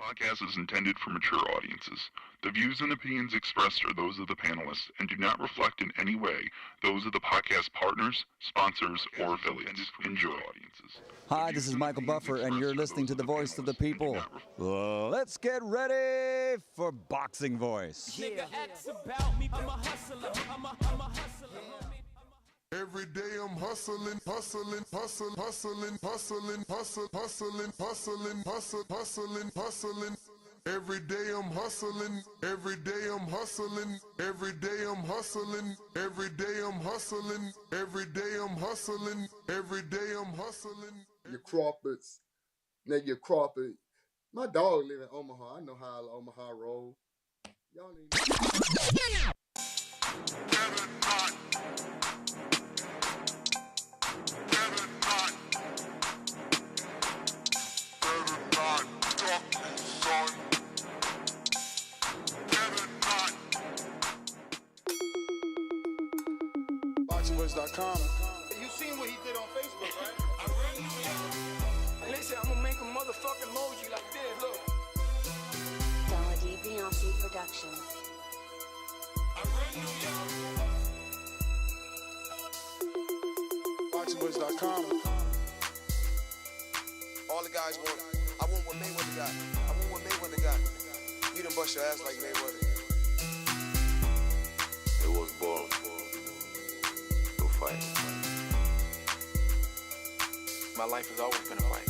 podcast is intended for mature audiences. The views and opinions expressed are those of the panelists and do not reflect in any way those of the podcast partners, sponsors, or affiliates. Enjoy. Hi, this is Michael Buffer, and you're listening to the voice of the people. Let's get ready for Boxing Voice. Nigga acts about me, I'm a hustler, I'm a hustler. Every day I'm hustling, hustling, hustling, hustling, hustling, hustling, hustling, hustling, hustling, hustling, hustling. Every day I'm hustling, every day I'm hustling, every day I'm hustling, every day I'm hustling, every day I'm hustling, every day I'm hustling. Your Crawfords, nigga, your Crawford. My dog live in Omaha. I know how Omaha roll. Y'all need. BoxingVoice.com. You seen what he did on Facebook, right? Listen, I'm gonna make a motherfucking emoji like this, look. Dollar D Beyonce Productions. BoxingVoice.com. All the guys want. I want what Mayweather got. I want what Mayweather got. You done bust your ass like Mayweather. It was born to fight. My life has always been a fight.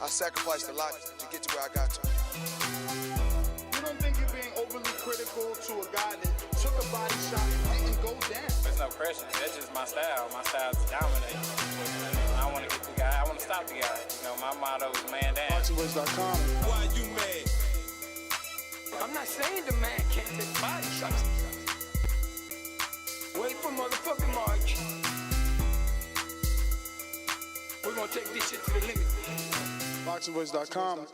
I sacrificed a lot to get to where I got to. You don't think you're being overly critical to a guy that took a body shot and didn't go down? There's no question. That's just my style. My style is to dominate. I want to get the guy. I want to stop the guy. You know, my motto is man down. BoxingVoice.com. Why you mad? I'm not saying the man can't take body shots. Wait for motherfucking March. We're gonna take this shit to the limit. BoxingVoice.com.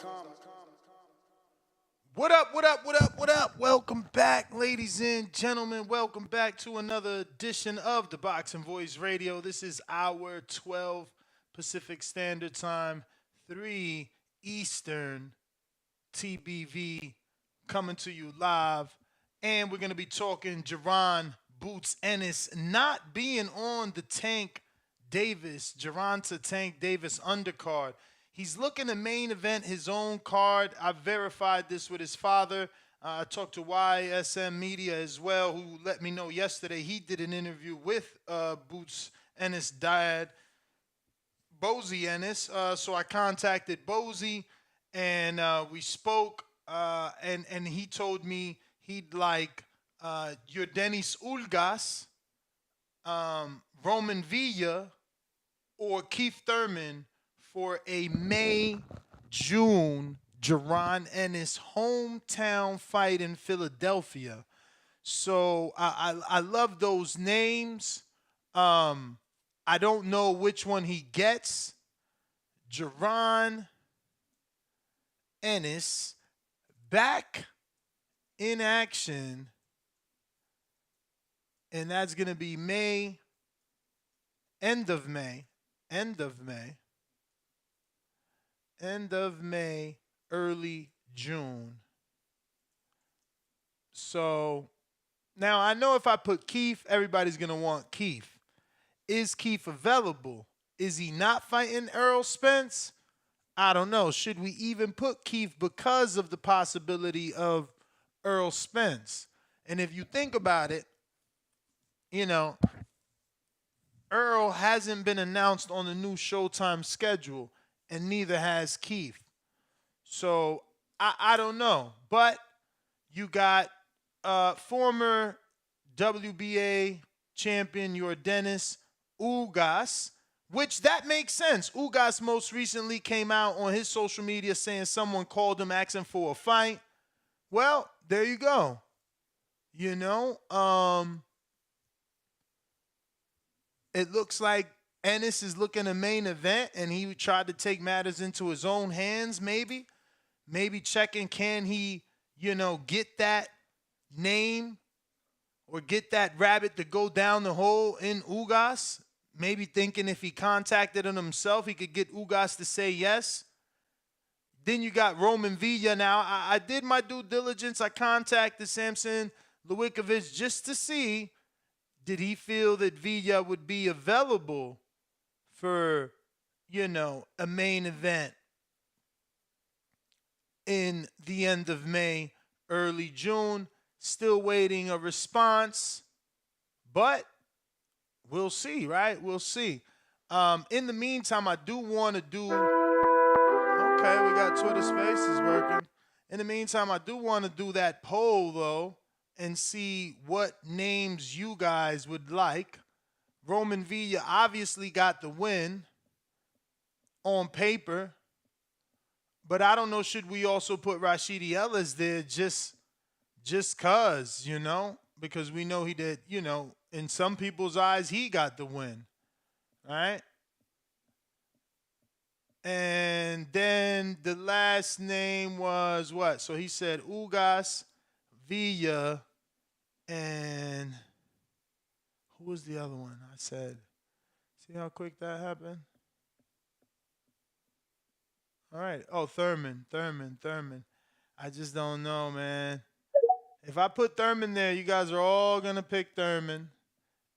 What up, what up, what up, what up? Welcome back, ladies and gentlemen. Welcome back to another edition of the Boxing Voice Radio. This is hour 12 Pacific Standard Time, 3 Eastern, TBV, coming to you live. And we're going to be talking Jaron Boots Ennis not being on the Tank Davis, Gervonta Tank Davis undercard. He's looking to main event his own card. I verified this with his father. I talked to YSM Media as well, who let me know yesterday he did an interview with Boots Ennis' dad, Bozy Ennis. So I contacted Bozy, and we spoke, and he told me he'd like Yordenis Ulgas, Roman Villa, or Keith Thurman for a May-June Jaron Ennis hometown fight in Philadelphia. So I love those names. I don't know which one he gets. Jaron Ennis back in action. And that's going to be May, end of May, early June. So now I know if I put Keith, everybody's going to want Keith. Is Keith available? Is he not fighting Errol Spence? I don't know. Should we even put Keith because of the possibility of Errol Spence? And if you think about it, you know, Earl hasn't been announced on the new Showtime schedule, and neither has Keith. So I don't know. But you got former WBA champion Yordenis Ulgas, which that makes sense. Ulgas most recently came out on his social media saying someone called him asking for a fight. Well, there you go. You know, it looks like Ennis is looking a main event, and he tried to take matters into his own hands, maybe. Maybe checking, can he, you know, get that name or get that rabbit to go down the hole in Ugas. Maybe thinking if he contacted him himself, he could get Ugas to say yes. Then you got Roman Villa. Now, I did my due diligence. I contacted Samson Lewickovic just to see, did he feel that Villa would be available for, a main event in the end of May, early June. Still waiting a response, but we'll see, right? We'll see. In the meantime, I do want to do... Okay, we got Twitter Spaces working. In the meantime, I do want to do that poll, though, and see what names you guys would like. Roman Villa obviously got the win on paper, but I don't know, should we also put Rashidi Ellis there just cause, because we know he did, in some people's eyes, he got the win, right? And then the last name was what? So he said Ugas, Villa, and who was the other one? I said, see how quick that happened? All right. Oh, Thurman. I just don't know, man. If I put Thurman there, you guys are all going to pick Thurman.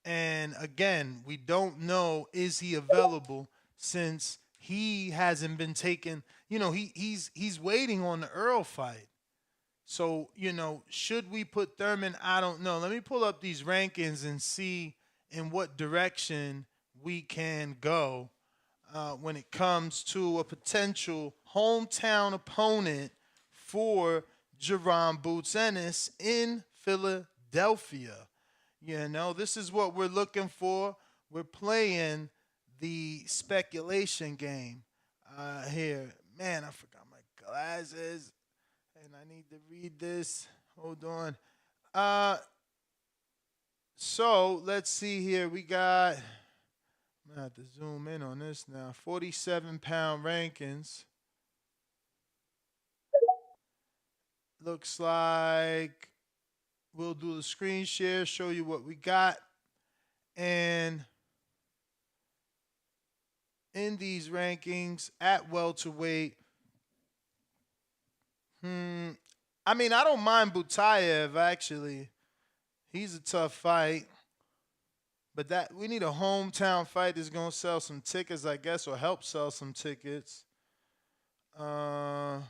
And again, we don't know, is he available, since he hasn't been taken. He's waiting on the Earl fight. So, should we put Thurman? I don't know. Let me pull up these rankings and see in what direction we can go when it comes to a potential hometown opponent for Jaron Boots Ennis in Philadelphia. This is what we're looking for. We're playing the speculation game here. Man, I forgot my glasses, and I need to read this. Hold on. So let's see here. We got... I'm going to have to zoom in on this now. 47-pound rankings. Looks like we'll do the screen share, show you what we got. And in these rankings at welterweight, I don't mind Butayev, actually. He's a tough fight. But we need a hometown fight that's going to sell some tickets, I guess, or help sell some tickets. It'd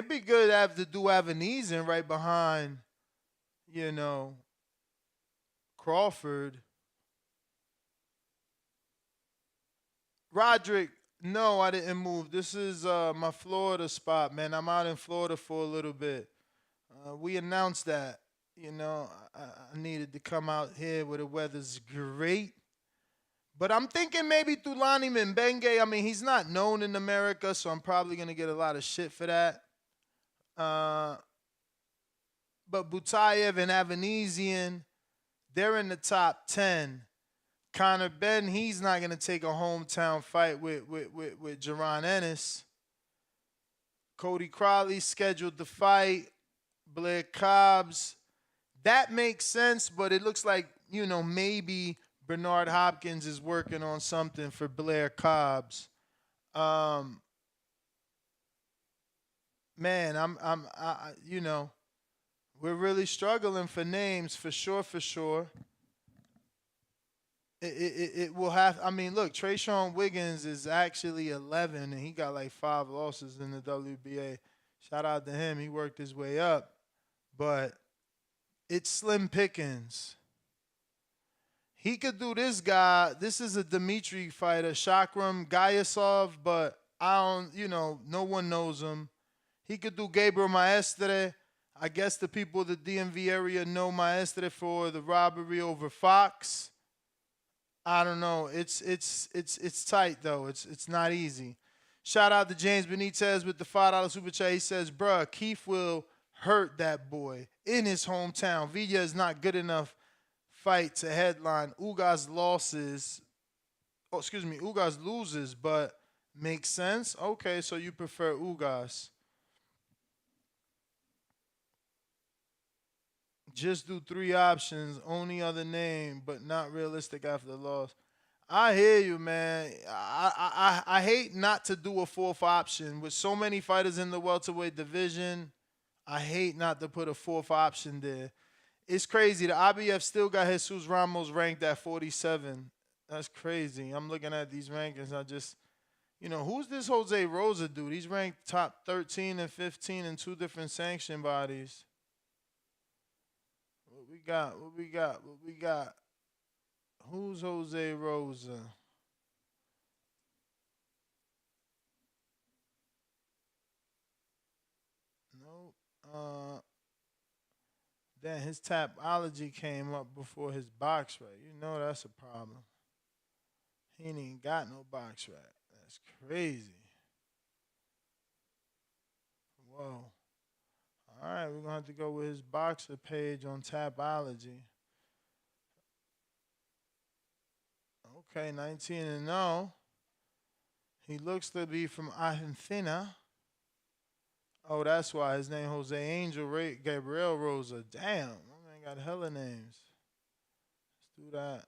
be good to have to do Evanesean right behind, Crawford. Roderick, no, I didn't move. This is my Florida spot, man. I'm out in Florida for a little bit. We announced that. I needed to come out here where the weather's great. But I'm thinking maybe Thulani Mbenge. He's not known in America, so I'm probably going to get a lot of shit for that. But Butayev and Evanesean, they're in the top 10. Conor Ben, he's not going to take a hometown fight with Jaron Ennis. Cody Crowley scheduled the fight. Blair Cobbs. That makes sense, but it looks like, maybe Bernard Hopkins is working on something for Blair Cobbs. Man, we're really struggling for names, for sure. It will have, look, Trayshawn Wiggins is actually 11, and he got like 5 losses in the WBA. Shout out to him. He worked his way up. But it's slim pickings. He could do this guy. This is a Dimitri fighter, Shakram Gayasov, but no one knows him. He could do Gabriel Maestre. I guess the people of the DMV area know Maestre for the robbery over Fox. I don't know. It's tight though. It's not easy. Shout out to James Benitez with the $5 super chat. He says, "Bruh, Keith will hurt that boy in his hometown. Villa is not good enough fight to headline. Ugas loses, but makes sense. Okay, so you prefer Ugas. Just do 3 options, only other name, but not realistic after the loss. I hear you, man. I hate not to do a fourth option. With so many fighters in the welterweight division, I hate not to put a fourth option there. It's crazy. The IBF still got Jesus Ramos ranked at 47. That's crazy. I'm looking at these rankings. I just, who's this Jose Rosa dude? He's ranked top 13 and 15 in 2 different sanction bodies. What we got? Who's Jose Rosa? Nope. Then his Tapology came up before his box rec. That's a problem. He ain't even got no box rec. That's crazy. Whoa. All right, we're going to have to go with his boxer page on Tapology. Okay, 19-0. He looks to be from Argentina. Oh, that's why his name Jose Angel Gabriel Rosa. Damn, my man got hella names. Let's do that.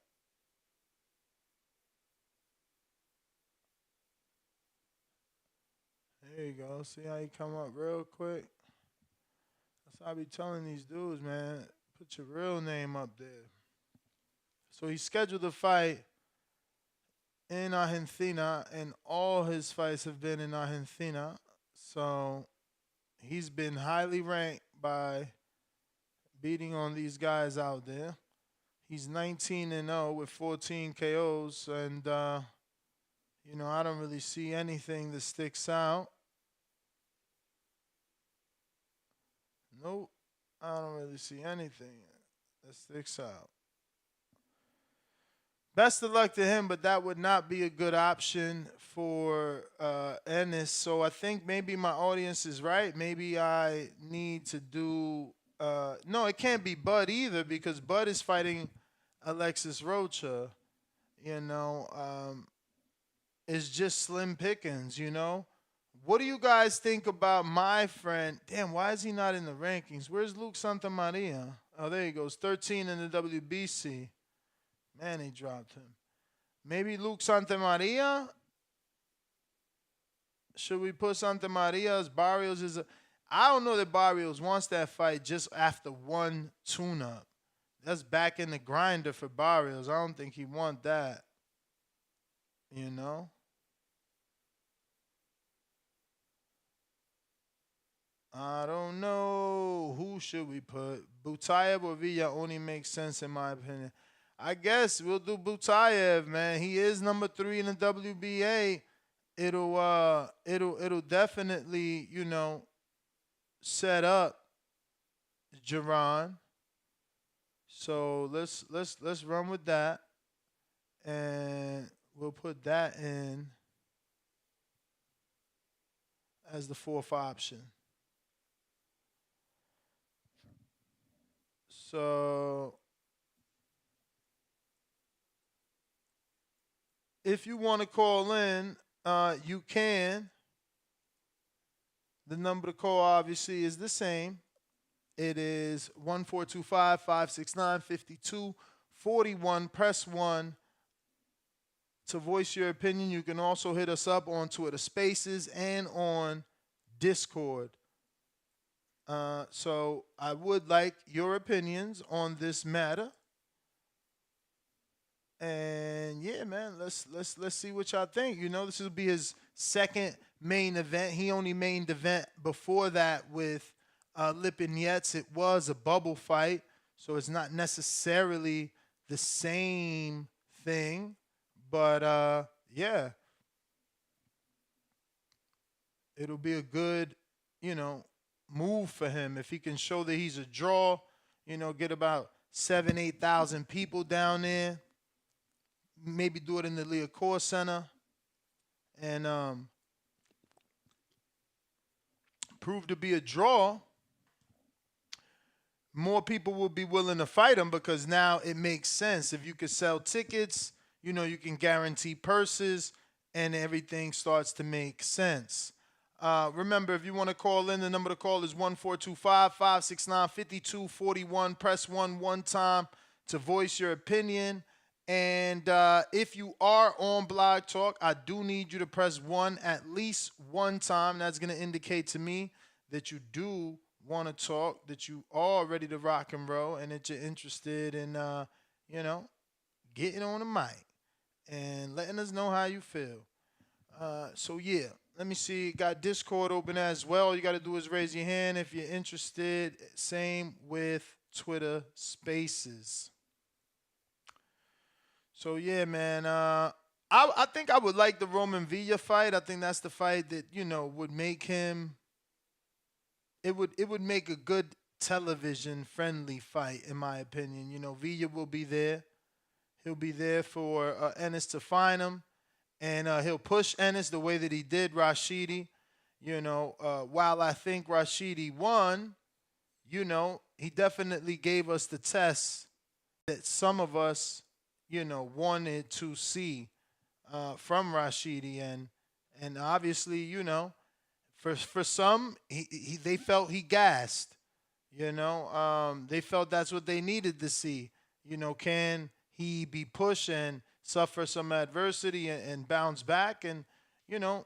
There you go. See how he come up real quick? That's what I be telling these dudes, man. Put your real name up there. So he scheduled a fight in Argentina, and all his fights have been in Argentina. So he's been highly ranked by beating on these guys out there. He's 19-0 with 14 KOs, and I don't really see anything that sticks out. Nope, I don't really see anything that sticks out. Best of luck to him, but that would not be a good option for Ennis. So I think maybe my audience is right. Maybe I need to do no, it can't be Bud either, because Bud is fighting Alexis Rocha. It's just slim pickings, What do you guys think about my friend? Damn, why is he not in the rankings? Where's Luke Santamaria? Oh, there he goes. 13 in the WBC. Man, he dropped him. Maybe Luke Santamaria? Should we put Santamaria as Barrios is a... I don't know that Barrios wants that fight just after one tune-up. That's back in the grinder for Barrios. I don't think he want that. I don't know. Who should we put? Butayev or Villa only makes sense in my opinion. I guess we'll do Butayev, man. He is number 3 in the WBA. It'll definitely, set up Jaron. So let's run with that. And we'll put that in as the 4th option. So if you want to call in, you can. The number to call obviously is the same. It is 1-425-569-5241. Press 1 to voice your opinion. You can also hit us up on Twitter Spaces and on Discord. So I would like your opinions on this matter. And yeah, man, let's see what y'all think. This will be his second main event. He only main event before that with Lipinets. It was a bubble fight, so it's not necessarily the same thing. But yeah, it'll be a good, move for him if he can show that he's a draw. Get about 7,000-8,000 people down there. Maybe do it in the Liacouras Center and prove to be a draw. More people will be willing to fight him because now it makes sense. If you could sell tickets, you can guarantee purses and everything starts to make sense. Remember, if you want to call in, the number to call is 1-425-569-5241. Press 1 time to voice your opinion. And if you are on Blog Talk, I do need you to press 1 at least one time. That's going to indicate to me that you do want to talk, that you are ready to rock and roll, and that you're interested in, getting on the mic and letting us know how you feel. So, yeah, let me see. Got Discord open as well. All you got to do is raise your hand if you're interested. Same with Twitter Spaces. So yeah, man. I think I would like the Roman Villa fight. I think that's the fight that would make him. It would make a good television friendly fight, in my opinion. Villa will be there. He'll be there for Ennis to find him, and he'll push Ennis the way that he did Rashidi. While I think Rashidi won, he definitely gave us the test that some of us wanted to see from Rashidi, and obviously, for some, they felt he gassed. They felt that's what they needed to see. Can he be pushed and suffer some adversity and bounce back? And to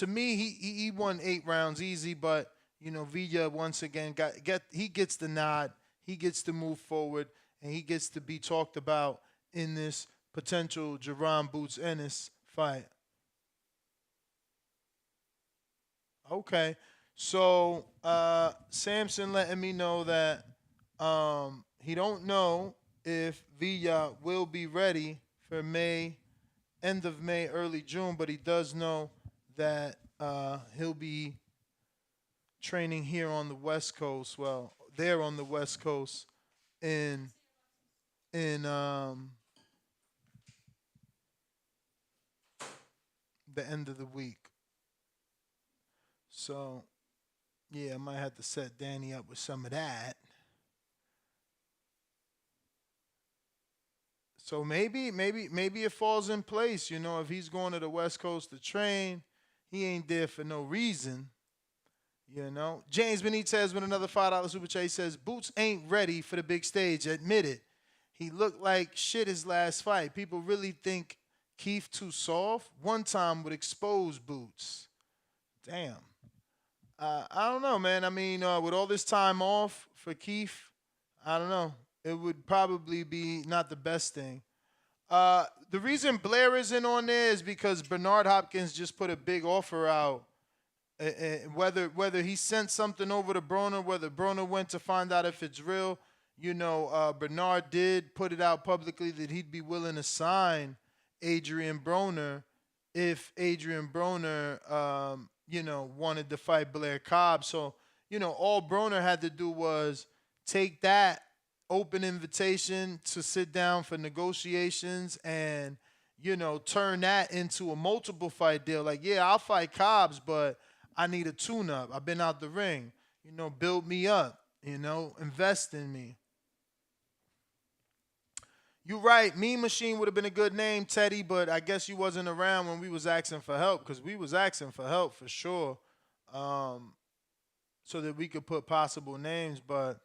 me, he won 8 rounds easy, but Villa once again he gets the nod, he gets to move forward, and he gets to be talked about in this potential Jaron Boots Ennis fight. Okay. So Samson letting me know that he don't know if Villa will be ready for May, end of May, early June, but he does know that he'll be training here on the West Coast. Well, there on the West Coast in the end of the week. So, yeah, I might have to set Danny up with some of that. So maybe it falls in place. If he's going to the West Coast to train, he ain't there for no reason. James Benitez with another $5 super chat. He says, Boots ain't ready for the big stage. Admit it. He looked like shit his last fight. People really think Keith too soft. One time would expose Boots. Damn. I don't know, man. I mean, with all this time off for Keith, I don't know. It would probably be not the best thing. The reason Blair isn't on there is because Bernard Hopkins just put a big offer out. Whether he sent something over to Broner, whether Broner went to find out if it's real, Bernard did put it out publicly that he'd be willing to sign Adrian Broner if Adrian Broner, wanted to fight Blair Cobb. So, all Broner had to do was take that open invitation to sit down for negotiations and, turn that into a multiple fight deal. Like, yeah, I'll fight Cobbs, but I need a tune-up. I've been out the ring. Build me up. Invest in me. You're right. Mean Machine would have been a good name, Teddy, but I guess you wasn't around when we was asking for help, because we was asking for help for sure, so that we could put possible names, but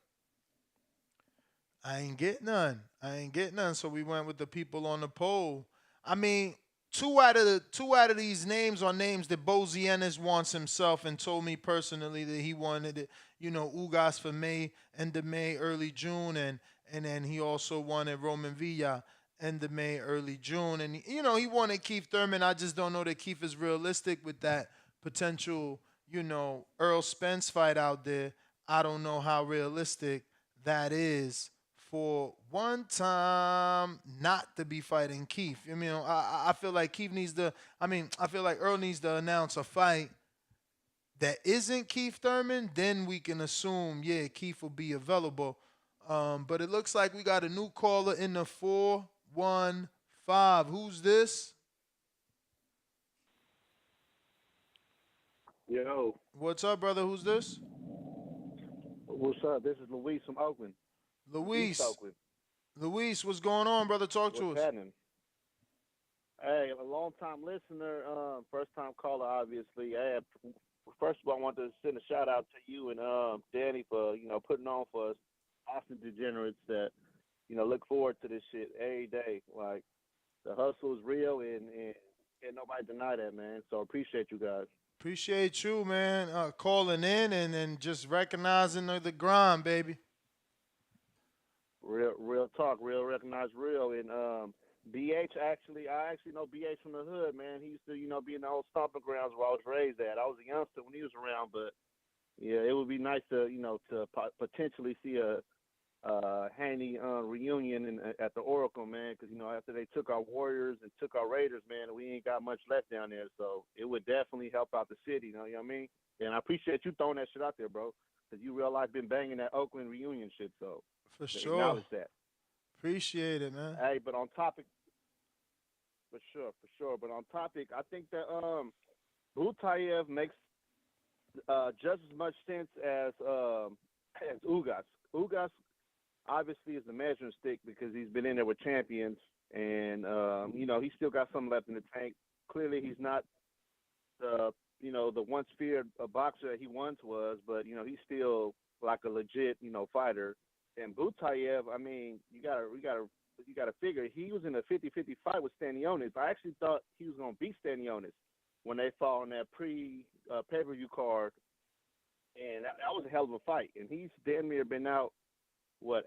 I ain't get none. So we went with the people on the poll. I mean, two out of these names are names that Bozy Ennis wants himself and told me personally that he wanted it. Ugas for May, end of May, early June, and then he also wanted Roman Villa, end of May, early June. And, he wanted Keith Thurman. I just don't know that Keith is realistic with that potential, Earl Spence fight out there. I don't know how realistic that is for one time not to be fighting Keith. I feel like I feel like Earl needs to announce a fight that isn't Keith Thurman. Then we can assume, yeah, Keith will be available. But it looks like we got a new caller in the 415. Who's this? Yo. What's up, brother? Who's this? What's up? This is Luis from Oakland. Luis. Oakland. Luis, what's going on, brother? Talk to us. What's happening? Hey, a long-time listener, first-time caller, obviously. Hey, first of all, I want to send a shout-out to you and Danny for, putting on for us Austin degenerates that look forward to this shit every day. Like the hustle is real, and can't nobody deny that, man. So appreciate you guys. Appreciate you, man, calling in and just recognizing the grind, baby. Real talk, real recognize real. And BH I actually know BH from the hood, man. He used to, be in the old stomping grounds where I was raised at. I was a youngster when he was around, but yeah, it would be nice to, to potentially see a Haney reunion at the Oracle, man, because after they took our Warriors and took our Raiders, man, we ain't got much left down there. So it would definitely help out the city, you know what I mean? And I appreciate you throwing that shit out there, bro, because you real life been banging that Oakland reunion shit. So For sure. acknowledge that. Appreciate it, man. Hey, but on topic, for sure. But on topic, I think that Butayev makes just as much sense as Ugas. Ugas obviously is the measuring stick because he's been in there with champions, and he's still got something left in the tank. Clearly, he's not the once feared boxer that he once was, but he's still like a legit fighter. And Butayev, I mean, you gotta figure he was in a 50-50 fight with Stanionis. I actually thought he was gonna beat Stanionis when they fought on that pay-per-view card, and that was a hell of a fight. And he's damn near been out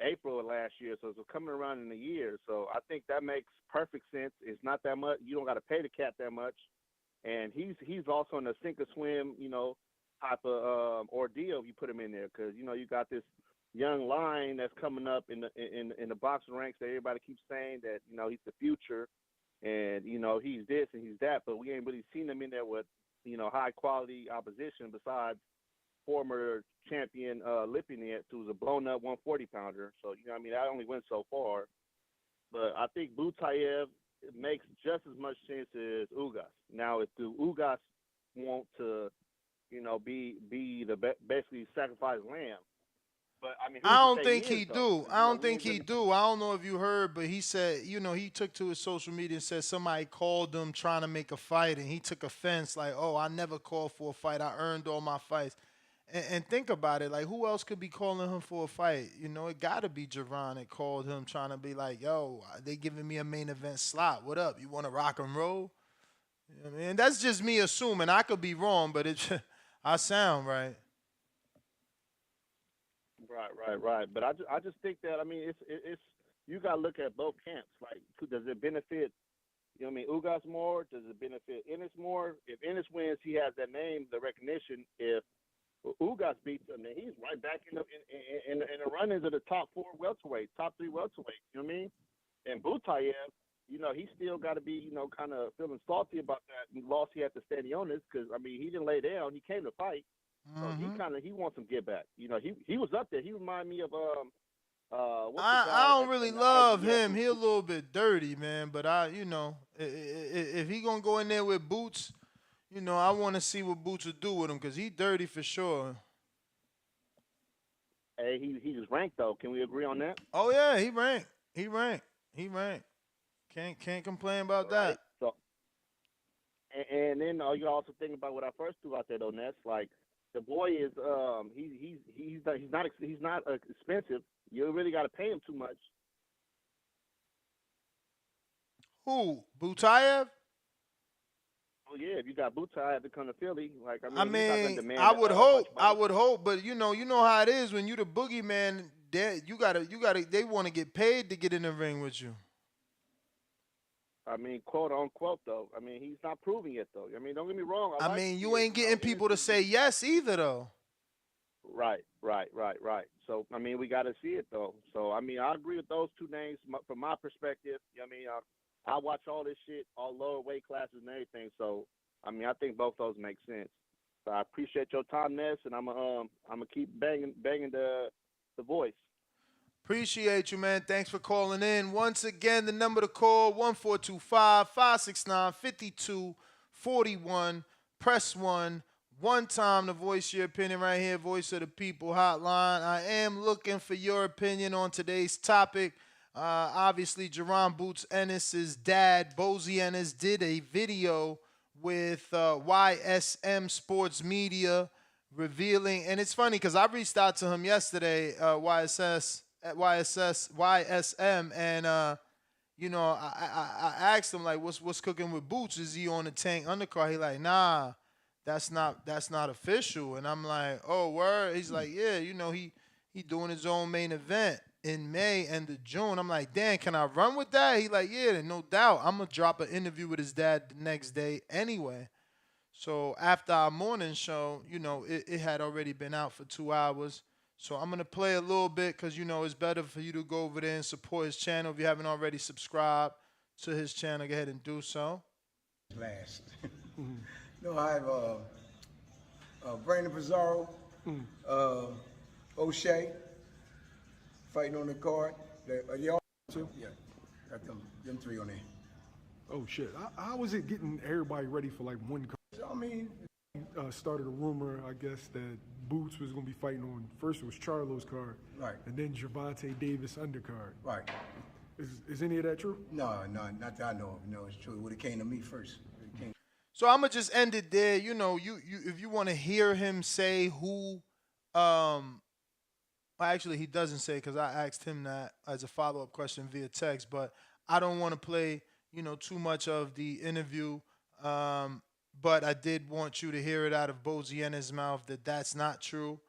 April of last year, so it's coming around in a year. So I think that makes perfect sense. It's not that much. You don't got to pay the cat that much, and he's also in a sink or swim, type of ordeal if you put him in there, because you got this young line that's coming up in the boxing ranks that everybody keeps saying that he's the future, and he's this and he's that, but we ain't really seen him in there with high quality opposition besides former champion Lipinets, who's a blown up 140 pounder. So that only went so far. But I think Butayev makes just as much sense as Ugas. Now, if the Ugas want to be the basically sacrifice lamb. But I don't think he do. I don't think he do. I don't know if you heard, but he said, he took to his social media and said somebody called him trying to make a fight, and he took offense, like, oh, I never called for a fight. I earned all my fights. And think about it, like, who else could be calling him for a fight? It got to be Jaron that called him trying to be like, yo, they giving me a main event slot. What up? You want to rock and roll? You know what I mean? That's just me assuming. I could be wrong, but I sound right. Right. But I just think that, it's you got to look at both camps. Like, does it benefit, Ugas more? Does it benefit Ennis more? If Ennis wins, he has that name, the recognition. If Ugas beats him, then he's right back in the run-ins of the top four welterweights, top three welterweights. You know what I mean? And Butayev, he still got to be, kind of feeling salty about that loss he had to Stanionis because, he didn't lay down. He came to fight. So he wants some get back. He was up there. He reminded me of I don't really love him. He a little bit dirty, man. But if he gonna go in there with Boots, I want to see what Boots will do with him because he dirty for sure. Hey, he's ranked though. Can we agree on that? Oh yeah, he ranked. Can't complain about that. So, and then you also think about what I first threw out there though, Ness. Like the boy is he's not expensive. You really got to pay him too much. Who? Butayev? Oh yeah, if you got Butayev to come to Philly, like I would hope, but you know how it is when you the boogeyman. They want to get paid to get in the ring with you. Quote unquote though. He's not proving it though. Don't get me wrong. You ain't getting people to say yes either though. Right. So we got to see it though. So I agree with those two names from my perspective. I watch all this shit, all lower weight classes and everything. So I think both those make sense. So I appreciate your time, Ness, and I'm gonna keep banging the voice. Appreciate you, man. Thanks for calling in. Once again, the number to call, 1-425-569-5241. Press 1. One time to voice your opinion right here, Voice of the People hotline. I am looking for your opinion on today's topic. Obviously, Jaron Boots Ennis' dad, Bozy Ennis, did a video with YSM Sports Media revealing, and it's funny because I reached out to him yesterday, YSM, and you know, I asked him like, what's cooking with Boots? Is he on the Tank undercard? He like, nah, that's not official. And I'm like, oh, word. He's like, yeah, you know, he doing his own main event in May and the June. I'm like, Dan, can I run with that? He like, yeah, no doubt. I'm gonna drop an interview with his dad the next day anyway. So after our morning show, you know, it had already been out for 2 hours. So I'm going to play a little bit because, you know, it's better for you to go over there and support his channel. If you haven't already subscribed to his channel, go ahead and do so. Last. No, I have Brandon Pizarro, O'Shea, fighting on the card. Are y'all too? Yeah, got them three on there. Oh, shit. How was it getting everybody ready for, like, one card? I mean, started a rumor, I guess, that Boots was going to be fighting on, first it was Charlo's card. Right. And then Gervonta Davis undercard. Right. Is any of that true? No, not that I know of. No, it's true. It would have came to me first. So I'm going to just end it there. You know, you if you want to hear him say who, well, actually he doesn't say because I asked him that as a follow-up question via text, but I don't want to play, you know, too much of the interview. But I did want you to hear it out of Boziena's mouth that that's not true.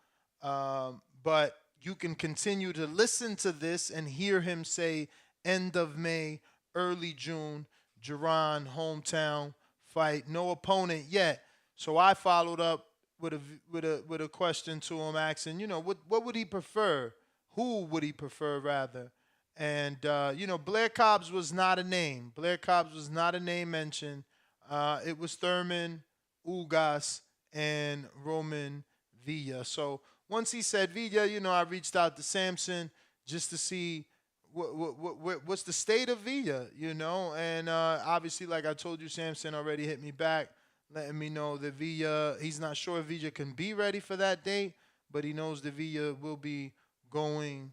But you can continue to listen to this and hear him say end of May, early June, Jaron hometown fight, no opponent yet. So I followed up with a question to him asking, you know, what would he prefer? Who would he prefer rather? And you know, Blair Cobbs was not a name. Blair Cobbs was not a name mentioned. It was Thurman, Ugas, and Roman Villa. So once he said Villa, you know, I reached out to Samson just to see what's the state of Villa, you know. And obviously, like I told you, Samson already hit me back, letting me know that Villa, he's not sure if Villa can be ready for that date, but he knows that Villa will be going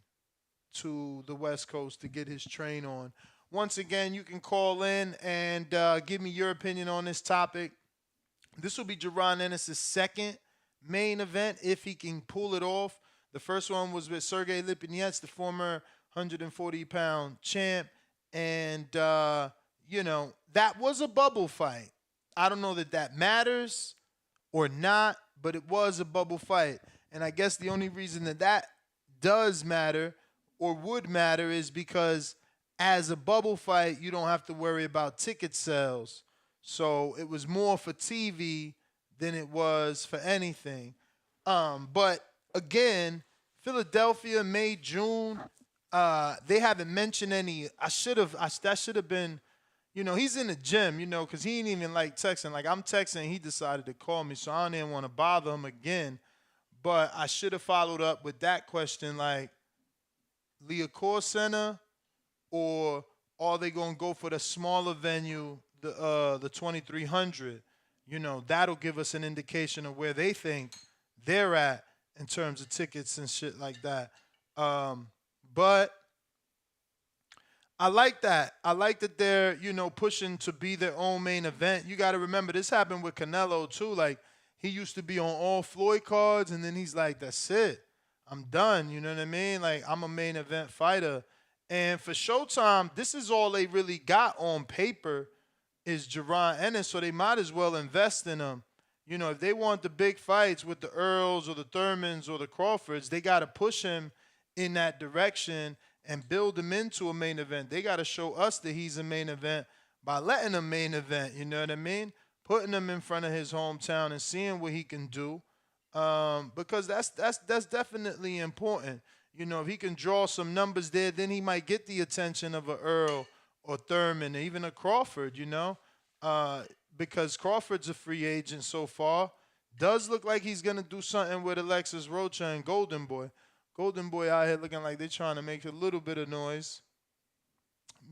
to the West Coast to get his train on. Once again, you can call in and give me your opinion on this topic. This will be Jaron Ennis' second main event if he can pull it off. The first one was with Sergey Lipinets, the former 140-pound champ. And, you know, that was a bubble fight. I don't know that matters or not, but it was a bubble fight. And I guess the only reason that does matter or would matter is because as a bubble fight, you don't have to worry about ticket sales. So it was more for TV than it was for anything. But again, Philadelphia, May, June, they haven't mentioned any. That should have been, you know, he's in the gym, you know, because he ain't even like texting. Like I'm texting, he decided to call me, so I don't even want to bother him again. But I should have followed up with that question, like, Liacouras Center, or are they going to go for the smaller venue, the 2300? You know, that'll give us an indication of where they think they're at in terms of tickets and shit like that. But I like that. I like that they're, you know, pushing to be their own main event. You got to remember, this happened with Canelo, too. Like, he used to be on all Floyd cards, and then he's like, that's it. I'm done. You know what I mean? Like, I'm a main event fighter. And for Showtime, this is all they really got on paper is Jaron Ennis, so they might as well invest in him. You know, if they want the big fights with the Earls or the Thurmans or the Crawfords, they got to push him in that direction and build him into a main event. They got to show us that he's a main event by letting him main event, you know what I mean? Putting him in front of his hometown and seeing what he can do, because that's definitely important. You know, if he can draw some numbers there, then he might get the attention of a Earl or Thurman, or even a Crawford, you know, because Crawford's a free agent so far. Does look like he's going to do something with Alexis Rocha and Golden Boy. Golden Boy out here looking like they're trying to make a little bit of noise.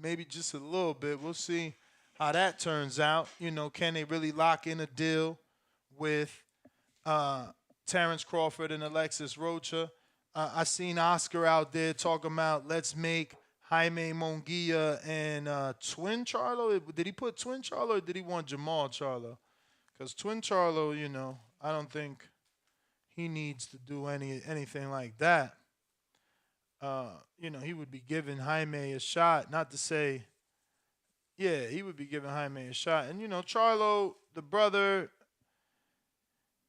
Maybe just a little bit. We'll see how that turns out. You know, can they really lock in a deal with Terrence Crawford and Alexis Rocha? I seen Oscar out there talking about let's make Jaime Munguia and Twin Charlo. Did he put Twin Charlo or did he want Jamal Charlo? Because Twin Charlo, you know, I don't think he needs to do anything like that. he would be giving Jaime a shot. Not to say, yeah, he would be giving Jaime a shot. And, Charlo, the brother,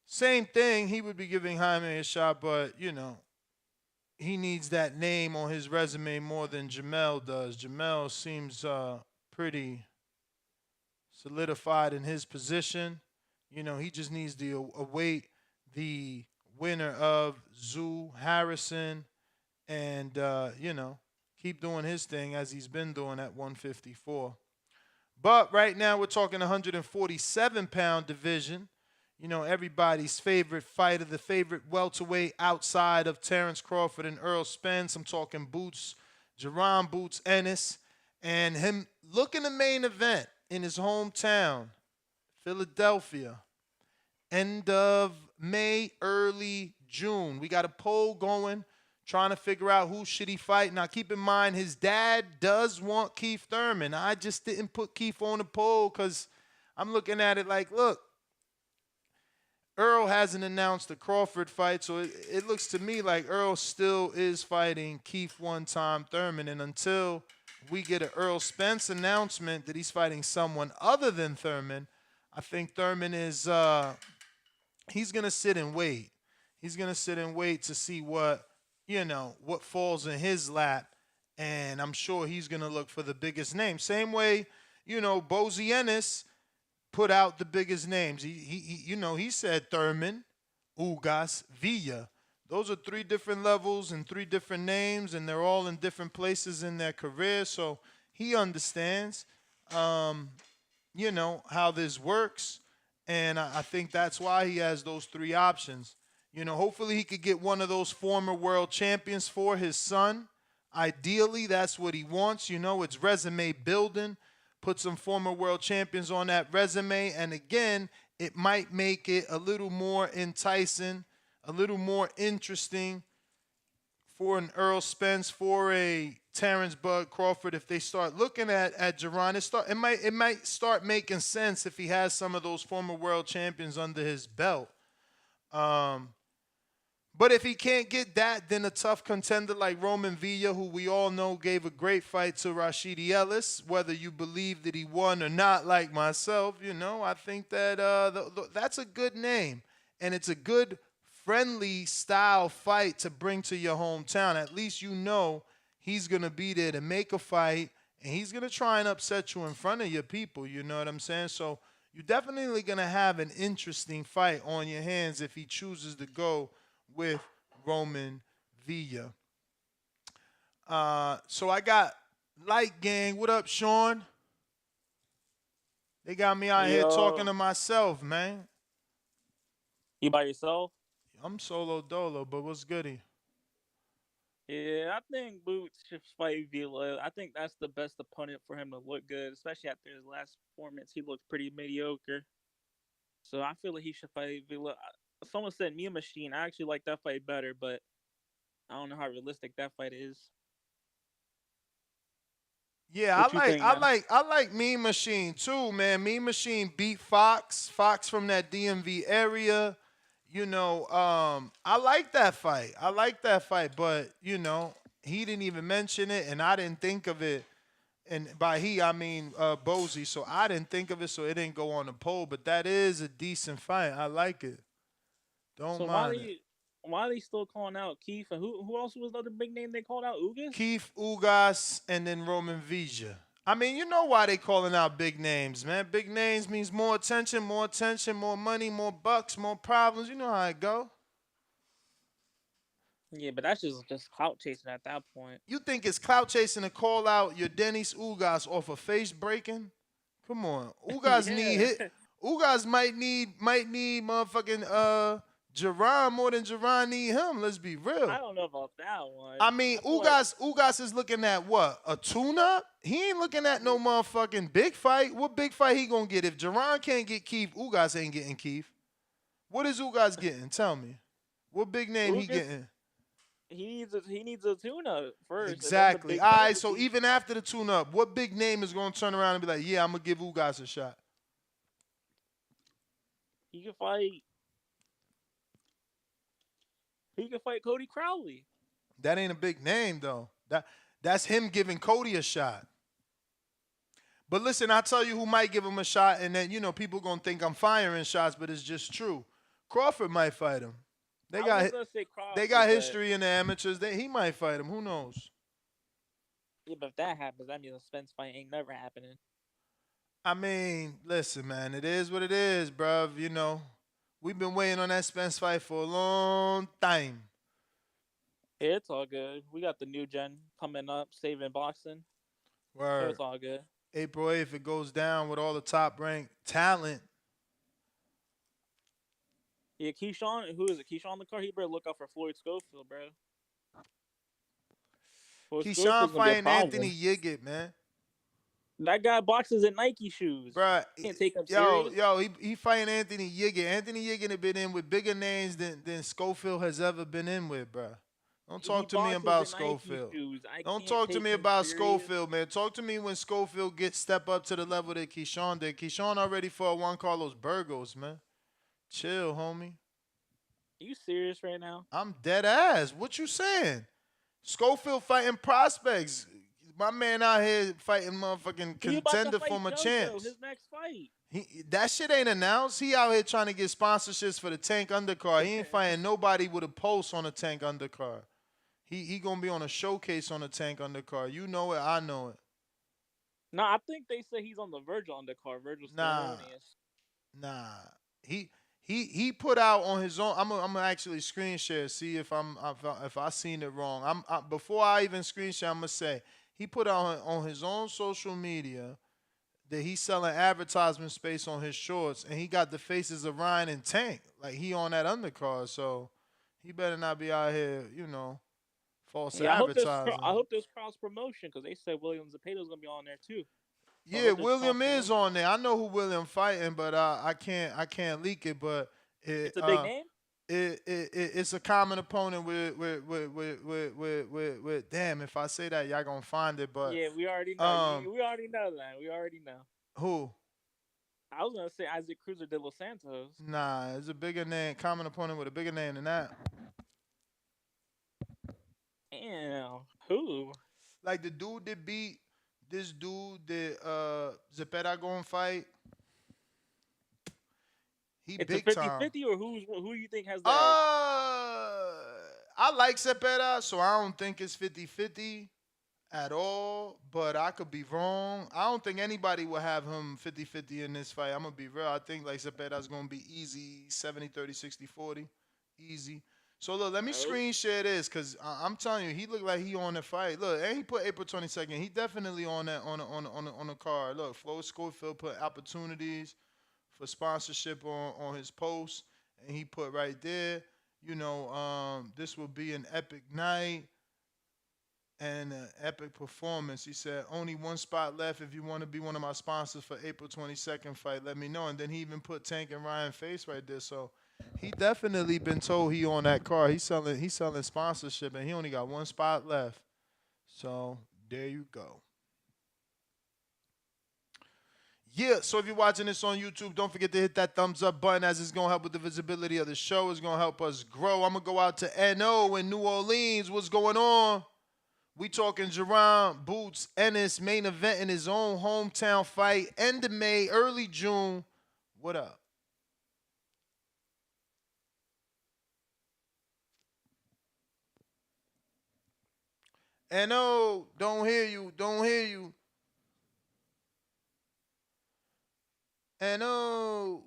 same thing. He would be giving Jaime a shot, but, he needs that name on his resume more than Jamel does. Jamel seems pretty solidified in his position. He just needs to await the winner of Zoo Harrison and, keep doing his thing as he's been doing at 154. But right now we're talking 147-pound division. Everybody's favorite fighter, the favorite welterweight outside of Terrence Crawford and Earl Spence. I'm talking Jaron Boots Ennis, and him looking the main event in his hometown, Philadelphia, end of May, early June. We got a poll going, trying to figure out who should he fight. Now, keep in mind, his dad does want Keith Thurman. I just didn't put Keith on the poll because I'm looking at it like, look, Earl hasn't announced the Crawford fight, so it looks to me like Earl still is fighting Keith one-time Thurman. And until we get an Earl Spence announcement that he's fighting someone other than Thurman, I think Thurman is he's going to sit and wait. He's going to sit and wait to see what falls in his lap, and I'm sure he's going to look for the biggest name. Same way, Bozy Ennis put out the biggest names. He said Thurman, Ugas, Villa. Those are 3 different levels and 3 different names, and they're all in different places in their career. So he understands, how this works, and I think that's why he has those 3 options. Hopefully he could get one of those former world champions for his son. Ideally, that's what he wants. It's resume building. Put some former world champions on that resume, and again, it might make it a little more enticing, a little more interesting for an Earl Spence, for a Terrence Bud Crawford. If they start looking at Jaron, it might start making sense if he has some of those former world champions under his belt. But if he can't get that, then a tough contender like Roman Villa, who we all know gave a great fight to Rashidi Ellis, whether you believe that he won or not, like myself, I think that that's a good name. And it's a good, friendly style fight to bring to your hometown. At least he's going to be there to make a fight, and he's going to try and upset you in front of your people, you know what I'm saying? So you're definitely going to have an interesting fight on your hands if he chooses to go with Roman Villa. So I got Light Gang. What up, Sean? They got me out here talking to myself, man. You by yourself? I'm solo dolo, but what's goody? Yeah, I think Boots should fight Villa. I think that's the best opponent for him to look good, especially after his last performance. He looked pretty mediocre. So I feel like he should fight Villa. Someone said Mean Machine. I actually like that fight better, but I don't know how realistic that fight is. Yeah, I like Mean Machine too, man. Mean Machine beat Fox from that DMV area. I like that fight. But he didn't even mention it, and I didn't think of it. And by he, I mean Bozy. So I didn't think of it, so it didn't go on the poll. But that is a decent fight. I like it. Don't mind it. Why are they still calling out Keith? And who else was the other big name they called out? Ugas? Keith, Ugas, and then Roman Villa. I mean, you know why they calling out big names, man. Big names means more attention, more money, more bucks, more problems. You know how it go. Yeah, but that's just clout chasing at that point. You think it's clout chasing to call out your Dennis Ugas off of face breaking? Come on. Ugas need hit. Ugas might need motherfucking Jaron more than Jaron need him. Let's be real. I don't know about that one. I mean, Ugas is looking at what? A tune-up? He ain't looking at no motherfucking big fight. What big fight he gonna get? If Jaron can't get Keith, Ugas ain't getting Keith. What is Ugas getting? Tell me. What big name he getting? He needs a tune-up first. Exactly. All right, so even after the tune-up, what big name is gonna turn around and be like, yeah, I'm gonna give Ugas a shot? He can fight Cody Crowley. That ain't a big name though. That's him giving Cody a shot. But listen, I'll tell you who might give him a shot, and then people gonna think I'm firing shots, but it's just true. Crawford might fight him. They I got was gonna say Crawford, they got but- history in the amateurs. He might fight him. Who knows? Yeah, but if that happens, that means a Spence fight ain't never happening. I mean, listen, man, it is what it is, bruv. We've been waiting on that Spence fight for a long time. Yeah, it's all good. We got the new gen coming up, saving boxing. Word. So it's all good. April 8th, it goes down with all the top ranked talent. Yeah, Keyshawn, who is it? Keyshawn on the card? He better look out for Floyd Schofield, bro. Keyshawn fighting Anthony Yiggett, man. That guy boxes in Nike shoes. Bruh, can't take him serious. He fighting Anthony Yiggett. Anthony Yiggett have been in with bigger names than Schofield has ever been in with, bruh. Don't talk to me about Schofield. Don't talk to me about Schofield, man. Talk to me when Schofield step up to the level that Keyshawn did. Keyshawn already fought Juan Carlos Burgos, man. Chill, homie. You serious right now? I'm dead ass. What you saying? Schofield fighting prospects. My man out here fighting motherfucking contender for my chance. His next fight. That shit ain't announced. He out here trying to get sponsorships for the Tank undercard. He ain't fighting nobody with a pulse on a Tank undercard. He gonna be on a showcase on a Tank undercard. You know it, I know it. Nah, I think they say he's on the Virgil undercard. Virgil's Nah. He put out on his own. I'm gonna actually screen share, see if I seen it wrong. Before I even screen share, I'm gonna say he put out on his own social media that he's selling advertisement space on his shorts, and he got the faces of Ryan and Tank. Like, he on that undercard, so he better not be out here, false advertising. I hope there's cross promotion, because they said William Zepeda's gonna be on there too. So yeah, William is on there. I know who William fighting, but I can't leak it. But it's a big name. It's a common opponent with damn, if I say that, y'all gonna find it. But yeah, we already know. We already know that. We already know. Who? I was gonna say Isaac Cruz de Los Santos. Nah, it's a bigger name. Common opponent with a bigger name than that. Damn, who? Like the dude that beat this dude that Zepeda gonna fight. He It's big a time. 50-50, or who you think has that? I like Zepeda, so I don't think it's 50-50 at all, but I could be wrong. I don't think anybody will have him 50-50 in this fight. I'm going to be real. I think like Zepeda's going to be easy 70-30, 60-40. Easy. So look, let me screen share this, because I'm telling you, he looked like he on the fight. Look, and he put April 22nd. He definitely on that on the card. Look, Flo Schofield put opportunities for sponsorship on his post, and he put right there, this will be an epic night and an epic performance. He said, only one spot left. If you want to be one of my sponsors for April 22nd fight, let me know. And then he even put Tank and Ryan face right there. So he definitely been told he on that card. He's selling sponsorship, and he only got one spot left. So there you go. Yeah, so if you're watching this on YouTube, don't forget to hit that thumbs up button, as it's going to help with the visibility of the show. It's going to help us grow. I'm going to go out to NO in New Orleans. What's going on? We talking Jaron Boots Ennis, main event in his own hometown fight, end of May, early June. What up? NO, don't hear you. NO.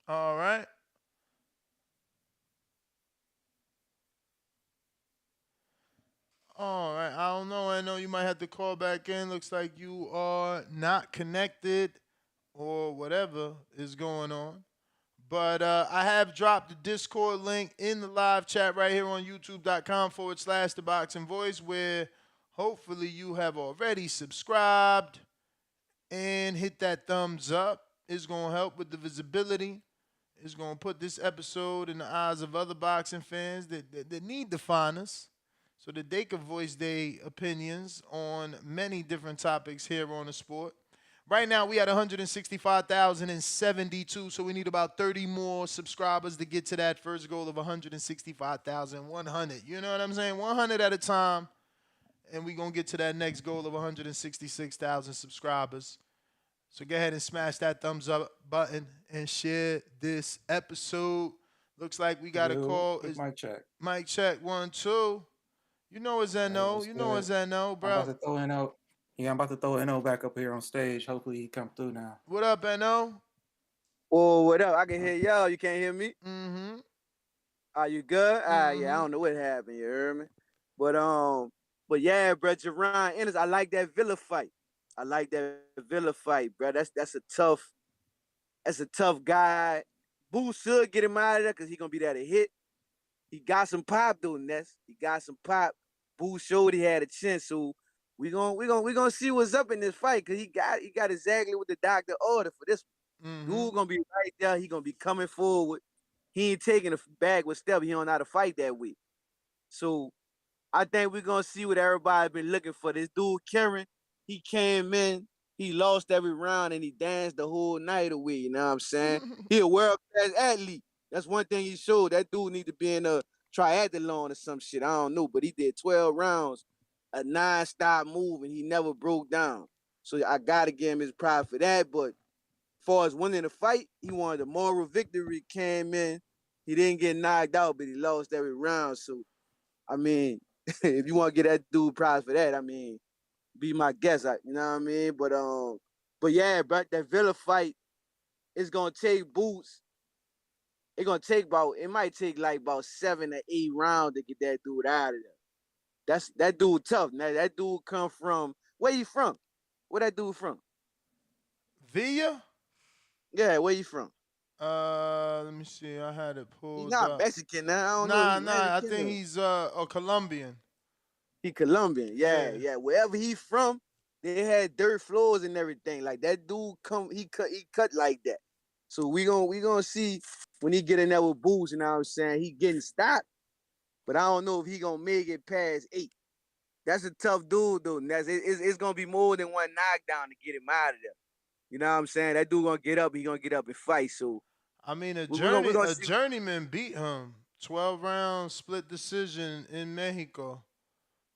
All right. All right. I don't know. I know you might have to call back in. Looks like you are not connected or whatever is going on. But I have dropped the Discord link in the live chat right here on youtube.com/The Boxing Voice, where hopefully you have already subscribed and hit that thumbs up. It's going to help with the visibility. is going to put this episode in the eyes of other boxing fans that need to find us so that they can voice their opinions on many different topics here on the sport. Right now, we at 165,072, so we need about 30 more subscribers to get to that first goal of 165,100. You know what I'm saying? 100 at a time, and we're going to get to that next goal of 166,000 subscribers. So go ahead and smash that thumbs up button and share this episode. Looks like we got a call. Mic check. Mic check, 1, 2. You know it's NO. You know it's NO, bro. I'm about to throw NO. Yeah, I'm about to throw NO back up here on stage. Hopefully he come through now. What up, NO? Oh, what up? I can hear y'all. You can't hear me? Mm-hmm. Are you good? Mm-hmm. Yeah, I don't know what happened. You heard me? But yeah, bro, Jaron Ennis, I like that Villa fight. Bro. That's a tough guy. Boo should get him out of there because he gonna be there to hit. He got some pop though, Ness. He got some pop. Boo showed he had a chin, so we gonna see what's up in this fight because he got exactly what the doctor ordered for this one. Mm-hmm. Dude gonna be right there. He gonna be coming forward. He ain't taking a bag with step. He don't know how to fight that way. So I think we're gonna see what everybody been looking for. This dude, Karen, he came in, he lost every round, and he danced the whole night away. You know what I'm saying? He a world-class athlete. That's one thing he showed. That dude need to be in a triathlon or some shit. I don't know, but he did 12 rounds, a non-stop move, and he never broke down. So I gotta give him his pride for that. But as far as winning the fight, he wanted a moral victory. Came in, he didn't get knocked out, but he lost every round. So, I mean, if you want to get that dude prize for that, I mean, be my guest. You know what I mean? But yeah, bro, that Villa fight is gonna take Boots. It might take like about 7 or 8 rounds to get that dude out of there. That dude tough. Now that dude come from where you from? Where that dude from? Villa? Yeah, where you from? Let me see. I had it pulled. He's not up. Mexican now. I don't know. I think he's a Colombian. He Colombian. Yeah. Wherever he from, they had dirt floors and everything. Like that dude he cut like that. So we gonna see when he get in there with Boots, you know what I'm saying? He getting stopped, but I don't know if he gonna make it past 8. That's a tough dude, though. It's gonna be more than one knockdown to get him out of there. You know what I'm saying? That dude gonna get up. He gonna get up and fight. So I mean, a gonna journeyman beat him. 12 round split decision in Mexico.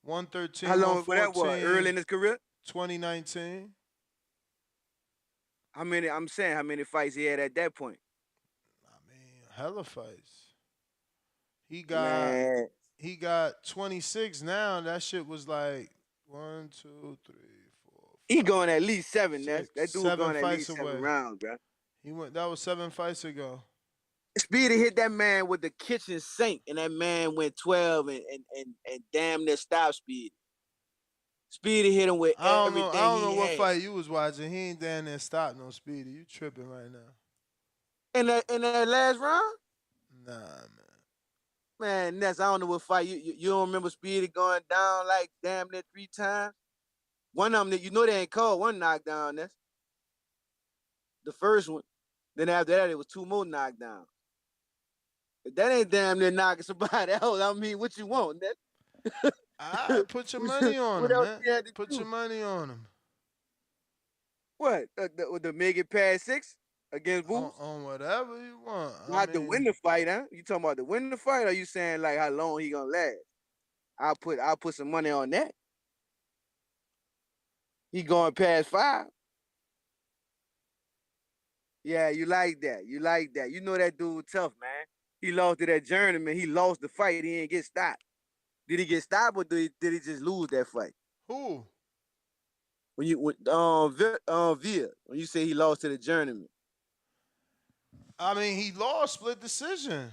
113. How long for that was? Early in his career? 2019. How many fights he had at that point? I mean, hella fights. He got 26 now. That shit was like 1, 2, 3, 4. 5, he going at least 7. 6, that dude going at least 7 rounds, bro. That was 7 fights ago. Speedy hit that man with the kitchen sink, and that man went 12 and damn near stopped Speedy. Speedy hit him with everything. I don't know what fight you was watching. He ain't damn near stopped no Speedy. You tripping right now. In that last round? Nah, man. Man, Ness, I don't know what fight. You don't remember Speedy going down like damn near 3 times? One of them, they ain't called one knockdown, Ness. The first one. Then after that, it was 2 more knockdowns. If that ain't damn near knocking somebody out, I mean, what you want, Ness? Put your money on him, man. Put your money on him. What? The make it past 6 against Boots? On whatever you want. Not to win the fight, huh? You talking about to win the fight, or are you saying like how long he gonna last? I'll put some money on that. He going past 5. Yeah, you like that. You know that dude tough, man. He lost to that journeyman. He lost the fight. He didn't get stopped. Did he get stopped or did he just lose that fight? Who? Villa. When you say he lost to the journeyman. I mean, he lost split decision.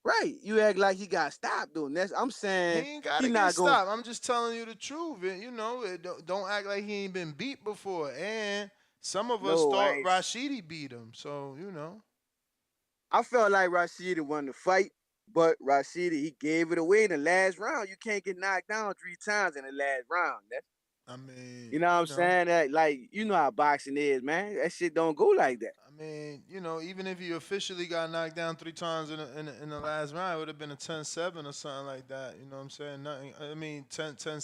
Right. You act like he got stopped, though. I'm saying he ain't got to get stopped. I'm just telling you the truth. You know, don't act like he ain't been beat before. And some of us thought Rashidi beat him. So, you know. I felt like Rashidi won the fight, but Rashidi, he gave it away in the last round. You can't get knocked down 3 times in the last round. You know what I'm saying? That, like, you know how boxing is, man. That shit don't go like that. I I mean, even if you officially got knocked down 3 times in the last round, it would have been a 10-7 or something like that. You know what I'm saying? Nothing. I mean, 10-6.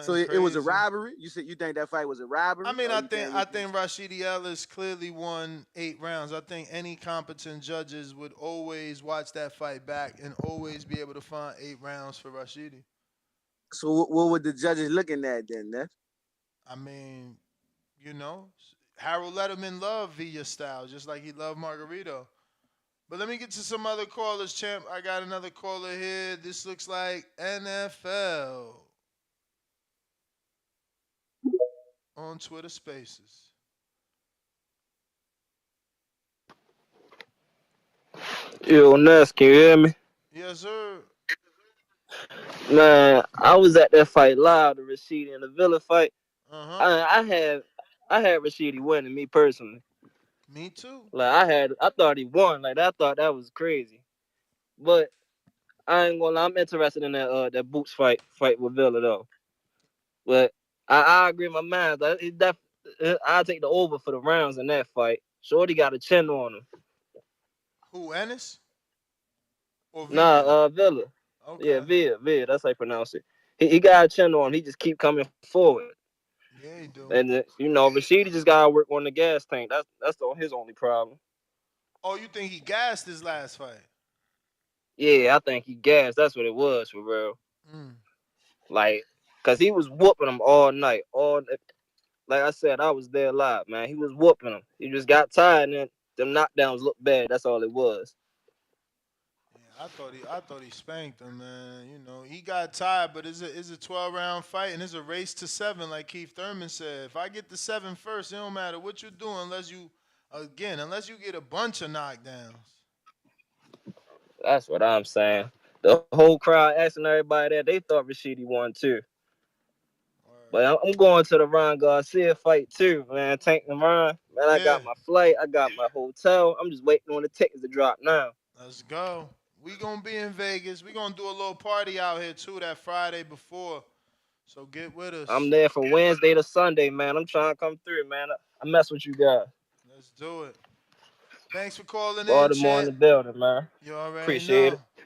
So Nothing it was a crazy. robbery. You think that fight was a I robbery, mean, or I you think think I it think just Rashidi Ellis clearly won 8 rounds. I think any competent judges would always watch that fight back and always be able to find 8 rounds for Rashidi. so? What were the judges looking at then? Neff? I mean, you know, Harold Letterman loved Villa style, just like he loved Margarito. But let me get to some other callers, champ. I got another caller here. This looks like NFL on Twitter Spaces. Yo, Ness, can you hear me? Yes, sir. Man, I was at that fight live, the Rashidi and the Villa fight. Uh-huh. I had Rashidi winning, me personally. Me too. Like I thought he won. Like I thought that was crazy. But I ain't gonna lie, I'm interested in that Boots fight with Villa though. But I agree with my man. I'll take the over for the rounds in that fight. Shorty got a chin on him. Who, Ennis? Or Nah, Villa? Villa. Yeah, Okay. Villa. That's how you pronounce it. He got a chin on him. He just keep coming forward. Yeah, he do. And Rashidi just gotta work on the gas tank. That's his only problem. Oh, you think he gassed his last fight? Yeah, I think he gassed. That's what it was for real. Mm. Like, cause he was whooping him all night. Like I said, I was there live, man. He was whooping him. He just got tired, and then them knockdowns looked bad. That's all it was. Yeah, I thought he spanked him, man. He got tired, but it's a 12-round fight and it's a race to 7, like Keith Thurman said. If I get the 7 first, it don't matter what you're doing unless you get a bunch of knockdowns. That's what I'm saying. The whole crowd asking everybody that they thought Rashidi won too. But I'm going to the Ron Garcia fight too, man. Tank and Ron, man. I Yeah, got my flight, I got my hotel. I'm just waiting on the tickets to drop now. let's go. We gonna be in Vegas. We gonna do a little party out here too that Friday before. So get with I'm us. there from Wednesday to Sunday, man. I'm trying to come through, man. I mess with you guys. Let's do it. Thanks for calling in, Baltimore in champ. the building, man. You already Appreciate know. it.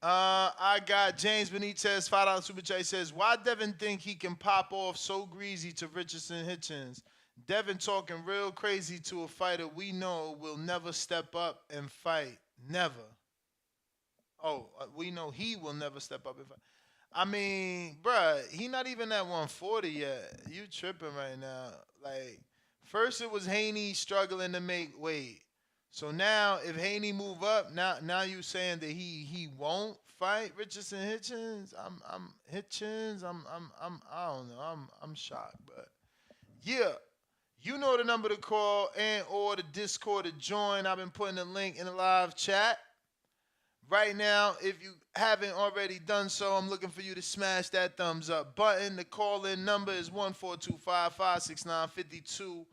I got James Benitez, $5 super chat. He says, why Devin think he can pop off so greasy to Richardson Hitchens? Devin talking real crazy to a fighter we know will never step up and fight. Never. Oh, we know he will never step up and fight. I mean, bruh, he not even at 140 yet. You tripping right now. Like, first it was Haney struggling to make weight. So now if Haney move up, now you saying that he won't fight Richardson Hitchens? I'm Hitchens. I don't know. I'm shocked, but yeah. You know the number to call and or the Discord to join. I've been putting the link in the live chat. Right now, if you haven't already done so, I'm looking for you to smash that thumbs up button. The call-in number is 14255695241.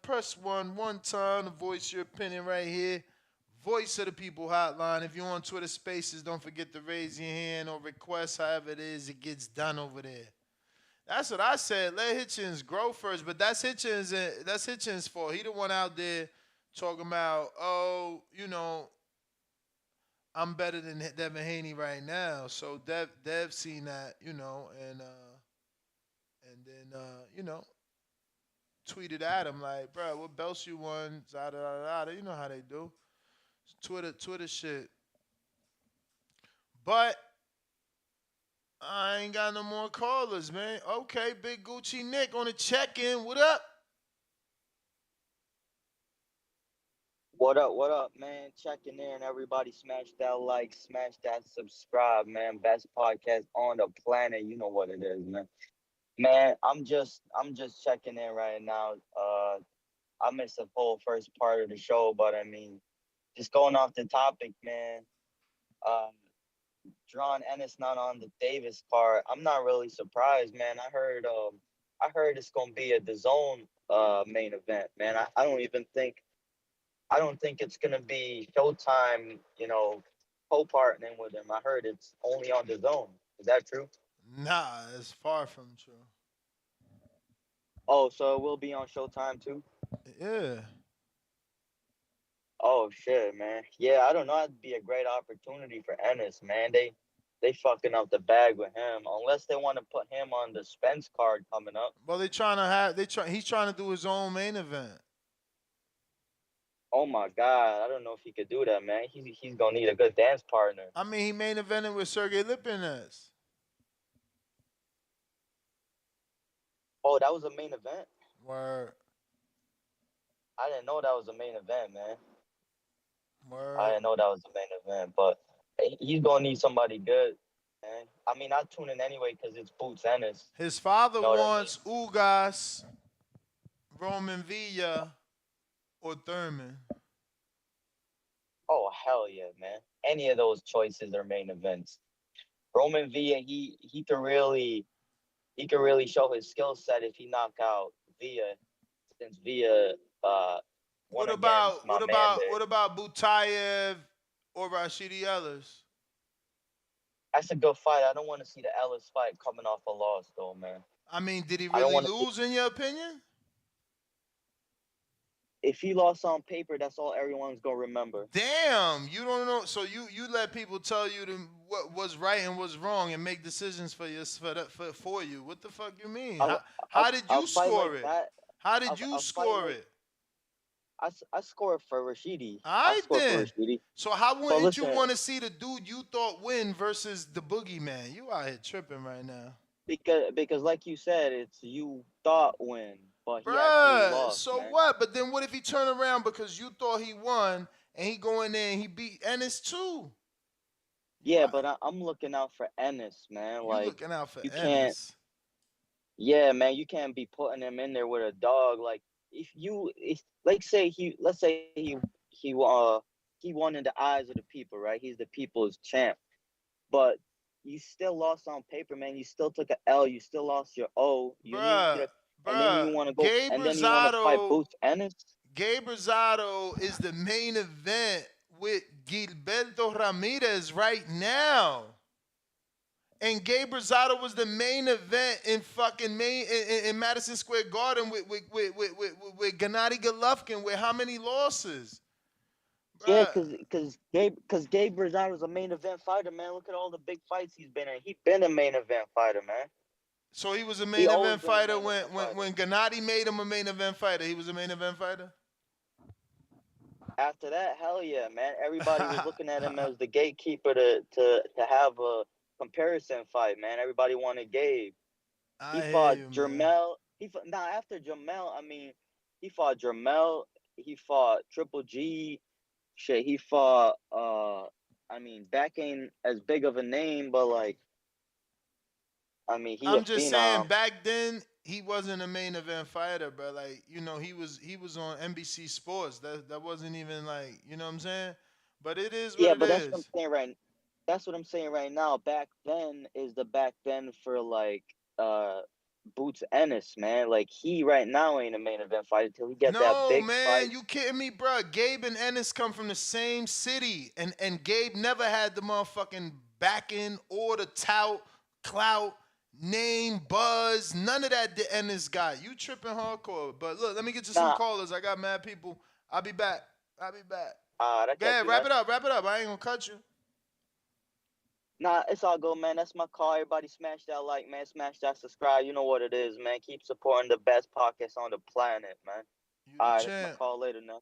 Press 1 time to voice your opinion right here. Voice of the People hotline. If you're on Twitter Spaces, don't forget to raise your hand or request however it is it gets done over there. That's what I said. Let Hitchens grow first, but that's Hitchens' fault. He the one out there talking about, I'm better than Devin Haney right now. So Dev seen that, and then tweeted at him like, bro, what belts you won? Da, da, da, da. You know how they do. It's Twitter shit. But I ain't got no more callers, man. Okay, Big Gucci Nick on the check-in. What up? What up, man? Checking in. Everybody smash that like, smash that subscribe, man. Best podcast on the planet. You know what it is, man. Man, I'm just checking in right now. I missed the whole first part of the show, but I mean, just going off the topic, man. Uh Jaron Ennis not on the Davis card. I'm not really surprised, man. I heard it's gonna be a DAZN main event, man. I don't think it's gonna be Showtime, co-partnering with him. I heard it's only on the zone. Is that true? Nah, it's far from true. Oh, so it will be on Showtime too? Yeah. Oh shit, man. Yeah, I don't know. That'd be a great opportunity for Ennis, man. They fucking up the bag with him. Unless they want to put him on the Spence card coming up. Well, he's trying to do his own main event. Oh my god, I don't know if he could do that, man. He's gonna need a good dance partner. I mean, he main evented with Sergey Lipinets. Oh, that was a main event? Word. I didn't know that was a main event, man. Word. I didn't know that was a main event, but he's gonna need somebody good, man. I mean, I tune in anyway because it's Boots Ennis. His father You know what I mean? wants Ugas, Roman Villa, or Thurman. Oh hell yeah, man! Any of those choices are main events. Roman Villa, he could really show his skill set if he knock out Villa, since Villa won against my man there. What about Butayev or Rashidi Ellis? That's a good fight. I don't want to see the Ellis fight coming off a loss, though, man. I mean, did he really lose in your opinion? If he lost on paper, that's all everyone's gonna remember. Damn, you don't know. So you let people tell you what was right and what's wrong and make decisions for you. What the fuck you mean? How did you score it? How did you score it? I scored for Rashidi. I scored did. for Rashidi. So how wouldn't you want to see the dude you thought win versus the boogeyman? You out here tripping right now. Because like you said, it's you thought win, but he actually lost. So man. what? But then what if he turn around because you thought he won and he go in there and he beat Ennis too? Yeah, but I'm looking out for Ennis, man. You looking out for Ennis? Can't. Yeah, man, you can't be putting him in there with a dog. Like let's say he won in the eyes of the people, right? He's the people's champ, but you still lost on paper, man. You still took an L. You still lost your O. And then you want to go and then you want to fight Boots Ennis. Gabe Rosado is the main event with Gilberto Ramirez right now. And Gabe Rosado was the main event in in Madison Square Garden with Gennady Golovkin with how many losses? Yeah, because Gabe Rosado's a main event fighter, man. Look at all the big fights he's been in. He's been a main event fighter, man. So he was a main event fighter when Gennady made him a main event fighter. He was a main event fighter? After that, hell yeah, man. Everybody was looking at him as the gatekeeper to have a comparison fight, man. Everybody wanted Gabe. He fought Jermell. After Jermell, I mean, he fought Jermell. He fought Triple G. Shit, he fought. I mean, Beck ain't as big of a name, but like, I mean, I'm just saying, back then he wasn't a main event fighter, bro. Like, you know, he was on NBC Sports. That wasn't even like, you know what I'm saying? But it is what it is. Yeah, but that's what I'm saying right. That's what I'm saying right now. Back then is the back then for like Boots Ennis, man. Like he right now ain't a main event fighter till he gets that big fight. No, man, you kidding me, bro? Gabe and Ennis come from the same city, and Gabe never had the motherfucking backing or the clout, name, buzz, none of that the Ennis got. You tripping hardcore. But look, let me get you some callers. I got mad people. I'll be back. Go ahead, wrap it up. I ain't gonna cut you. Nah, it's all good, man. That's my call. Everybody smash that like, man. Smash that subscribe. You know what it is, man. Keep supporting the best podcast on the planet, man. All right, that's my call later now.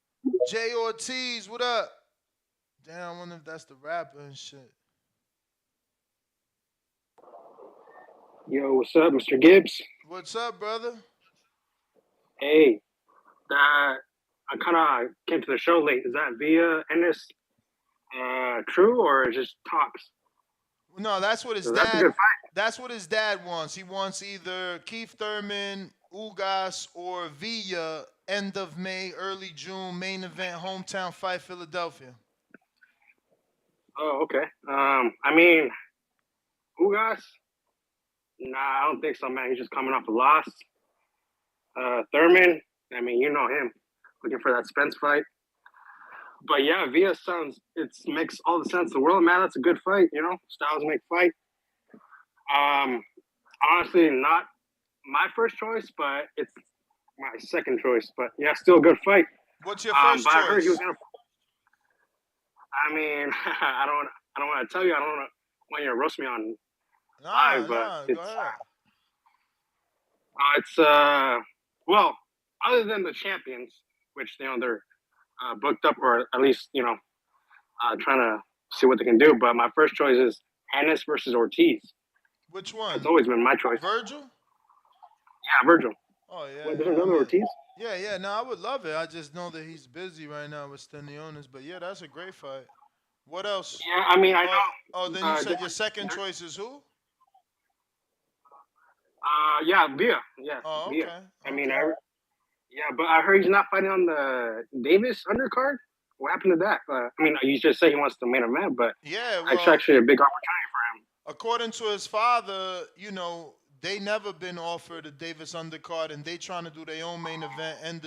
Jay Ortiz, what up? Damn, I wonder if that's the rapper and shit. Yo, what's up, Mr. Gibbs? What's up, brother? Hey, I kind of came to the show late. Is that via Ennis true or just talks? No, that's what his dad. That's what his dad wants. He wants either Keith Thurman, Ugas, or Villa. End of May, early June, main event, hometown fight, Philadelphia. Oh, okay. I mean, Ugas. Nah, I don't think so, man. He's just coming off a loss. Thurman. I mean, you know him. Looking for that Spence fight. But yeah, Villa makes all the sense in the world, man. That's a good fight, you know. Styles make fight. Honestly, not my first choice, but my second choice. But yeah, still a good fight. What's your first but choice? I heard he was gonna. I mean, I don't want to tell you. I don't want you to roast me on live, but Go ahead. It's well, other than the champions, which they're booked up, or at least trying to see what they can do. But my first choice is Ennis versus Ortiz. Which one? It's always been my choice. Virgil? Yeah, Virgil. Oh yeah. Wait, there's another Ortiz? Yeah. No, I would love it. I just know that he's busy right now with Stanlionis. But yeah, that's a great fight. What else? Yeah, I mean, I know. Oh, then you said your second choice is who? Yeah, Villa. Yeah, Oh, Villa. okay. I mean, but I heard he's not fighting on the Davis undercard. What happened to that? I mean, you just say he wants the main event, but yeah, it's actually a big opportunity for him. According to his father, they never been offered a Davis undercard, and they trying to do their own main event end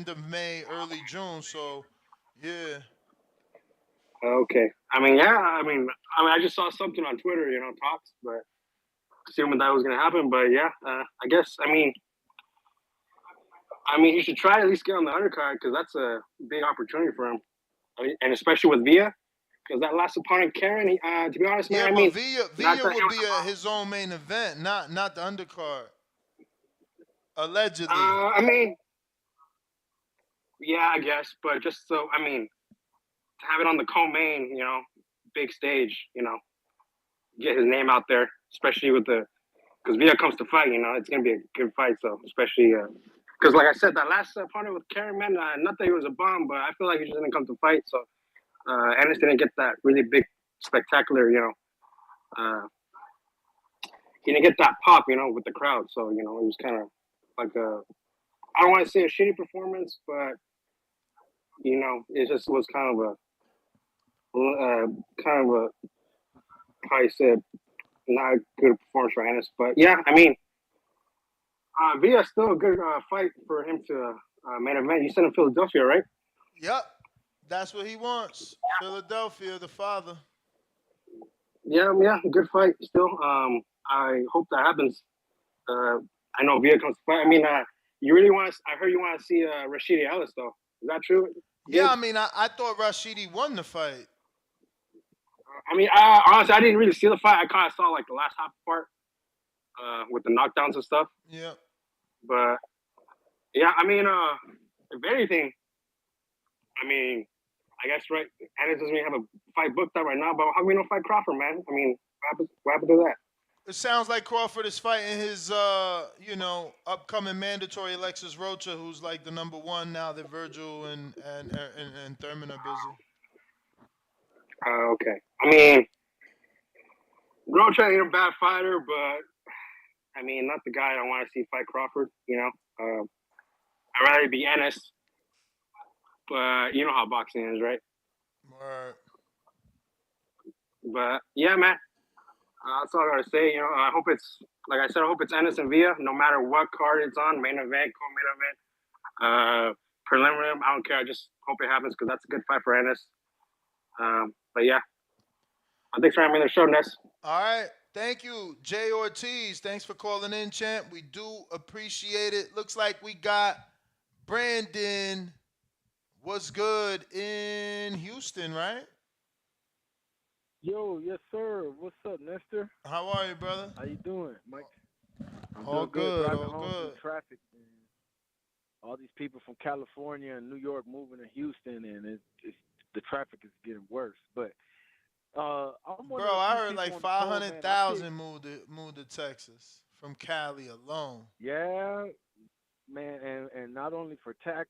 of May, early June. So, yeah. Okay. I mean, yeah. I just saw something on Twitter, talks, but assuming that was gonna happen. But yeah, I guess. I mean, he should try to at least get on the undercard because that's a big opportunity for him, and especially with Villa, because that last opponent, Karen. To be honest, man, Villa would be his own main event, not the undercard. Allegedly. I mean, yeah, I guess, but just so to have it on the co-main, big stage, get his name out there, especially because Villa comes to fight, it's gonna be a good fight. So especially because, like I said, that last opponent with Karen, man, not that he was a bomb, but I feel like he just didn't come to fight. So Ennis didn't get that really big, spectacular, he didn't get that pop, with the crowd. So it was kind of like I don't want to say a shitty performance, but it just was kind of how I said, not a good performance for Ennis. But yeah, Villa's still a good fight for him to main event. You said in Philadelphia, right? Yep, that's what he wants. Philadelphia, the father. Yeah, good fight still. I hope that happens. I know Villa comes to fight. You really want to? I heard you want to see Rashidi Ellis, though. Is that true? Yeah, I thought Rashidi won the fight. Honestly, I didn't really see the fight. I kind of saw like the last half part with the knockdowns and stuff. Yeah. But yeah, if anything, I guess right. Ennis doesn't even have a fight booked up right now. But how come we don't fight Crawford, man? What happened to that? It sounds like Crawford is fighting his, upcoming mandatory Alexis Rocha, who's like the number one now that Virgil and Thurman are busy. Okay. Rocha ain't a bad fighter, but not the guy I want to see fight Crawford. I'd rather be Ennis, but you know how boxing is, right? Right. But yeah, man. That's all I gotta say. I hope it's like I said. I hope it's Ennis and Villa, no matter what card it's on, main event, co-main event, preliminary. I don't care. I just hope it happens because that's a good fight for Ennis. But yeah, thanks for having me on the show, Ness. All right, thank you, Jay Ortiz. Thanks for calling in, champ. We do appreciate it. Looks like we got Brandon. What's good in Houston, right? Yo, yes, sir. What's up, Nestor? How are you, brother? How you doing, Mike? I'm all doing good. Driving All home good. through traffic. And all these people from California and New York moving to Houston, and the traffic is getting worse. But bro, I heard like 500,000 moved to Texas from Cali alone. Yeah, man, and not only for tax.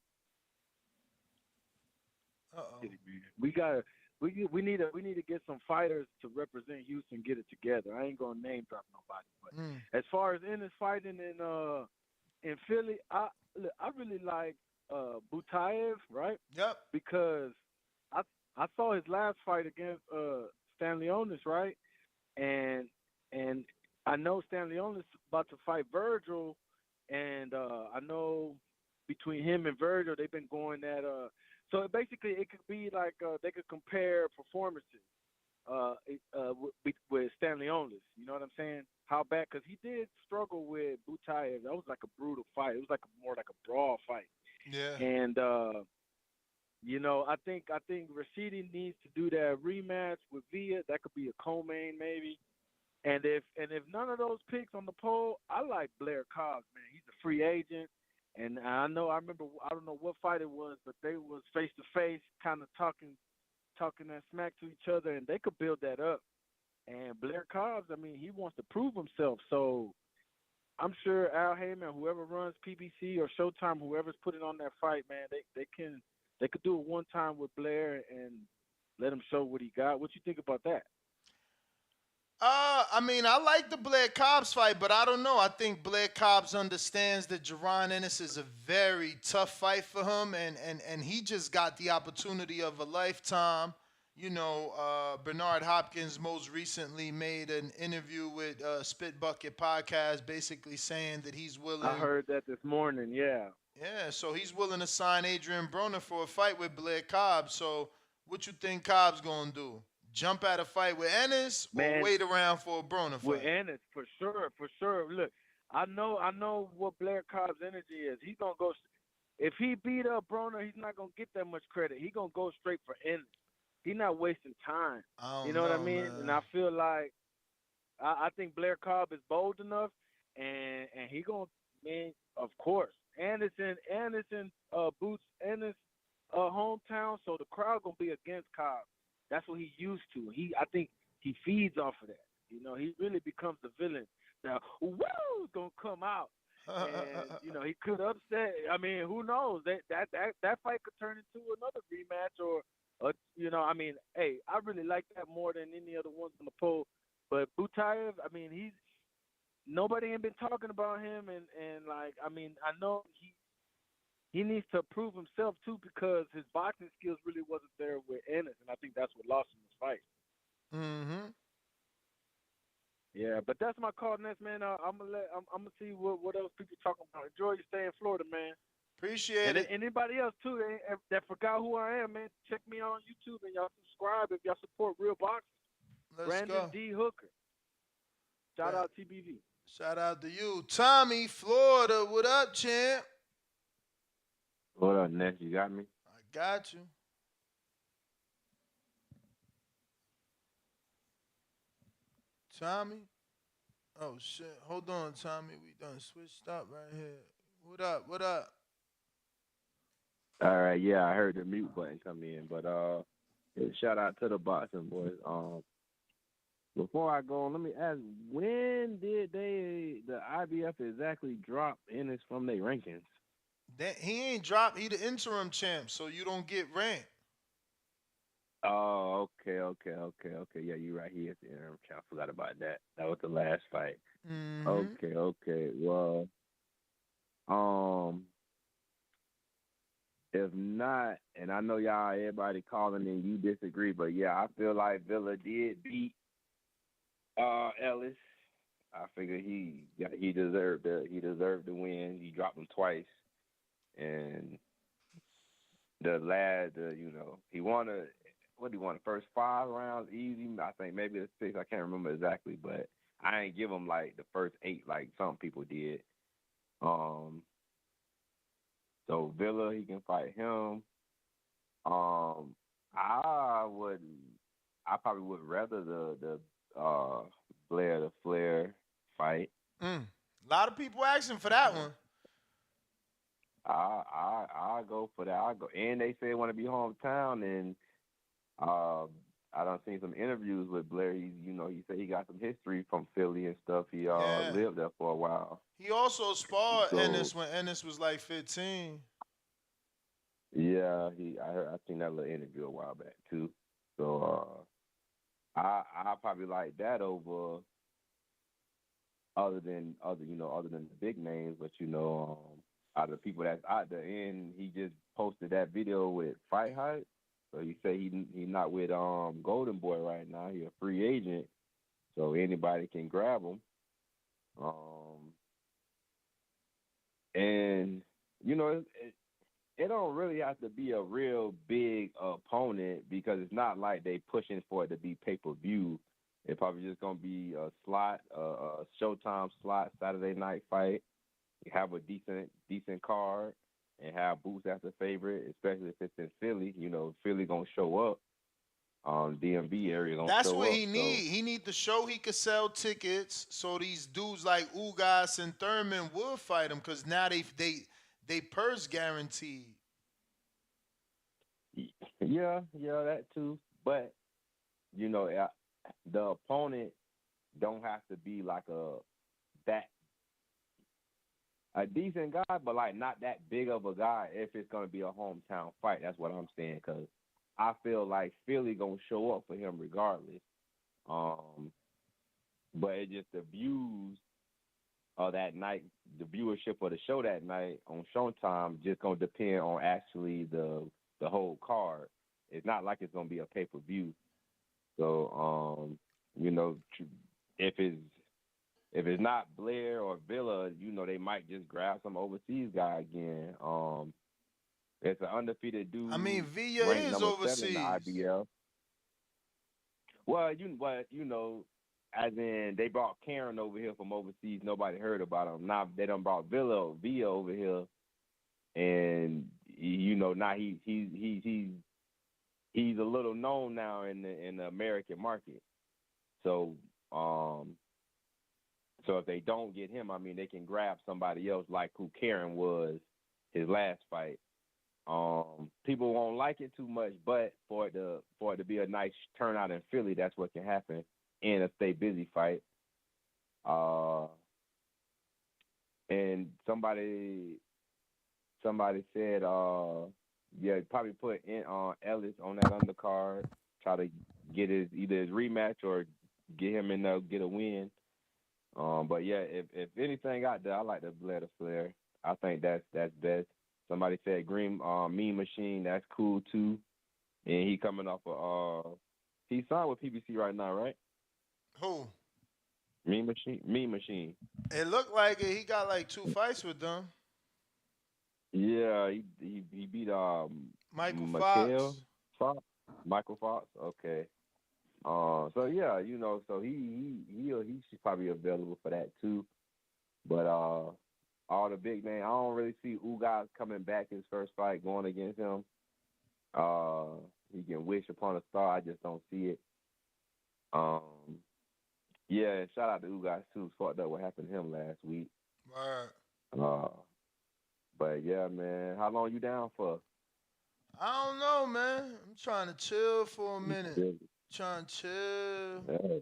We need to get some fighters to represent Houston, get it together. I ain't gonna name drop nobody, but as far as Ennis fighting in Philly, I really like Butayev, right? Yep. Because I saw his last fight against Stanlionis, right? And I know Stanlionis about to fight Virgil, and I know between him and Virgil they've been going at so basically it could be like they could compare performances. with Stanley Onless. You know what I'm saying? How bad? Because he did struggle with Butayev. That was like a brutal fight. It was like more like a brawl fight. Yeah. And I think Rashidi needs to do that rematch with Villa. That could be a co-main maybe. And if none of those picks on the poll, I like Blair Cobbs, man. He's a free agent. And I remember, I don't know what fight it was, but they was face to face, kind of talking that smack to each other, and they could build that up. And Blair Cobbs, I mean, he wants to prove himself. So I'm sure Al Heyman, whoever runs PBC or Showtime, whoever's putting on that fight, man, they could do it one time with Blair and let him show what he got. What you think about that? I mean, I like the Blair Cobbs fight, but I don't know. I think Blair Cobbs understands that Jaron Ennis is a very tough fight for him, and he just got the opportunity of a lifetime. Bernard Hopkins most recently made an interview with Spit Bucket Podcast, basically saying that he's willing. I heard that this morning. Yeah. Yeah, so he's willing to sign Adrian Broner for a fight with Blair Cobbs. So, what you think Cobbs gonna do? Jump at a fight with Ennis or wait around for a Broner fight? With Ennis, for sure. Look, I know what Blair Cobb's energy is. He's gonna go. If he beat up Broner, he's not gonna get that much credit. He's gonna go straight for Ennis. He's not wasting time. You know what I mean? Man. And I feel like I think Blair Cobb is bold enough, and he gonna, man, of course. Anderson, Boots, Ennis, hometown, so the crowd gonna be against Cobb. That's what he used to. I think he feeds off of that. He really becomes the villain. Now, woo, gonna come out, and he could upset. I mean, who knows? That fight could turn into another rematch, or I mean, hey, I really like that more than any other ones on the poll. But Butayev, I mean, nobody ain't been talking about him, and like, I mean, I know he needs to prove himself too, because his boxing skills really wasn't there with Ennis, and I think that's what lost him this fight. Mm-hmm. Yeah, but that's my call next, man. I'm gonna see what else people talking about. Enjoy your stay in Florida, man. Appreciate it. And anybody else too that forgot who I am, man, check me out on YouTube and y'all subscribe if y'all support real boxing. Brandon go. D. Hooker. Shout out TBV. Shout out to you, Tommy, Florida. What up, champ? What up, Ness? You got me? I got you. Tommy? Oh, shit. Hold on, Tommy. We done switched up right here. What up? What up? All right, yeah, I heard the mute button come in, but shout out to the boxing boys. Before I go on, let me ask, when did the IBF exactly drop Ennis from their rankings? He ain't dropped. He the interim champ, so you don't get ranked. Oh, okay. Yeah, you're right. He is the interim champ. I forgot about that. That was the last fight. Mm-hmm. Okay. Well, if not, and I know y'all, everybody calling in, you disagree, but yeah, I feel like Villa did beat Ellis. I figure he deserved the win. He dropped him twice, and the lad, he won the first 5 rounds easy. I think maybe it's 6. I can't remember exactly, but I ain't give him like the first 8 like some people did. So Villa, he can fight him. I probably would rather the Blair to Flair fight. A lot of people asking for that one. I go for that. I go, and they say want to be hometown, and I done seen some interviews with Blair. He said he got some history from Philly and stuff. He lived there for a while. He also sparred Ennis when Ennis was like 15. Yeah, I seen that little interview a while back too. So I probably like that over other than the big names, but out of the people that's out there, and he just posted that video with Fight Hype. So he say he not with Golden Boy right now. He a free agent, so anybody can grab him. And it don't really have to be a real big opponent because it's not like they pushing for it to be pay per view. It's probably just gonna be a slot, a Showtime slot Saturday night fight. You have a decent card, and have Boots as a favorite, especially if it's in Philly. You know, Philly gonna show up. DMV area gonna That's show what up. he So need. He need to show he could sell tickets so these dudes like Ugas and Thurman will fight him because now they purse guaranteed. yeah, that too. But you know, the opponent don't have to be like that a decent guy, but like not that big of a guy if it's gonna be a hometown fight. That's what I'm saying. Cause I feel like Philly gonna show up for him regardless. Um, but it just the views of that night, the viewership of the show that night on Showtime just gonna depend on actually the whole card. It's not like it's gonna be a pay per view. So you know, if it's if it's not Blair or Villa, you know, they might just grab some overseas guy again. It's an undefeated dude I mean, Villa ranked is number 7 in the overseas. IBF. Well, you know, as in they brought Karen over here from overseas. Nobody heard about him. Now they done brought Villa over here, and you know now he's a little known now in the American market. So so if they don't get him, I mean they can grab somebody else like who Karen was his last fight. People won't like it too much, but for it to be a nice turnout in Philly, that's what can happen in a stay busy fight. And somebody said, yeah, probably put in Ellis on that undercard, try to get either his rematch or get him in there, get a win. But yeah, if anything out there, I like the Blair to Flair. I think that's best. Somebody said Green Mean Machine, that's cool too. And he coming off he signed with PBC right now, right? Who? Mean Machine. It looked like it. He got like 2 fights with them. Yeah, he beat Michael Mikhail Fox. Fox, Michael Fox. Okay. So yeah, you know, so he should probably available for that too. But all the big names, I don't really see Ugas coming back his first fight going against him. He can wish upon a star. I just don't see it. Yeah, and shout out to Ugas too. It's fucked up what happened to him last week. Right. But yeah, man, how long you down for? I don't know, man. I'm trying to chill for a minute. Yeah. Trying to chill. Yeah.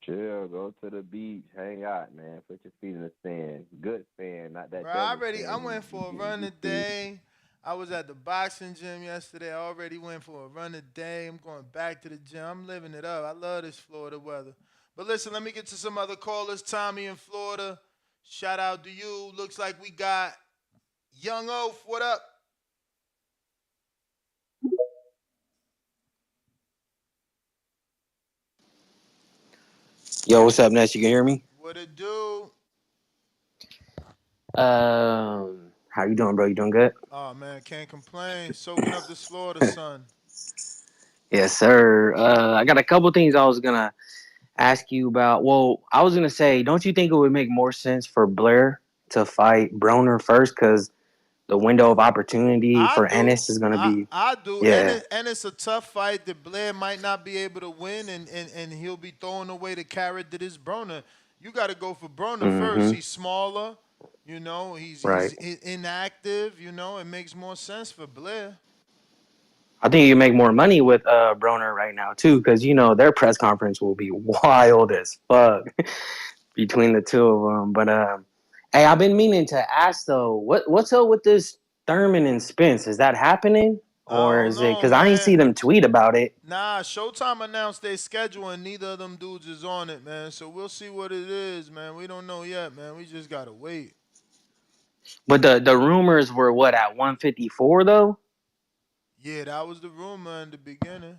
Chill, go to the beach, hang out, man. Put your feet in the sand. Good sand, not that Bro, devil I sand. went for a run today. I was at the boxing gym yesterday. I already went for a run today. I'm going back to the gym. I'm living it up. I love this Florida weather. But listen, let me get to some other callers. Tommy in Florida. Shout out to you. Looks like we got Young Oaf. What up? Yo, what's up, Ness? You can hear me? What it do? How you doing, bro? You doing good? Oh, man, can't complain. Soaking up this Florida sun. Yes, sir. I got a couple things I was gonna ask you about. Well, I was gonna say, don't you think it would make more sense for Blair to fight Broner first? Because the window of opportunity I for do. Ennis is gonna be, I do. yeah. And it's a tough fight that Blair might not be able to win, and he'll be throwing away the carrot that is Broner. You got to go for Broner first. Mm-hmm. He's smaller. You know, he's Right. inactive. You know, it makes more sense for Blair. I think you make more money with Broner right now too, because you know their press conference will be wild as fuck between the two of them. But hey, I've been meaning to ask though, what's up with this Thurman and Spence? Is that happening, I or don't is it? know, Because I didn't man. see them tweet about it. Nah, Showtime announced their schedule, and neither of them dudes is on it, man. So we'll see what it is, man. We don't know yet, man. We just gotta wait. But the rumors were what at 154 though. Yeah, that was the rumor in the beginning.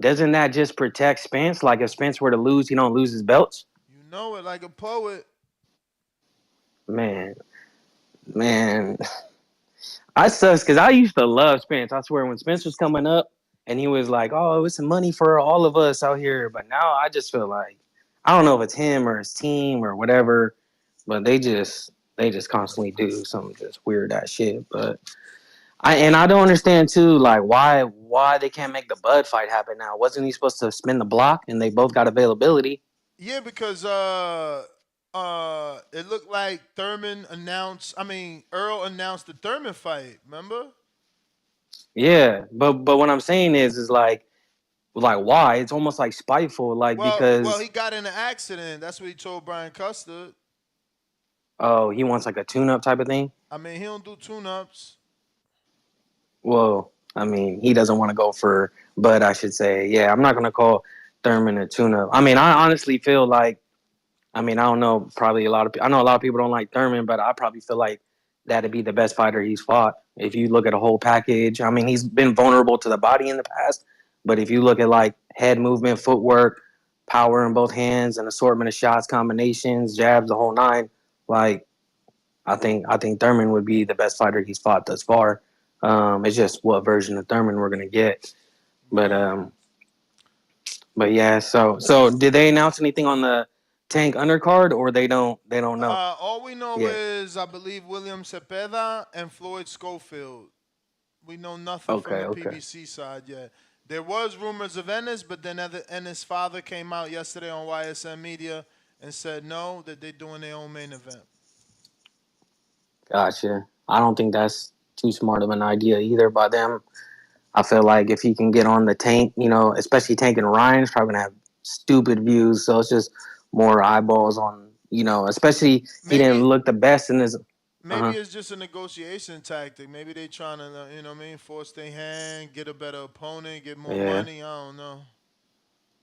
Doesn't that just protect Spence? Like if Spence were to lose, he don't lose his belts. You know it like a poet. Man, man. I sucks because I used to love Spence. I swear, when Spence was coming up and he was like, "Oh, it's some money for all of us out here," but now I just feel like I don't know if it's him or his team or whatever, but they just constantly do some just weird ass shit. But I don't understand too, like why they can't make the Bud fight happen now. Wasn't he supposed to spin the block and they both got availability? Yeah, because it looked like Earl announced the Thurman fight. Remember? Yeah, but what I'm saying is like why? It's almost like spiteful, like Well, because he got in an accident. That's what he told Brian Custard. oh he wants like a tune up type of thing. I mean, he don't do tune-ups. Well, I mean, he doesn't want to go for Bud, I should say. Yeah, I'm not gonna call Thurman a tune-up. I mean, I honestly feel like, I mean, I don't know, probably I know a lot of people don't like Thurman, but I probably feel like that'd be the best fighter he's fought. If you look at a whole package, I mean, he's been vulnerable to the body in the past, but if you look at like head movement, footwork, power in both hands, an assortment of shots, combinations, jabs, the whole nine, like I think Thurman would be the best fighter he's fought thus far. It's just what version of Thurman we're gonna get. But yeah. So did they announce anything on the Tank undercard, or they don't know? All we know Yeah. is, I believe, William Cepeda and Floyd Schofield. We know nothing from Okay. the Okay. PBC side yet. There was rumors of Ennis, but then Ennis' father came out yesterday on YSN Media and said no, that they're doing their own main event. Gotcha. I don't think that's too smart of an idea either by them. I feel like if he can get on the Tank, especially Tank and Ryan's probably gonna have stupid views. So it's just more eyeballs on, especially he didn't Maybe look the best in his. maybe Uh-huh. it's just a negotiation tactic. Maybe they trying to, force their hand, get a better opponent, get more Yeah. money. I don't know.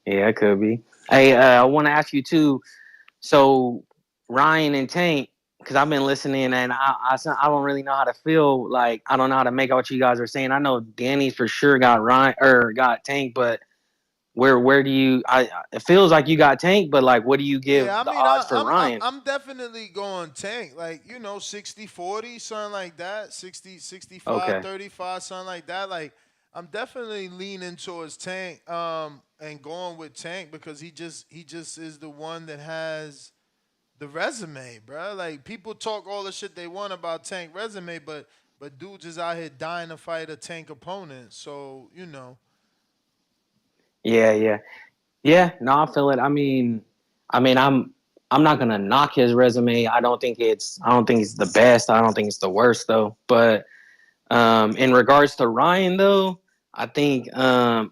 Yeah, it could be. Hey, I want to ask you too. So Ryan and Tank, because I've been listening and I don't really know how to feel. Like I don't know how to make out what you guys are saying. I know Danny for sure got Ryan or got Tank, but where do you? It feels like you got Tank, but like what do you give Yeah, I the mean, odds for Ryan? I'm definitely going Tank. Like, 60-40, something like that. 60-65, Okay. 35, something like that. Like, I'm definitely leaning towards Tank and going with Tank because he just is the one that has the resume, bro. Like, people talk all the shit they want about Tank resume, but dude just out here dying to fight a Tank opponent. So. Yeah, yeah, yeah. No, I feel it. I mean, I'm not gonna knock his resume. I don't think it's the best. I don't think it's the worst though. But in regards to Ryan though, I think I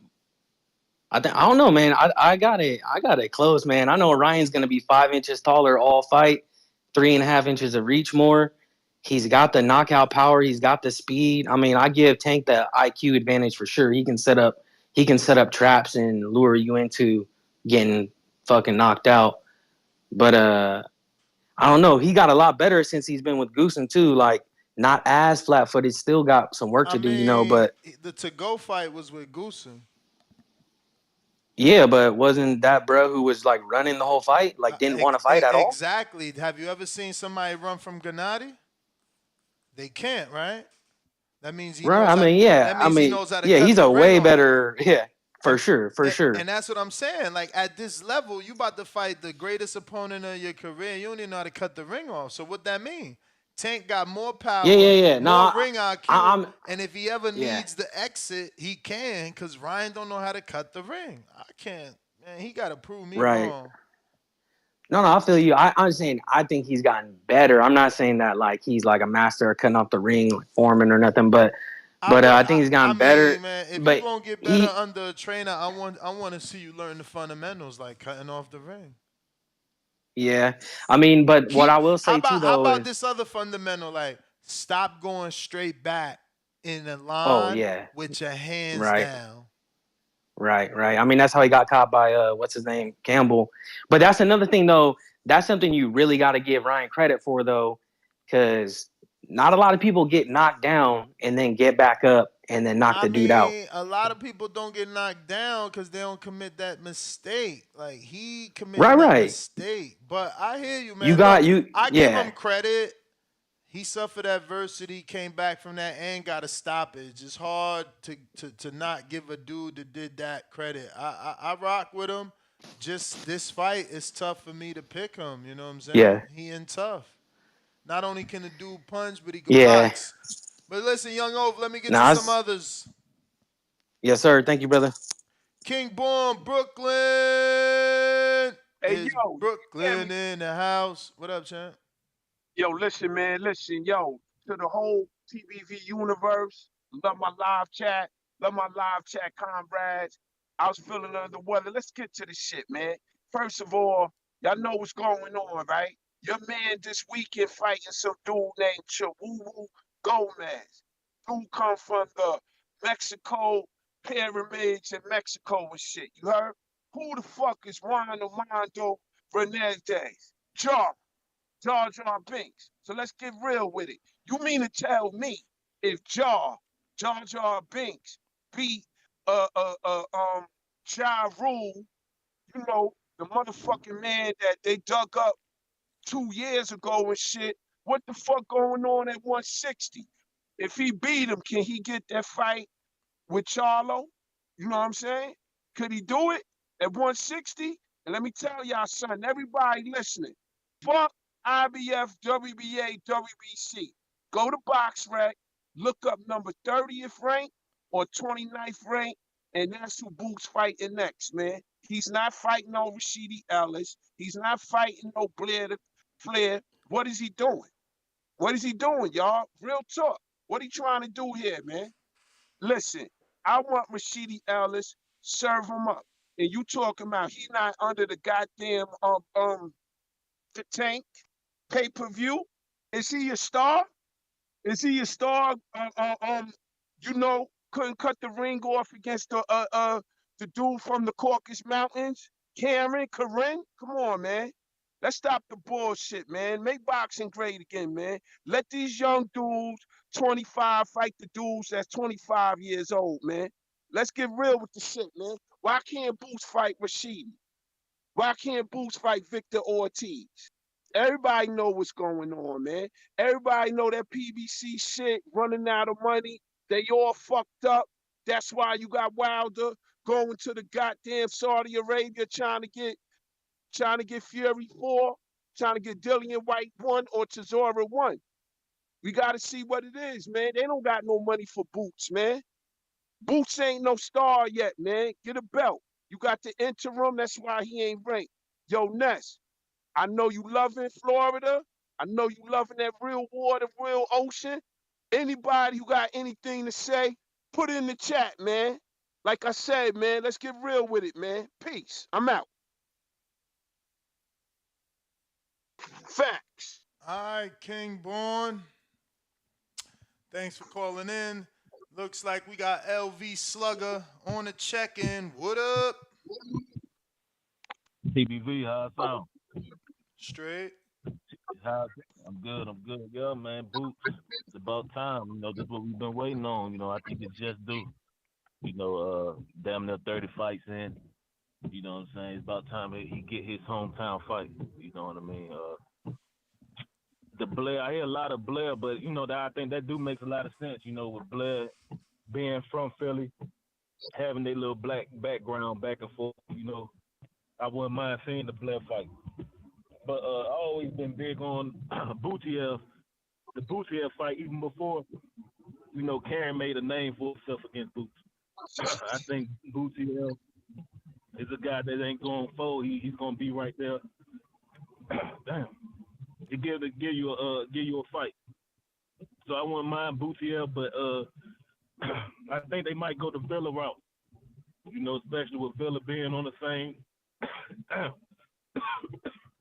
don't know, man. I got it close, man. I know Ryan's gonna be 5 inches taller all fight, 3.5 inches of reach more. He's got the knockout power. He's got the speed. I mean, I give Tank the IQ advantage for sure. He can set up traps and lure you into getting fucking knocked out. But I don't know. He got a lot better since he's been with Goosen too. Like not as flat footed. Still got some work I to do. mean, But the to-go fight was with Goosen. yeah, but wasn't that bro who was like running the whole fight? Like didn't want to fight at all? Exactly. Have you ever seen somebody run from Gennady? They can't, right? That means he Right. knows I how. mean, yeah. That I means he mean, knows how to yeah. cut He's the a ring way off. better. Yeah, for And sure, for sure. and that's what I'm saying. Like at this level, you about to fight the greatest opponent of your career. You don't even know how to cut the ring off. So what that mean? Tank got more Yeah, power, yeah, yeah. No, more ring IQ, I'm. and if he ever Yeah. needs the exit, he can. Cause Ryan don't know how to cut the ring. I can't. Man, he got to prove me Right. wrong. No, I feel you. I'm saying I think he's gotten better. I'm not saying that like he's like a master of cutting off the ring, like Foreman or nothing. But I think he's I gotten better. mean, man, if you But gonna get better he, under a trainer, I want to see you learn the fundamentals, like cutting off the ring. yeah. I mean, but what I will How say too about how though about is, this other fundamental, like stop going straight back in the oh line yeah, with your hands right. down. Right, right. I mean, that's how he got caught by what's his name, Campbell. But that's another thing, though. That's something you really got to give Ryan credit for, though, because not a lot of people get knocked down and then get back up and then knock I the dude out. mean, a lot of people don't get knocked down because they don't commit that mistake. Like he Right, committed that right. mistake. But I hear you, You man. Look, got you. I give Yeah, him credit. he suffered adversity, came back from that, and got a stoppage. It's hard to not give a dude that did that credit. I rock with him. Just this fight, it's tough for me to pick him. You know what I'm saying? Yeah. He in tough. Not only can the dude punch, but he can Yeah. box. But listen, Young Ove, let me get to Nah, some others. yes, sir. Thank you, brother. King Born, Brooklyn. Hey, Is yo, Brooklyn in the house? What up, champ? yo, listen, man, listen, yo, to the whole TBV universe, love my live chat, love my live chat comrades. I was feeling under the weather. Let's get to the shit, man. First of all, y'all know what's going on, right? Your man this weekend fighting some dude named Chihuahua Gomez. Dude come from the Mexico pyramids in Mexico and shit. You heard? Who the fuck is Juan Armando Fernandez? Jar Jar Binks. So let's get real with it. You mean to tell me if Jar Jar Binks beat Ja Rule, you know, the motherfucking man that they dug up 2 years ago and shit, what the fuck going on at 160? If he beat him, can he get that fight with Charlo? You know what I'm saying? Could he do it at 160? And let me tell y'all, son, everybody listening, fuck IBF, WBA, WBC. Go to BoxRec, look up number 30th rank or 29th rank, and that's who Boots fighting next, man. He's not fighting no Rashidi Ellis. He's not fighting no Flair. What is he doing? What is he doing, y'all? Real talk. What he trying to do here, man? Listen, I want Rashidi Ellis, serve him up. And you talking about he not under the goddamn the tank pay-per-view? Is he a star? Is he a star? You know, couldn't cut the ring off against the dude from the Caucasus Mountains, Karen. Come on, man. Let's stop the bullshit, man. Make boxing great again, man. Let these young dudes, 25, fight the dudes that's 25 years old, man. Let's get real with the shit, man. Why can't Boots fight Rashidi? Why can't Boots fight Victor Ortiz? Everybody know what's going on, man. Everybody know that PBC shit running out of money. They all fucked up. That's why you got Wilder going to the goddamn Saudi Arabia trying to get Fury 4, trying to get Dillian White 1 or Chisora 1. We got to see what it is, man. They don't got no money for Boots, man. Boots ain't no star yet, man. Get a belt. You got the interim. That's why he ain't ranked. Yo, Ness, I know you loving Florida. I know you loving that real water, real ocean. Anybody who got anything to say, put it in the chat, man. Like I said, man, let's get real with it, man. Peace. I'm out. Facts. All right, King Born. Thanks for calling in. Looks like we got LV Slugger on the check-in. What up? TBV, how it sound? Straight. I'm good. Yeah, man, Boots. It's about time. You know, this is what we've been waiting on. You know, I think it's just due. You know, damn near 30 fights in. You know what I'm saying? It's about time he get his hometown fight. You know what I mean? The Blair, I hear a lot of Blair, but you know that I think that do makes a lot of sense. You know, with Blair being from Philly, having their little black background back and forth. You know, I wouldn't mind seeing the Blair fight. But I always been big on Boutiev, the Boutiev fight, even before, you know, Karen made a name for himself against Boots. I think Boutiev is a guy that ain't going to fold. He's going to be right there. Damn. To give you a fight. So I wouldn't mind Boutiev, but I think they might go the Villa route. You know, especially with Villa being on the same.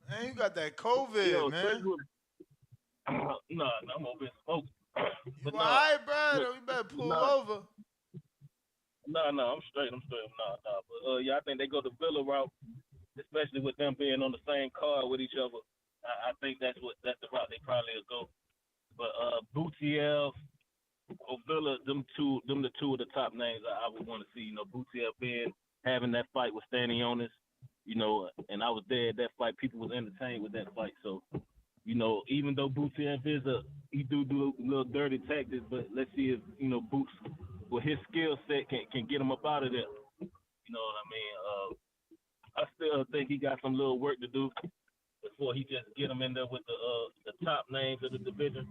Man, you got that COVID, man. Nah, I'm over here smoking. You all right, bro? You better pull over. Nah, I'm straight. Nah. But yeah, I think they go the Villa route, especially with them being on the same card with each other. I think that's the route they probably will go. But Boutiev or Villa, them the two of the top names I would want to see. You know, Boutiev having that fight with Stanionis, you know, and I was there at that fight. People was entertained with that fight. So, you know, even though Boutiev is he do little dirty tactics, but let's see if Boots with his skill set can get him up out of there. You know what I mean? I still think he got some little work to do before he just get him in there with the top names of the division.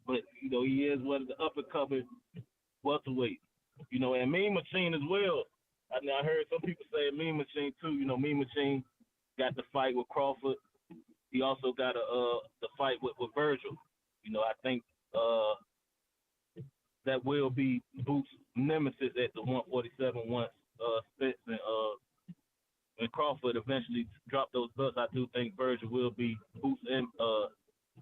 But he is one of the upper cover welterweight. And Mean Machine as well. I heard some people say Mean Machine too. Mean Machine got the fight with Crawford. He also got the fight with Virgil. I think that will be Boots' nemesis at the 147 once Spence and Crawford eventually drop those belts. I do think Virgil will be Boots'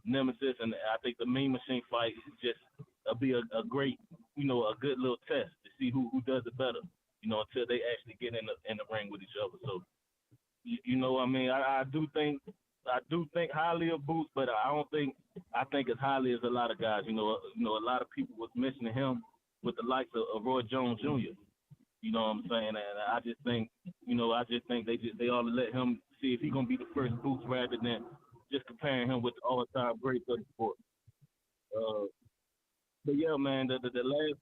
nemesis, and I think the Mean Machine fight is just be a great, a good little test to see who does it better. Until they actually get in the ring with each other. So, what I mean, I do think highly of Boots, but I think as highly as a lot of guys. A lot of people was mentioning him with the likes of Roy Jones Jr. You know what I'm saying? And I just think they ought to let him see if he's gonna be the first Boots rather than just comparing him with the all-time greats of the sport. But yeah, man, the last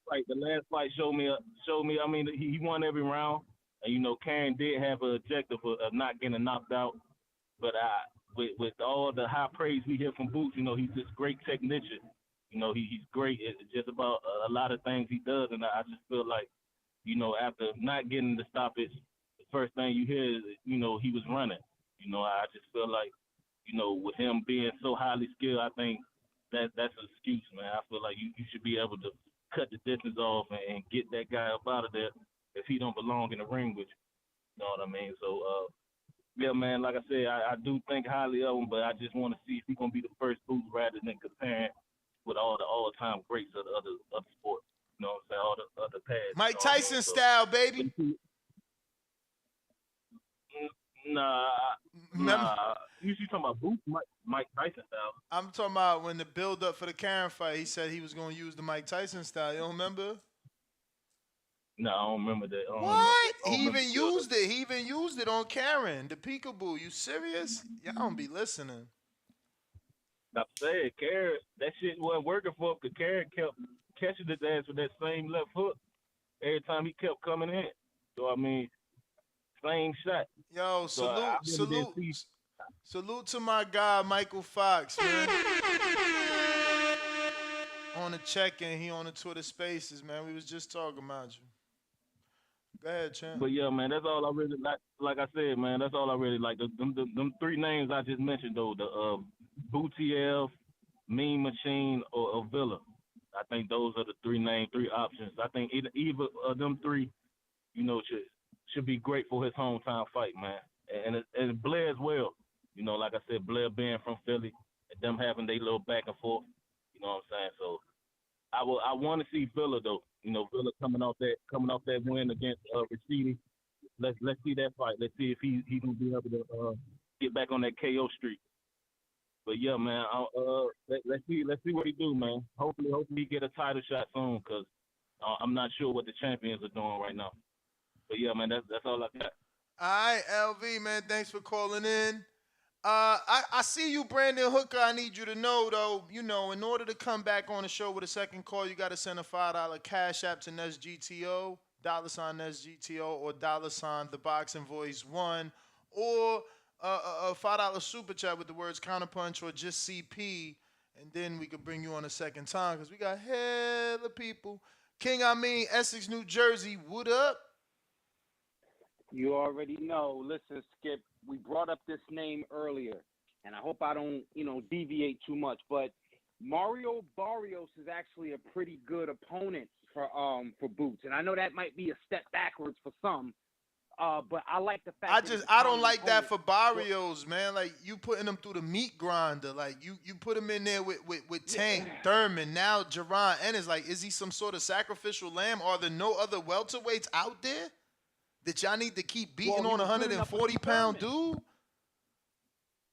fight showed me. I mean, he won every round, and Karen did have an objective of not getting knocked out. But with all the high praise we hear from Boots, he's just great technician. He's great at just about a lot of things he does, and I just feel like, after not getting the stoppage, the first thing you hear is, he was running. I just feel like, with him being so highly skilled, I think that's an excuse, man. I feel like you should be able to cut the distance off and get that guy up out of there if he don't belong in the ring with you. You know what I mean? So, yeah, man, like I said, I do think highly of him, but I just want to see if he's going to be the first Boots rather than comparing with all the all-time greats of the other sports. You know what I'm saying? All the other pads. Mike Tyson style, baby. Nah. You talking about Boots, Mike Tyson style? I'm talking about when the build-up for the Karen fight, he said he was going to use the Mike Tyson style. You don't remember? No, I don't remember that. What? He even used it. He even used it on Karen, the peekaboo. You serious? Y'all don't be listening. I'm saying, Karen, that shit wasn't working for him because Karen kept catching his ass with that same left hook every time he kept coming in. So, I mean, same shot. Yo, salute to my guy, Michael Fox, man. On the check-in, he on the Twitter Spaces, man. We was just talking about you. Go ahead, champ. But yeah, man, that's all I really like. Like I said, man, that's all I really like. Them three names I just mentioned, though, the Boutiev, Mean Machine, or Villa. I think those are the three options. I think either of them three, should be great for his hometown fight, man. And Blair as well. Like I said, Blair being from Philly, and them having their little back and forth. You know what I'm saying? So I want to see Villa though. Villa coming off that win against Rashidi. Let's see that fight. Let's see if he gonna be able to get back on that KO streak. But yeah, man, let's see what he do, man. Hopefully he get a title shot soon, cause I'm not sure what the champions are doing right now. But yeah, man, that's all I got. All right, LV, man, thanks for calling in. I see you, Brandon Hooker. I need you to know, though, in order to come back on the show with a second call, you got to send a $5 Cash App to NESGTO, $ NESGTO, or $ the Boxing Voice 1, or a $5 Super Chat with the words Counterpunch or just CP, and then we could bring you on a second time, because we got hella people. King, Essex, New Jersey, what up? You already know. Listen, Skip, we brought up this name earlier, and I hope I don't, deviate too much, but Mario Barrios is actually a pretty good opponent for Boots. And I know that might be a step backwards for some, but I like the fact I don't like that for Barrios, man. Like, you putting him through the meat grinder. Like, you put him in there with Tank, Thurman, now Jaron Ennis. Like, is he some sort of sacrificial lamb? Are there no other welterweights out there that y'all need to keep beating on a 140-pound dude?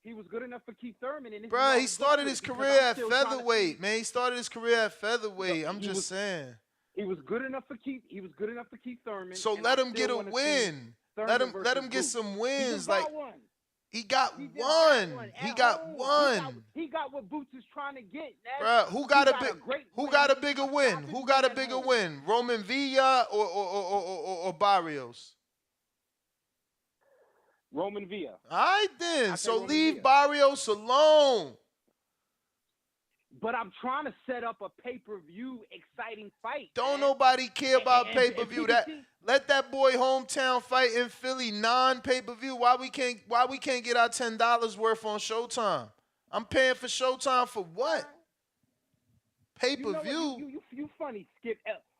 He was good enough for Keith Thurman. Bro, he started his career at featherweight, man. He started his career at featherweight. I'm just saying. He was good enough for Keith. He was good enough for Keith Thurman. So let him get a win. Let him get some wins. Like, he got one. He got one. He got what Boots is trying to get. Bruh, who got a bigger win? stoppage Who got a at bigger home. win? Roman Villa or Barrios? Roman Villa. All right then. I say So Roman leave Villa. Barrios alone. But I'm trying to set up a pay-per-view exciting fight. Don't nobody care about And pay-per-view. PBC Let that boy hometown fight in Philly non-pay-per-view. Why we can't get our $10 worth on Showtime? I'm paying for Showtime for what? Pay-per-view. You know what? You funny, Skip.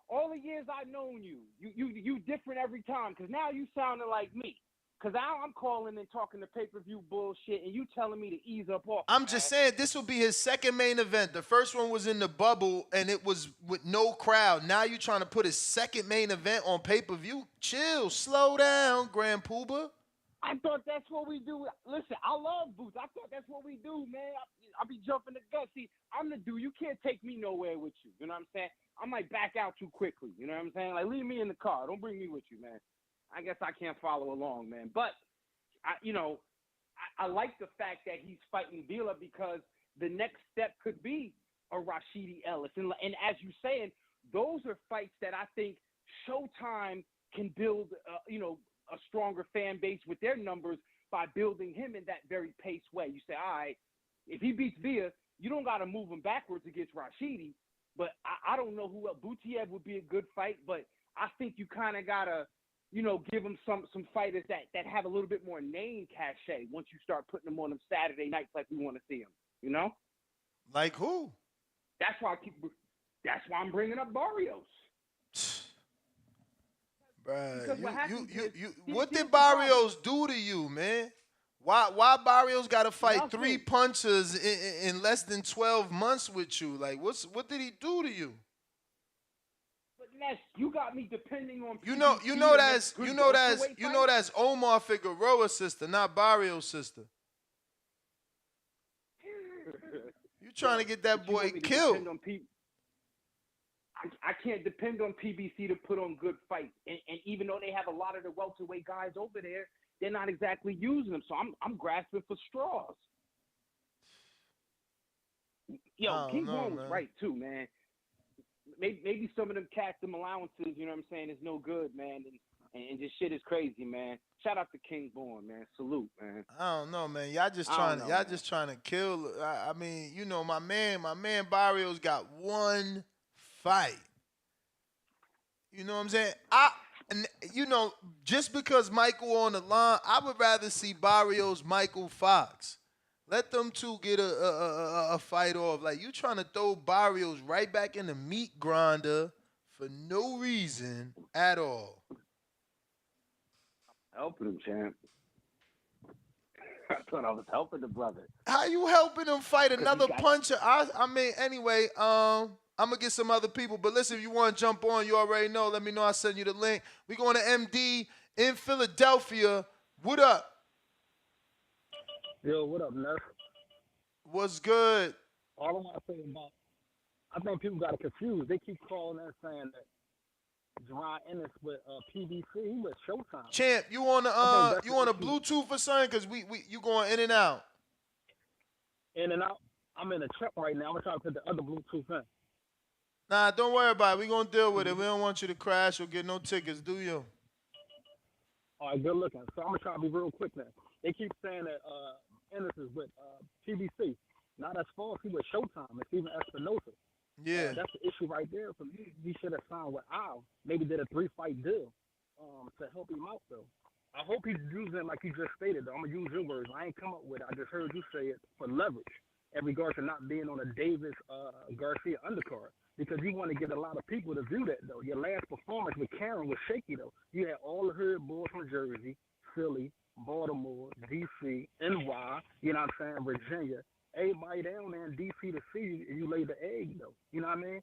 All the years I've known you, you different every time. Cause now you sounding like me. Cause now I'm calling and talking to pay-per-view bullshit, and you telling me to ease up off. I'm just saying this will be his second main event. The first one was in the bubble, and it was with no crowd. Now you trying to put his second main event on pay-per-view? Chill, slow down, Grand Pooba. I thought that's what we do. Listen, I love Boots. I thought that's what we do, man. I be jumping the gun. See, I'm the dude. You can't take me nowhere with you. You know what I'm saying? I might back out too quickly. You know what I'm saying? Like, leave me in the car. Don't bring me with you, man. I guess I can't follow along, man. But, I like the fact that he's fighting Villa because the next step could be a Rashidi Ellis. And as you're saying, those are fights that I think Showtime can build, a stronger fan base with their numbers by building him in that very pace way. You say, all right, if he beats Villa, you don't got to move him backwards against Rashidi. But I don't know who else. Butiev would be a good fight, but I think you kind of got to, give him some fighters that have a little bit more name cachet once you start putting them on them Saturday nights like we want to see them, Like who? That's why I'm bringing up Barrios. Bruh, what did Barrios do to you, man? Why Barrios got to fight three punchers in less than 12 months with you? Like, what did he do to you? But Ness, you got me depending on You know that's Omar Figueroa's sister, not Barrios' sister. You trying to get that boy killed? I can't depend on PBC to put on good fights, and even though they have a lot of the welterweight guys over there, they're not exactly using them. So I'm grasping for straws. Yo, King Vaughn was right too, man. Maybe some of them cats, them allowances, you know what I'm saying, is no good, man, and this shit is crazy, man. Shout out to King Vaughn, man. Salute, man. I don't know, man. Y'all just trying to kill. I mean, my man Barrios got one fight. You know what I'm saying? Just because Michael on the line, I would rather see Barrios, Michael Fox. Let them two get a fight off. Like, you trying to throw Barrios right back in the meat grinder for no reason at all. Helping him, champ. I thought I was helping the brother. How you helping him fight another puncher? I mean, anyway, I'm going to get some other people. But listen, if you want to jump on, you already know. Let me know. I'll send you the link. We going to MD in Philadelphia. What up? Yo, what up, Ness? What's good? All I want to say about, I think people got it confused. They keep calling and saying that Jaron Ennis with PBC, he with Showtime. Champ, you on a Bluetooth or something? Cause you going in and out. In and out. I'm in a truck right now. I'm trying to put the other Bluetooth in. Nah, don't worry about it. We gonna deal with it. We don't want you to crash or get no tickets, do you? All right, good looking. So I'm gonna try to be real quick now. They keep saying that Ennis is with PBC. Now that's false. He with Showtime. It's even Espinosa. Yeah. That's the issue right there for me. He should have signed with Al. Maybe did a 3-fight deal to help him out, though. I hope he's using, like you just stated, though. I'm going to use your words. I ain't come up with it. I just heard you say it for leverage in regards to not being on a Davis-Garcia undercard. Because you want to get a lot of people to do that, though. Your last performance with Karen was shaky, though. You had all the hood boys from Jersey, Philly, Baltimore, D.C., NY, you know what I'm saying, Virginia. Everybody down there in D.C. to see you, and you laid the egg, though. You know what I mean?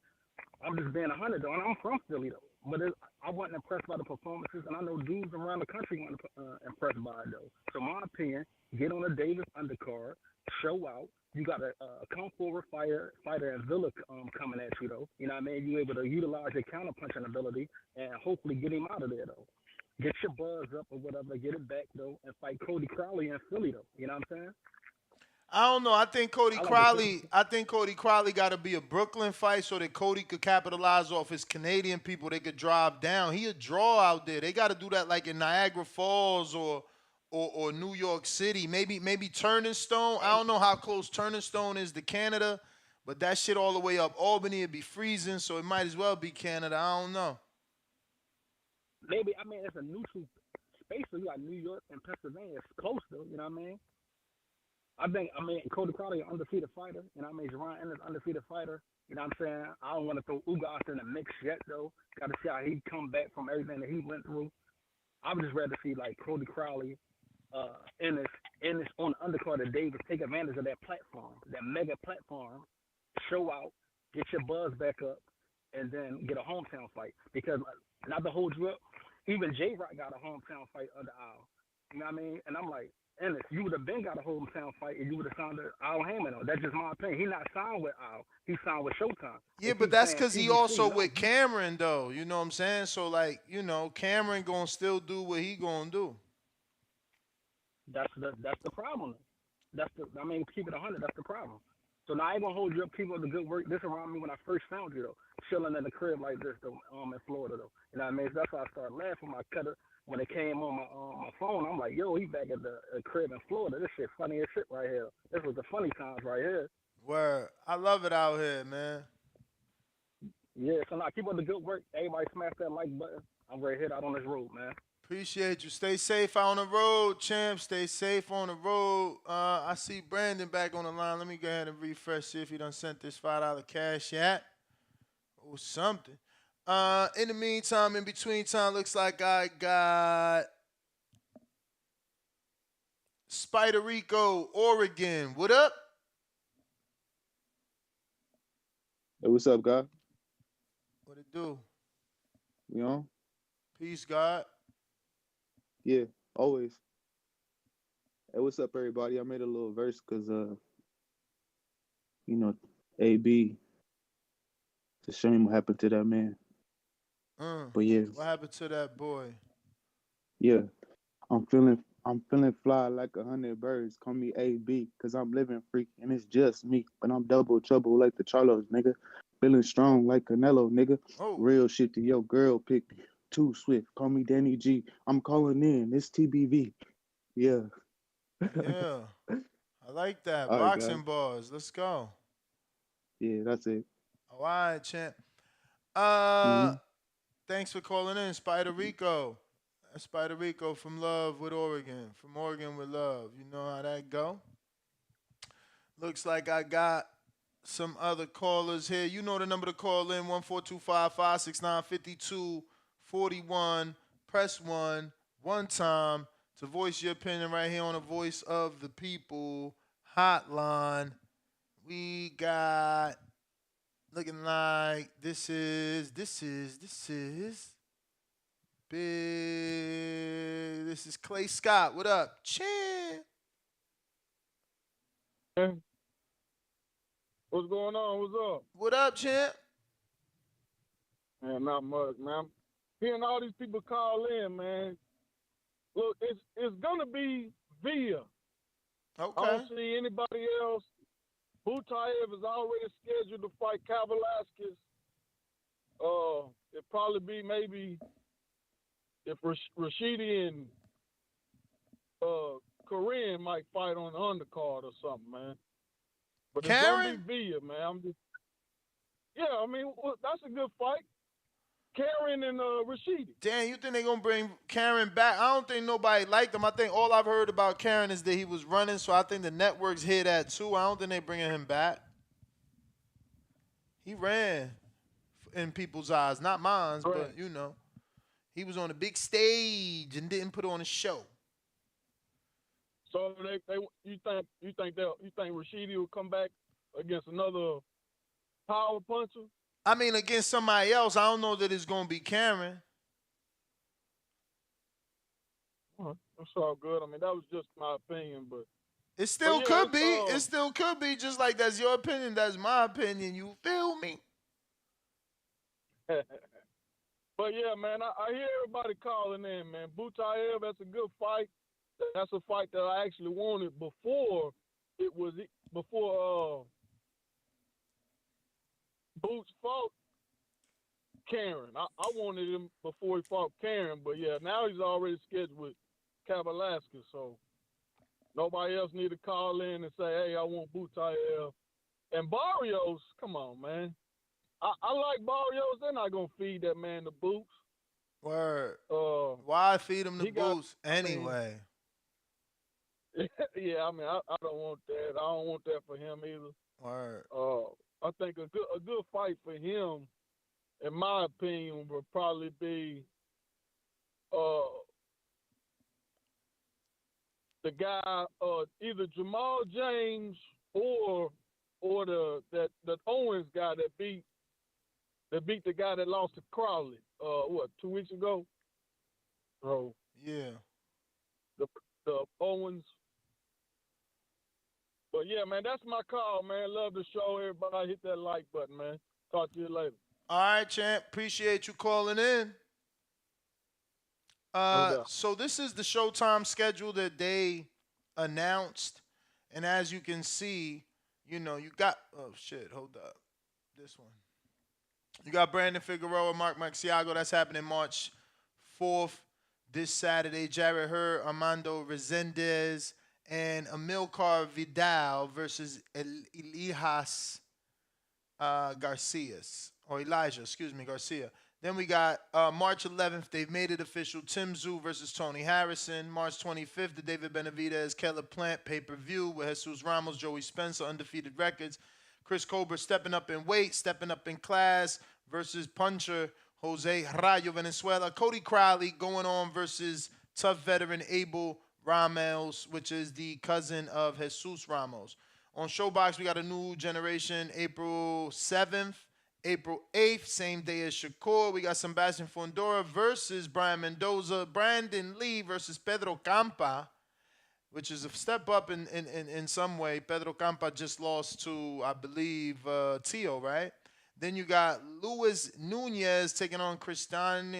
I'm just being 100, though, and I'm from Philly, though. But I wasn't impressed by the performances, and I know dudes around the country weren't impressed by it, though. So my opinion, get on a Davis undercard, show out. You got a come forward fighter in Villa coming at you, though. You know what I mean? You're able to utilize your counterpunching ability and hopefully get him out of there, though. Get your buzz up or whatever, get it back, though, and fight Cody Crowley in Philly, though. You know what I'm saying? I don't know. I think Cody I like the Crowley. I think Cody Crowley got to be a Brooklyn fight so that Cody could capitalize off his Canadian people. They could drive down. He a draw out there. They got to do that like in Niagara Falls or New York City. Maybe Turning Stone. I don't know how close Turning Stone is to Canada, but that shit all the way up Albany, it'd be freezing. So it might as well be Canada. I don't know. Maybe I mean it's a neutral space. So you got New York and Pennsylvania. It's close though. You know what I mean? I mean, Cody Crowley, undefeated fighter. You know what I mean? Jaron Ennis, undefeated fighter. You know what I'm saying? I don't want to throw Ugas in the mix yet, though. Got to see how he come back from everything that he went through. I would just rather see, like, Cody Crowley, Ennis on the undercard of Davis, take advantage of that platform, that mega platform, show out, get your buzz back up, and then get a hometown fight. Because, not to hold you up, even J-Rock got a hometown fight under Al. You know what I mean? And I'm like, Ennis, you would have been got a hometown fight and you would have signed Al Hammond on. That's just my opinion. He not signed with Al. He signed with Showtime. Yeah, but that's because he also with Cameron, though. You know what I'm saying? So, like, you know, Cameron going to still do what he going to do. That's the problem. Keep it 100. That's the problem. So now I ain't gonna hold you up. Keep up the good work. This around me when I first found you though, chilling in the crib like this though, in Florida though. You know what I mean? So that's why I started laughing. My cutter when it came on my phone, I'm like, yo, he back at the crib in Florida. This shit funny as shit right here. This was the funny times right here. Word, I love it out here, man. Yeah, so now keep up the good work. Everybody smash that like button. I'm ready to hit out on this road, man. Appreciate you. Stay safe out on the road, champ. Stay safe on the road. I see Brandon back on the line. Let me go ahead and refresh, see if he done sent this $5 cash yet or something. In the meantime, in between time, looks like I got Spider Rico, Oregon. What up? Hey, what's up, God? What it do? You on? Peace, God. Yeah, always. Hey, what's up, everybody? I made a little verse because, you know, AB, it's a shame what happened to that man. But yeah. What happened to that boy? Yeah, I'm feeling fly like 100 birds. Call me AB, cause I'm living free, and it's just me. But I'm double trouble like the Charlos, nigga. Feeling strong like Canelo, nigga. Oh. Real shit to your girl pick me. Too swift. Call me Danny G. I'm calling in. It's TBV. Yeah. Yeah. I like that. All right, Boxing guys. bars. Let's go. Yeah, that's it. All right, champ. Thanks for calling in, Spider Rico. That's Spider Rico from Love with Oregon. From Oregon with Love. You know how that go? Looks like I got some other callers here. You know the number to call in, 14255695241. Press 1 time to voice your opinion right here on the Voice of the People hotline. We got looking like this is big. This is Clay Scott. What up? Chan. What's going on? What's up? What up, champ? Man, not much, man. Hearing all these people call in, man. Look, it's gonna be Villa. Okay. I don't see anybody else. Butayev is already scheduled to fight Kavalaskis. It'd probably be maybe if Rashidi and Korean might fight on the undercard or something, man. But it's gonna be Villa, man. Yeah, I mean, that's a good fight. Karen and Rashidi. Damn, you think they gonna bring Karen back? I don't think nobody liked him. I think all I've heard about Karen is that he was running, so I think the networks hear that too. I don't think they bringing him back. He ran in people's eyes, not mine, but you know, he was on a big stage and didn't put on a show. So you think Rashidi will come back against another power puncher? I mean, against somebody else, I don't know that it's gonna be Karen. That's all good. I mean, that was just my opinion, but it still could be. It still could be. Just like that's your opinion, that's my opinion. You feel me? But yeah, man, I hear everybody calling in, man. Butayev, that's a good fight. That's a fight that I actually wanted before it was before Boots fought Karen. I wanted him before he fought Karen, but yeah, now he's already scheduled with Kavalaska, so nobody else need to call in and say, hey, I want Butayev. And Barrios, come on, man. I like Barrios. They're not going to feed that man the boots. Word. Why feed him the he got- boots anyway? Yeah, I mean, I don't want that. I don't want that for him either. Word. I think a good fight for him, in my opinion, would probably be the guy either Jamal James or the Owens guy that beat the guy that lost to Crowley 2 weeks ago. Oh yeah, the Owens. But yeah, man, that's my call, man. Love the show. Everybody hit that like button, man. Talk to you later. All right, champ. Appreciate you calling in. So this is the Showtime schedule that they announced, and as you can see, you got hold up, this one. You got Brandon Figueroa, Mark Maxiago. That's happening March 4th, this Saturday. Jared Hurd, Armando Resendez, and Amilcar Vidal versus Elijas Garcia. Then we got March 11th, they've made it official, Tim Tszyu versus Tony Harrison. March 25th, the David Benavidez, Caleb Plant pay-per-view with Jesus Ramos, Joey Spencer, undefeated records. Chris Colbert stepping up in weight, stepping up in class versus puncher Jose Rayo Venezuela. Cody Crowley going on versus tough veteran Abel Ramos, which is the cousin of Jesus Ramos. On Showbox, we got a new generation, April 7th, April 8th, same day as Shakur. We got Sebastian Fondora versus Brian Mendoza. Brandon Lee versus Pedro Campa, which is a step up in some way. Pedro Campa just lost to, I believe, Tio, right? Then you got Luis Nunez taking on Christian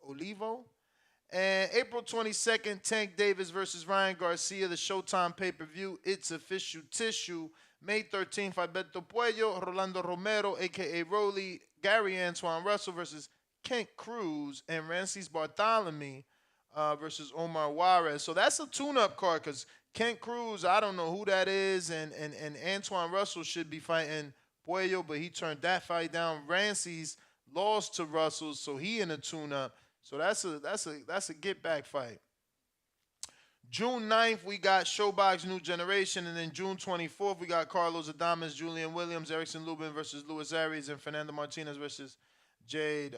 Olivo. And April 22nd, Tank Davis versus Ryan Garcia, the Showtime pay-per-view. It's official tissue. May 13th, Alberto Puello, Rolando Romero, a.k.a. Rolly, Gary Antoine Russell versus Kent Cruz, and Rancis Bartholomew versus Omar Juarez. So that's a tune-up card because Kent Cruz, I don't know who that is, and Antoine Russell should be fighting Puello, but he turned that fight down. Rancis lost to Russell, so he in a tune-up. So that's a get-back fight. June 9th, we got Showbox New Generation, and then June 24th, we got Carlos Adames, Julian Williams, Erickson Lubin versus Luis Aries, and Fernando Martinez versus Jade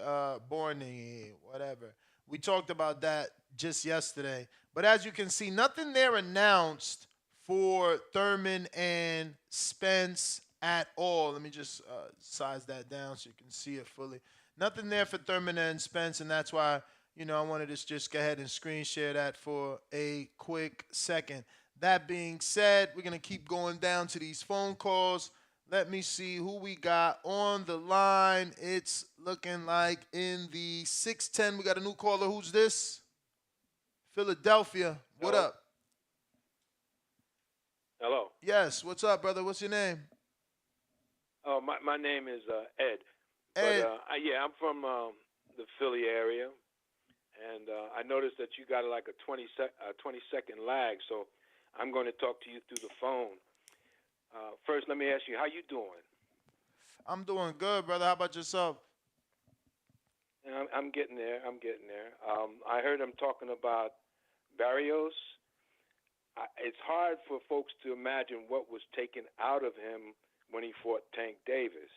Borney, whatever. We talked about that just yesterday. But as you can see, nothing there announced for Thurman and Spence at all. Let me just size that down so you can see it fully. Nothing there for Thurman and Spence, and that's why, I wanted to just go ahead and screen share that for a quick second. That being said, we're going to keep going down to these phone calls. Let me see who we got on the line. It's looking like in the 610, we got a new caller. Who's this? Philadelphia. What up? Hello. Yes, what's up, brother? What's your name? Oh, my name is Ed. Ed. But I'm from the Philly area, and I noticed that you got like a 20-second lag, so I'm going to talk to you through the phone. First, let me ask you, how you doing? I'm doing good, brother. How about yourself? I'm getting there. I heard him talking about Barrios. It's hard for folks to imagine what was taken out of him when he fought Tank Davis.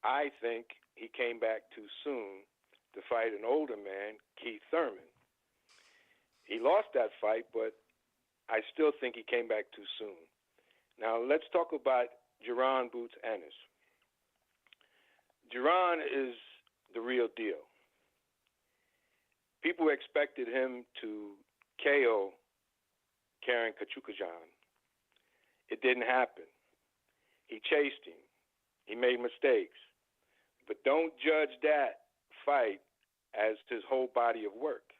I think he came back too soon to fight an older man, Keith Thurman. He lost that fight, but I still think he came back too soon. Now, let's talk about Jaron Boots Ennis. Jaron is the real deal. People expected him to KO Karen Kachukajan. It didn't happen. He chased him. He made mistakes. But don't judge that fight as his whole body of work.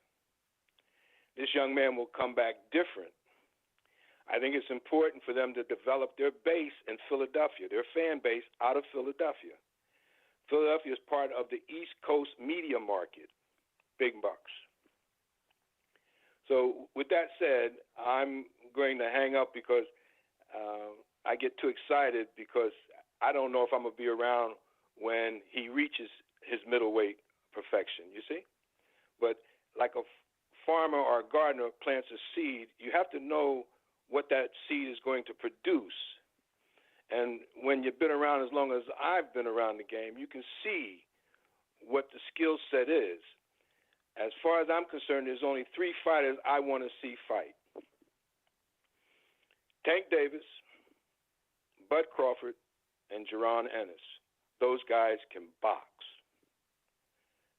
This young man will come back different. I think it's important for them to develop their base in Philadelphia, their fan base out of Philadelphia. Philadelphia is part of the East Coast media market, big bucks. So with that said, I'm going to hang up because I get too excited because I don't know if I'm going to be around when he reaches his middleweight perfection, you see? But like a farmer or a gardener plants a seed, you have to know what that seed is going to produce. And when you've been around as long as I've been around the game, you can see what the skill set is. As far as I'm concerned, there's only 3 fighters I want to see fight. Tank Davis, Bud Crawford, and Jaron Ennis. Those guys can box.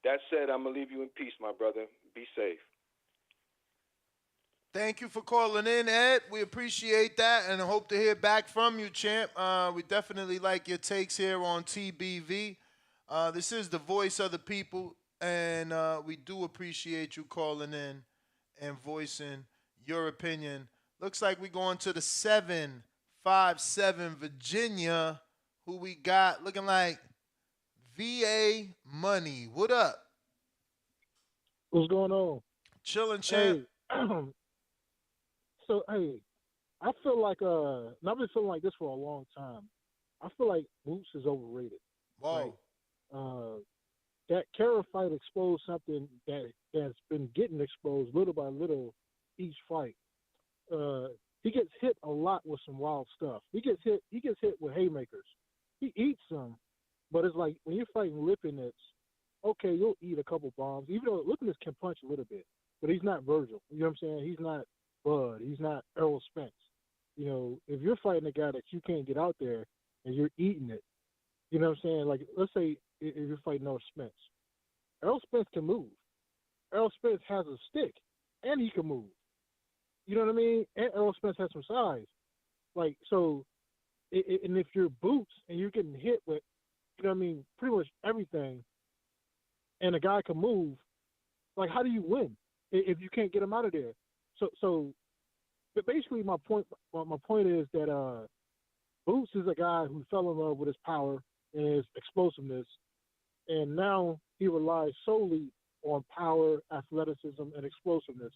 That said, I'm going to leave you in peace, my brother. Be safe. Thank you for calling in, Ed. We appreciate that and hope to hear back from you, champ. We definitely like your takes here on TBV. This is the voice of the people, and we do appreciate you calling in and voicing your opinion. Looks like we're going to the 757 Virginia. Who we got? Looking like VA Money. What up? What's going on? Chilling, champ. Hey, so hey, I feel like and I've been feeling like this for a long time. I feel like Boots is overrated. Whoa. Right? That Kara fight exposed something that's been getting exposed little by little each fight. He gets hit a lot with some wild stuff. He gets hit with haymakers. He eats some, but it's like when you're fighting Lipinets, okay, you'll eat a couple bombs. Even though Lipinets can punch a little bit, but he's not Virgil. You know what I'm saying? He's not Bud. He's not Errol Spence. You know, if you're fighting a guy that you can't get out there and you're eating it, you know what I'm saying? Like, let's say if you're fighting Errol Spence. Errol Spence can move. Errol Spence has a stick, and he can move. You know what I mean? And Errol Spence has some size. Like, so, and if you're Boots and you're getting hit with, you know what I mean, pretty much everything, and a guy can move, like, how do you win if you can't get him out of there? So, but basically my point is that Boots is a guy who fell in love with his power and his explosiveness, and now he relies solely on power, athleticism, and explosiveness.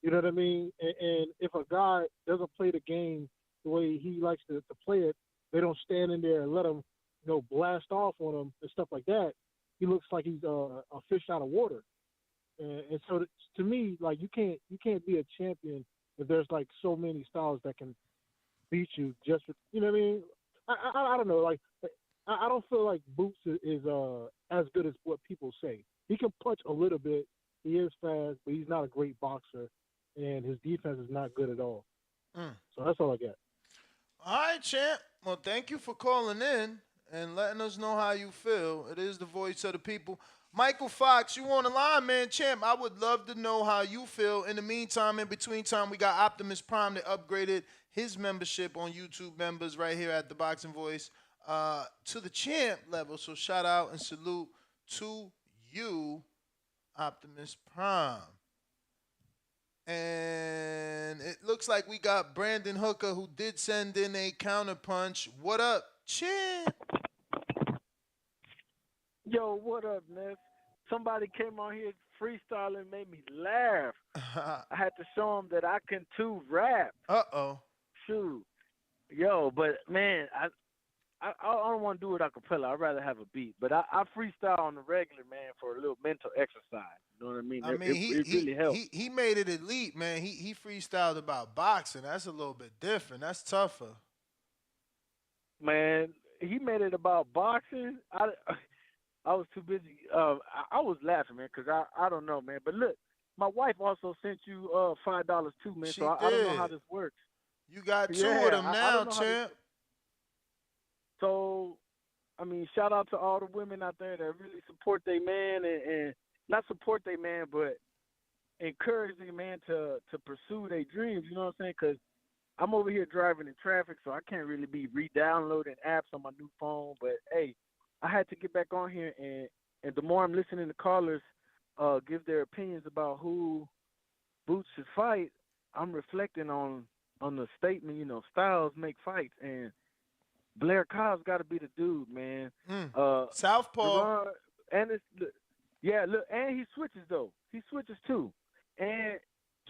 You know what I mean? And if a guy doesn't play the game the way he likes to play it, they don't stand in there and let him, you know, blast off on him and stuff like that. He looks like he's a fish out of water. And so to me, like, you can't be a champion if there's like so many styles that can beat you. Just with, you know what I mean? I don't know. Like, I don't feel like Boots is as good as what people say. He can punch a little bit. He is fast, but he's not a great boxer, and his defense is not good at all. So that's all I got. All right, champ. Well, thank you for calling in and letting us know how you feel. It is the voice of the people. Michael Fox, you on the line, man. Champ, I would love to know how you feel. In the meantime, in between time, we got Optimus Prime that upgraded his membership on YouTube members right here at the Boxing Voice to the champ level. So shout out and salute to you, Optimus Prime. And it looks like we got Brandon Hooker, who did send in a counterpunch. What up, champ? Yo, what up, Ness? Somebody came on here freestyling, made me laugh. I had to show him that I can too rap. Uh-oh. Shoot. Yo, but man, I don't want to do it a cappella. I'd rather have a beat. But I freestyle on the regular, man, for a little mental exercise. You know what I mean? It really helps. He made it elite, man. He freestyled about boxing. That's a little bit different. That's tougher. Man, he made it about boxing. I was too busy. I was laughing, man, because I don't know, man. But look, my wife also sent you $5 too, man. So I don't know how this works. You got two of them now, champ. So, I mean, shout out to all the women out there that really support their man and not support their man, but encourage their man to pursue their dreams. You know what I'm saying? Because I'm over here driving in traffic, so I can't really be re-downloading apps on my new phone. But hey, I had to get back on here, and the more I'm listening to callers give their opinions about who Boots should fight, I'm reflecting on on the statement, styles make fights, and Blair Cobb's got to be the dude, man. Southpaw. Jaron Ennis, yeah, look, and he switches though. He switches too, and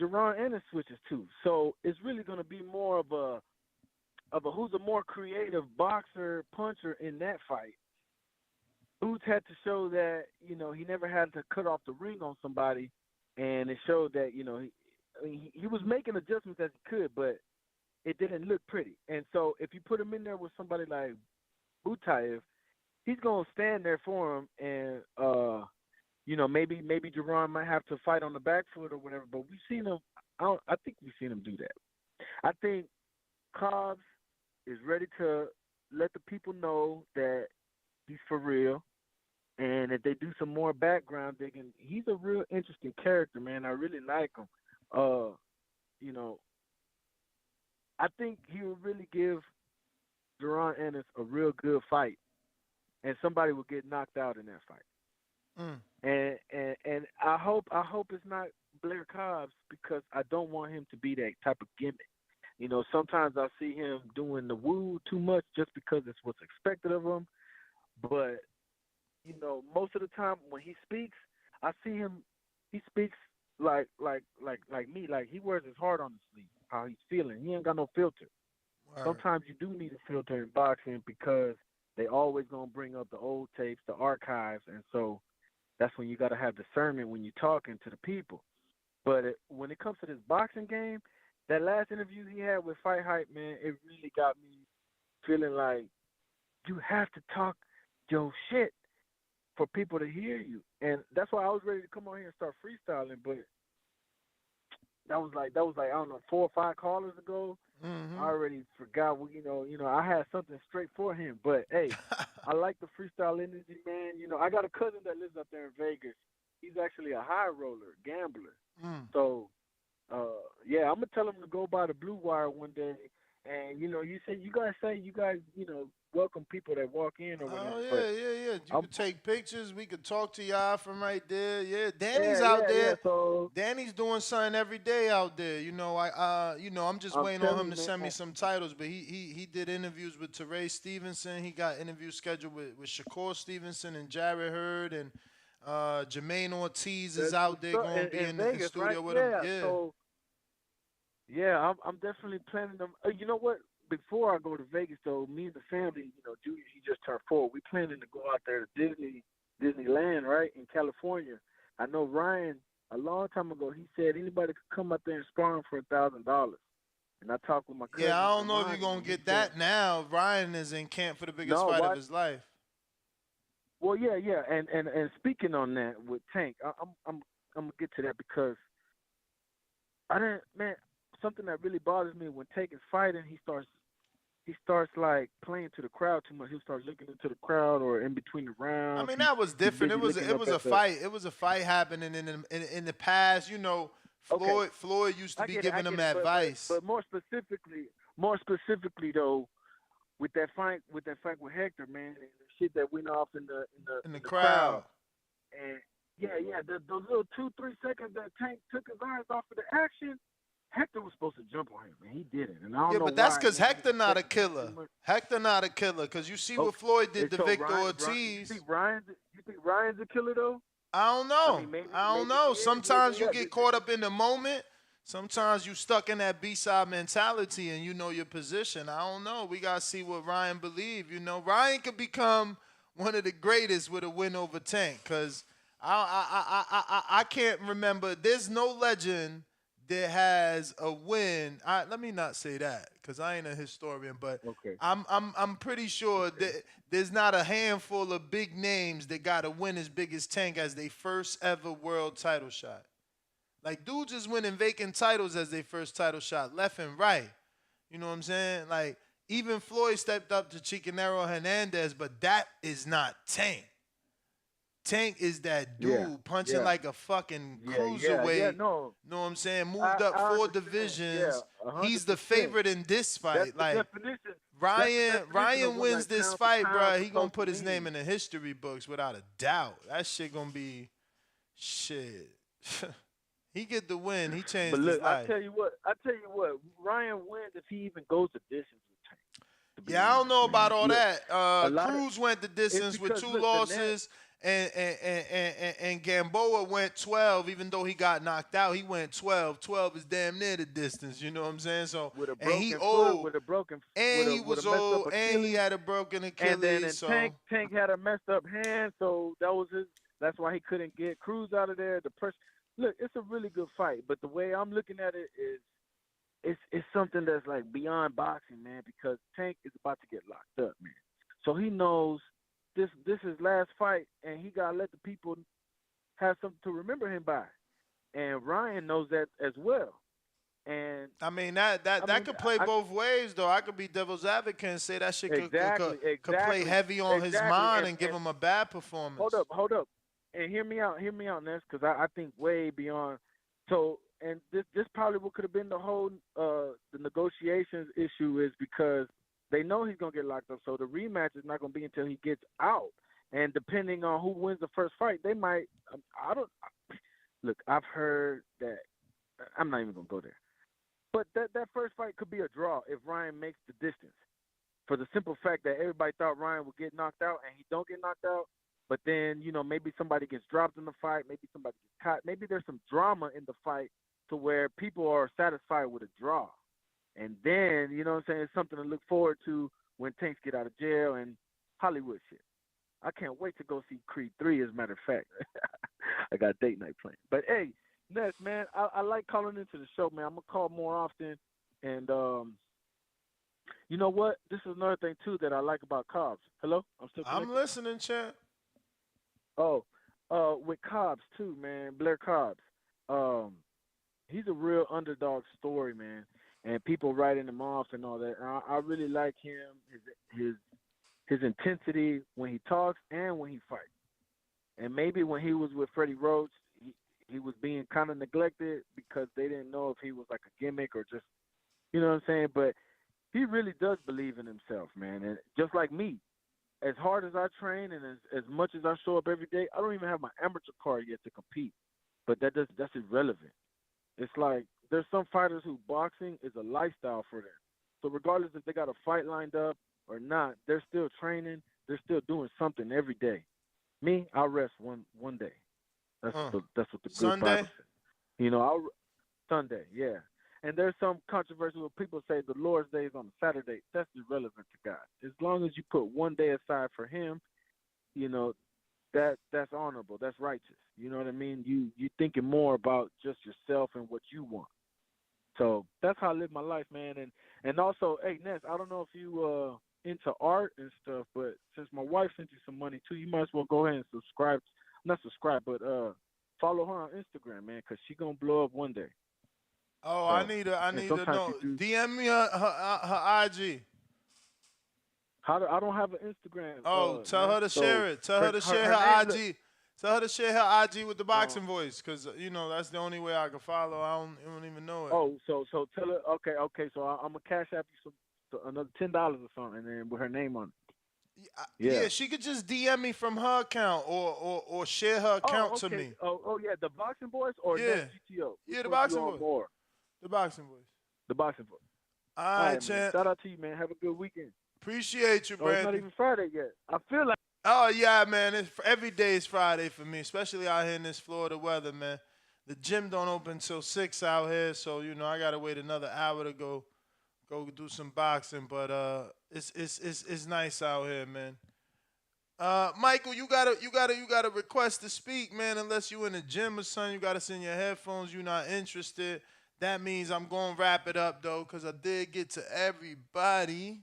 Jaron Ennis switches too. So it's really going to be more of a who's a more creative boxer puncher in that fight. Boots had to show that he never had to cut off the ring on somebody, and it showed that he was making adjustments as he could, but it didn't look pretty. And so if you put him in there with somebody like Butayev, he's gonna stand there for him, and maybe Jaron might have to fight on the back foot or whatever. But we've seen him. I think we've seen him do that. I think Cobbs is ready to let the people know that he's for real, and if they do some more background digging, he's a real interesting character, man. I really like him. I think he will really give Jaron Ennis a real good fight, and somebody will get knocked out in that fight. And I hope it's not Blair Cobbs, because I don't want him to be that type of gimmick. Sometimes I see him doing the woo too much just because it's what's expected of him. But most of the time when he speaks, I see him. He speaks like me, like he wears his heart on his sleeve, how he's feeling. He ain't got no filter. Word. Sometimes you do need a filter in boxing because they always gonna bring up the old tapes, the archives, and so that's when you got to have discernment when you're talking to the people. But when it comes to this boxing game, that last interview he had with Fight Hype, man, it really got me feeling like you have to talk your shit for people to hear you. And that's why I was ready to come on here and start freestyling, but that was like I don't know, 4 or 5 callers ago. I already forgot what I had something straight for him. But hey, I like the freestyle energy, man. I got a cousin that lives up there in Vegas. He's actually a high roller, gambler. So yeah, I'm gonna tell him to go by the Blue Wire one day. And you guys welcome people that walk in or whatever. Oh but yeah. You can take pictures. We could talk to y'all from right there. Yeah, Danny's out there. Yeah, so Danny's doing something every day out there. I'm just waiting on him to send me some titles. But he did interviews with Teray Stevenson. He got interviews scheduled with Shakur Stevenson and Jared Hurd, and Jermaine Ortiz is out there going to be in Vegas, the studio right? with him. Yeah. So I'm definitely planning them. You know what? Before I go to Vegas, though, me and the family, Junior, he just turned 4. We planning to go out there to Disneyland, right, in California. I know Ryan, a long time ago, he said anybody could come out there and spar him for $1,000. And I talked with my cousin. Yeah, I don't know if you're going to get that now. Ryan is in camp for the biggest fight of his life. Well, yeah. And speaking on that with Tank, I'm going to get to that because something that really bothers me when Tank is fighting, he starts like playing to the crowd too much. He'll start looking into the crowd or in between the rounds. I mean, that was different. It was a fight. It was a fight happening in the past. Floyd used to be giving him advice. But more specifically though, with that fight with Hector, man, and the shit that went off in the crowd. And those little 2-3 seconds that Tank took his eyes off of the action. Hector was supposed to jump on him, and he didn't. And I don't know but that's because Hector not a killer. Hector not a killer, because you see what Floyd did to Victor Ortiz. You think Ryan's a killer, though? I don't know. I don't know. Sometimes you get caught up in the moment. Sometimes you stuck in that B-side mentality, and you know your position. I don't know. We got to see what Ryan believes. Ryan could become one of the greatest with a win over Tank, because I can't remember. There's no legend that has a win. Let me not say that because I ain't a historian, but I'm pretty sure that there's not a handful of big names that got a win as big as Tank as their first ever world title shot. Like, dudes is winning vacant titles as their first title shot, left and right. You know what I'm saying? Like, even Floyd stepped up to Chicanero Hernandez, but that is not Tank. Tank is that dude punching like a fucking cruiserweight. Know what I'm saying? Moved up 4 divisions. He's the favorite in this fight. Ryan wins this fight, bro. He gonna put his name in the history books without a doubt. That shit gonna be shit. He get the win. He changed But his look, I life. tell you what, Ryan wins if he even goes the distance with Tank. To be Yeah, I don't honest, know man. about all Look, that. a lot of Cruz went the it's distance with because 2 look, the net. losses, and Gamboa went 12. Even though he got knocked out, he went 12. 12 is damn near the distance. You know what I'm saying? So, With a and he broken foot, old, with a broken, and he with a was messed up old, and he Achilles, had a broken and then Achilles. Tank So, had a messed up hand, so that was his. That's why he couldn't get Cruz out of there. The pressure. Look, it's a really good fight, but the way I'm looking at it is, it's something that's like beyond boxing, man. Because Tank is about to get locked up, man. So he knows this is his last fight, and he gotta let the people have something to remember him by. And Ryan knows that as well. And I mean that could play both ways though. I could be devil's advocate and say that shit could play heavy on his mind and give him a bad performance. Hold up, and hear me out, Ness, because I think way beyond. So, and this probably what could have been the whole the negotiations issue is because they know he's gonna get locked up. So the rematch is not gonna be until he gets out. And depending on who wins the first fight, they might. Look, I've heard that. I'm not even gonna go there. But that first fight could be a draw if Ryan makes the distance. For the simple fact that everybody thought Ryan would get knocked out and he don't get knocked out. But then, maybe somebody gets dropped in the fight. Maybe somebody gets caught. Maybe there's some drama in the fight to where people are satisfied with a draw. And then, you know what I'm saying, it's something to look forward to when Tanks get out of jail and Hollywood shit. I can't wait to go see Creed 3, as a matter of fact. I got date night planned. But, hey, Ness, man, I like calling into the show, man. I'm going to call more often. And you know what? This is another thing, too, that I like about Cobbs. Hello? I'm listening, champ. Oh, with Cobbs, too, man. Blair Cobbs. He's a real underdog story, man. And people writing him off and all that. I really like him, his intensity when he talks and when he fights. And maybe when he was with Freddie Roach, he was being kind of neglected because they didn't know if he was like a gimmick or just, you know what I'm saying? But he really does believe in himself, man. And just like me, as hard as I train and as much as I show up every day, I don't even have my amateur card yet to compete. But that's irrelevant. It's like there's some fighters who boxing is a lifestyle for them. So regardless if they got a fight lined up or not, they're still training. They're still doing something every day. Me, I'll rest one day. That's what the good Sunday? Bible says. I'll Sunday, yeah. And there's some controversy where people say the Lord's Day is on a Saturday. That's irrelevant to God. As long as you put one day aside for Him, that's honorable. That's righteous. You know what I mean? You thinking more about just yourself and what you want. So that's how I live my life, man. And also, hey Ness, I don't know if you into art and stuff, but since my wife sent you some money too, you might as well go ahead and subscribe. Not subscribe, but follow her on Instagram, man, because she gonna blow up one day. Oh, So, I need to know. DM me her IG. I don't have an Instagram. Oh, tell her to share it. Tell her to share her IG. Tell her to share her IG with the boxing voice, because that's the only way I can follow. I don't even know it. Oh, so tell her. Okay. So I'm gonna cash app you another $10 or something, and then with her name on it. Yeah, she could just DM me from her account or share her account to me. Oh yeah, the boxing voice or yeah, GTO. Yeah, the boxing voice. More? The boxing voice. The boxing voice. All right, champ. Shout out to you, man. Have a good weekend. Appreciate you, Brandon. It's not even Friday yet. I feel like. Oh yeah, man. Every day is Friday for me, especially out here in this Florida weather, man. The gym don't open till 6 out here, so I gotta wait another hour to go do some boxing. But it's nice out here, man. Michael, you gotta request to speak, man. Unless you in the gym or something, you gotta send your headphones. You're not interested. That means I'm gonna wrap it up though, cause I did get to everybody.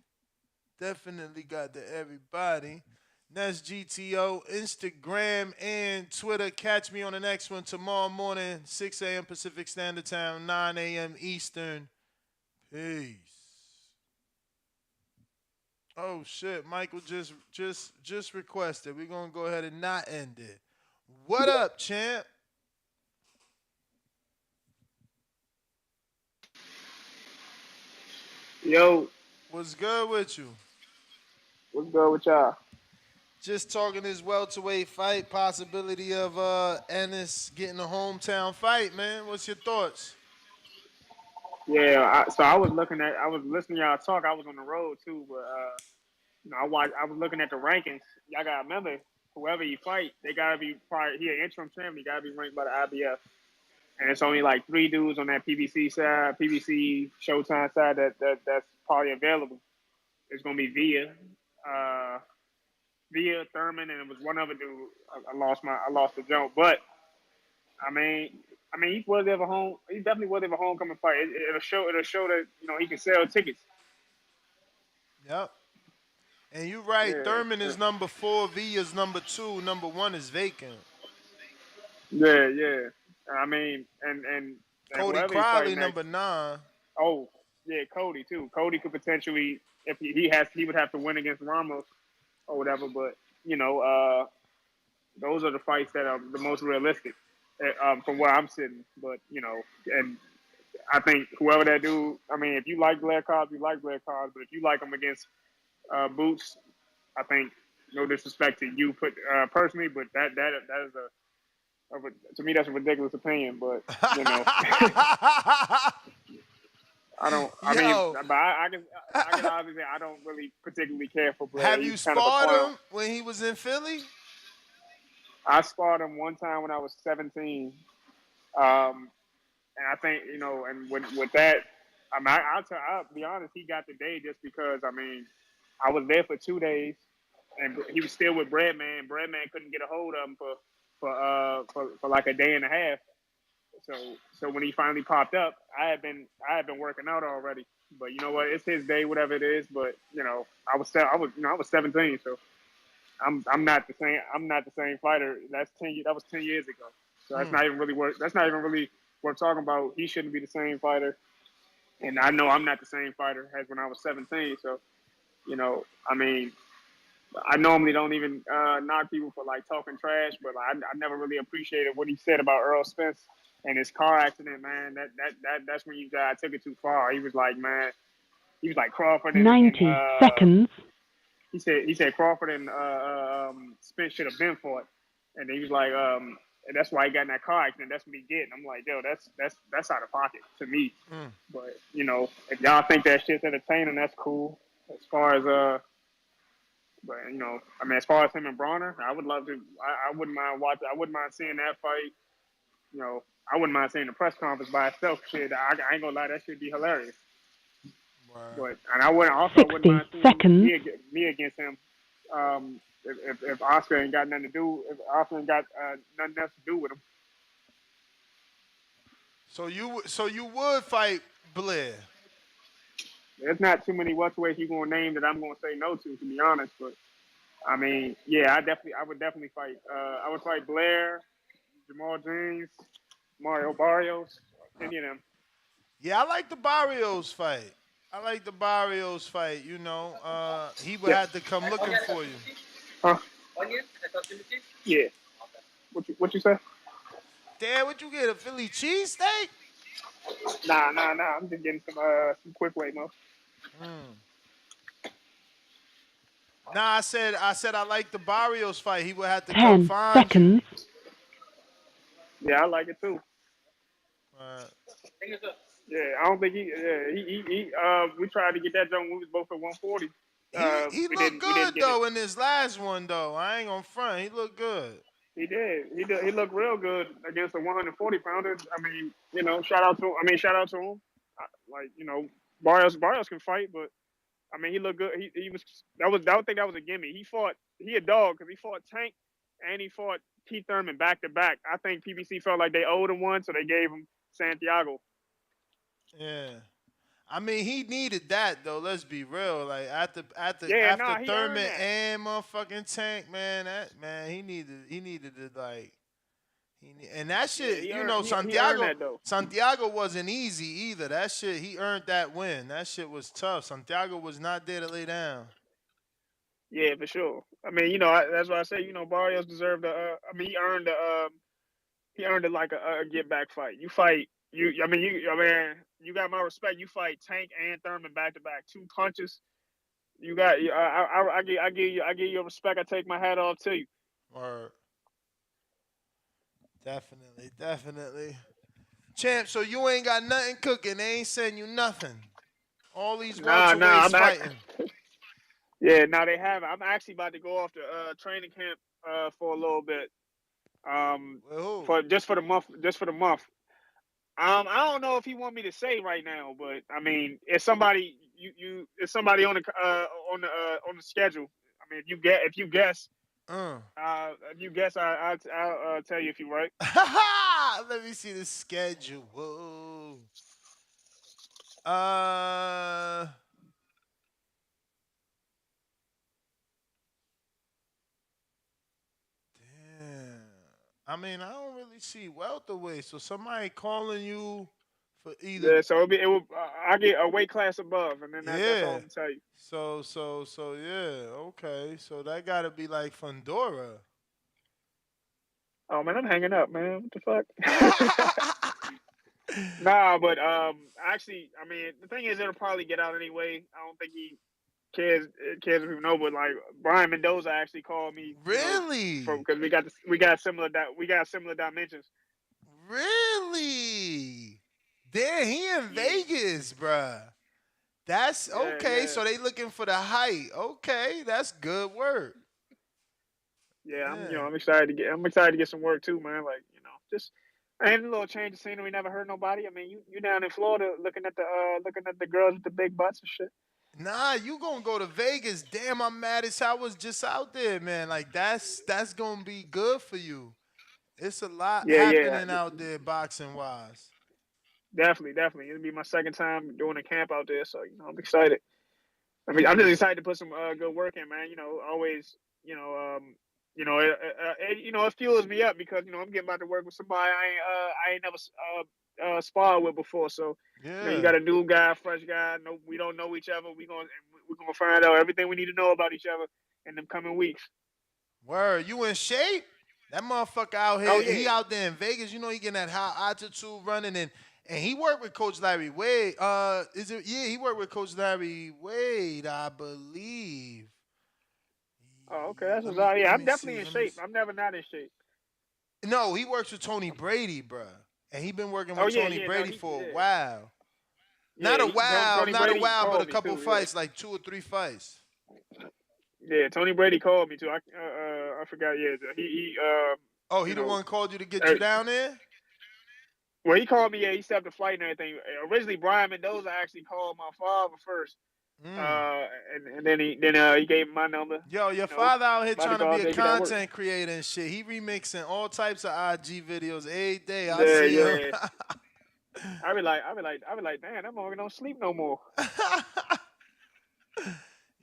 Definitely got to everybody. That's GTO, Instagram, and Twitter. Catch me on the next one tomorrow morning, 6 a.m. Pacific Standard Time, 9 a.m. Eastern. Peace. Oh shit, Michael just requested. We're gonna go ahead and not end it. What up, champ? Yo. What's good with you? What's good with y'all? Just talking this welterweight fight, possibility of Ennis getting a hometown fight, man. What's your thoughts? Yeah, so I was listening to y'all talk. I was on the road too, but I was looking at the rankings. Y'all gotta remember, whoever you fight, they gotta be probably he an interim champion. He gotta be ranked by the IBF, and it's only like 3 dudes on that PBC side, PBC Showtime side that's probably available. It's gonna be Via Thurman, and it was one other dude. I lost the jump, but I mean, he's worthy of a home. He's definitely worthy of a homecoming fight. It'll show that he can sell tickets. Yep. And you're right. Yeah, Thurman is number 4. Villa's number 2. Number 1 is vacant. yeah. I mean, and Cody whoever he's Crowley fighting next. number 9. Oh, yeah, Cody too. Cody could potentially, if he would have to win against Ramos or whatever. But those are the fights that are the most realistic from where I'm sitting. But and I think whoever that dude. I mean, if you like Blair Cobbs, you like Blair Cobbs. But if you like him against Boots, I think no disrespect to you personally, but that is to me that's a ridiculous opinion. But I don't. I mean, Yo, but I can obviously say I don't really particularly care for Blair. have you He's kind of a sparred clown. him when he was in Philly? I sparred him one time when I was 17, and I think and with that, I mean, I'll be honest. He got the day just because I was there for 2 days, and he was still with Breadman. Breadman couldn't get a hold of him for like a day and a half. So when he finally popped up, I had been working out already. But you know what? It's his day, whatever it is. But I was 17, so I'm not the same. I'm not the same fighter. That was 10 years ago. So that's not even really worth talking about. He shouldn't be the same fighter. And I know I'm not the same fighter as when I was 17. So I mean, I normally don't even knock people for like talking trash, but I never really appreciated what he said about Earl Spence and his car accident, man. That's when you guys took it too far. He was like, man, he was like Crawford and 90 seconds. He said Crawford and Spence should have been fought, and he was like, and that's why he got in that car accident. That's what he did. And I'm like, yo, that's out of pocket to me. But if y'all think that shit's entertaining, that's cool. As far as but I mean, as far as him and Bronner, I would love to. I wouldn't mind watching. I wouldn't mind seeing that fight. I wouldn't mind seeing the press conference by itself. Shit, I ain't gonna lie, that should be hilarious. But I wouldn't mind seeing me against him. If Oscar ain't got nothing to do, if Oscar ain't got nothing else to do with him. So you would fight Blair? There's not too many welterweights you gonna name that I'm gonna say no to be honest. But I mean, yeah, I would definitely fight. I would fight Blair, Jamal James, Mario Barrios, any of them. Yeah, I like the Barrios fight. He would have to come looking for you. Huh? Yeah. What you say? Dad, what you get? A Philly cheesesteak? Nah. I'm just getting some quick weight, mo. Nah, I said I like the Barrios fight. He would have to 10 come find seconds. you. Yeah, I like it too. Yeah, I don't think he we tried to get that joint when we was both at 140. He looked good though in his last one though. I ain't gonna front. He looked good. He did. He looked real good against a 140 pounder. I mean, shout out to him. Barrios can fight, but I mean, he looked good. He was. I don't think that was a gimme. He a dog because he fought Tank and he fought Keith Thurman back to back. I think PBC felt like they owed him one, so they gave him Santiago. Yeah. I mean, he needed that though. Let's be real. Like after Thurman and motherfucking Tank, man, he needed to like. And that shit, Santiago wasn't easy either. That shit, he earned that win. That shit was tough. Santiago was not there to lay down. Yeah, for sure. I mean, that's why I say, Barrios deserved he earned it like a get back fight. You fight, you got my respect. You fight Tank and Thurman back to back, 2 punches. You got. I give you respect. I take my hat off to you. Or definitely. Champ, so you ain't got nothing cooking. They ain't send you nothing. All these Nah. welterweights fighting. Yeah, no, they haven't. I'm actually about to go off to training camp for a little bit. For the month. I don't know if he want me to say right now, but I mean, if somebody if somebody on the schedule. I mean, if you guess, I'll tell you if you right. Let me see the schedule. Whoa. Damn. I mean, I don't really see welterweight. So somebody calling you for either. Yeah, so I get a weight class above, and then that's all I'm Yeah. gonna tell you. So yeah. Okay. So that got to be like Fundora. Oh man, I'm hanging up, man. What the fuck? Nah, but actually, I mean, the thing is, it'll probably get out anyway. I don't think he cares if you know, but like Brian Mendoza actually called me. Really? Because we got similar dimensions. Really? Damn, he in Vegas, bruh. That's okay. Yeah. So they looking for the height. Okay, that's good work. Yeah, I'm excited to get some work too, man. Like, just and a little change of scenery. Never hurt nobody. I mean, you down in Florida looking at the girls with the big butts and shit. Nah, you gonna go to Vegas. Damn, I'm mad as I was just out there, man. Like that's gonna be good for you. It's a lot Yeah. happening out there boxing wise. Definitely. It'll be my second time doing a camp out there, so I'm excited. I mean, I'm just excited to put some good work in, man. Always, it fuels me up because I'm getting about to work with somebody I ain't never sparred with before. So you got a new guy, fresh guy. No, we don't know each other. We're gonna find out everything we need to know about each other in the coming weeks. Word, you in shape? That motherfucker out here, Oh, yeah. he out there in Vegas. He getting that high altitude running and he worked with Coach Larry Wade. He worked with Coach Larry Wade, I believe. Oh, okay. That's what's yeah, I'm definitely in shape. I'm never not in shape. No, he works with Tony Brady, bruh. And he been working with Oh, yeah, Tony Brady for a while. Yeah, Not a while, Brady but a me couple too, fights, like 2 or 3 fights. Yeah, Tony Brady called me too. I forgot. Yeah, he he the one called you to get you down there? Well, he called me. Yeah, he set up the flight and everything. Originally, Brian Mendoza actually called my father first, and then he gave me my number. Yo, your father out here trying to be a baby, content creator and shit. He remixing all types of IG videos every day. I Yeah, see him. I be like, man, that motherfucker don't sleep no more.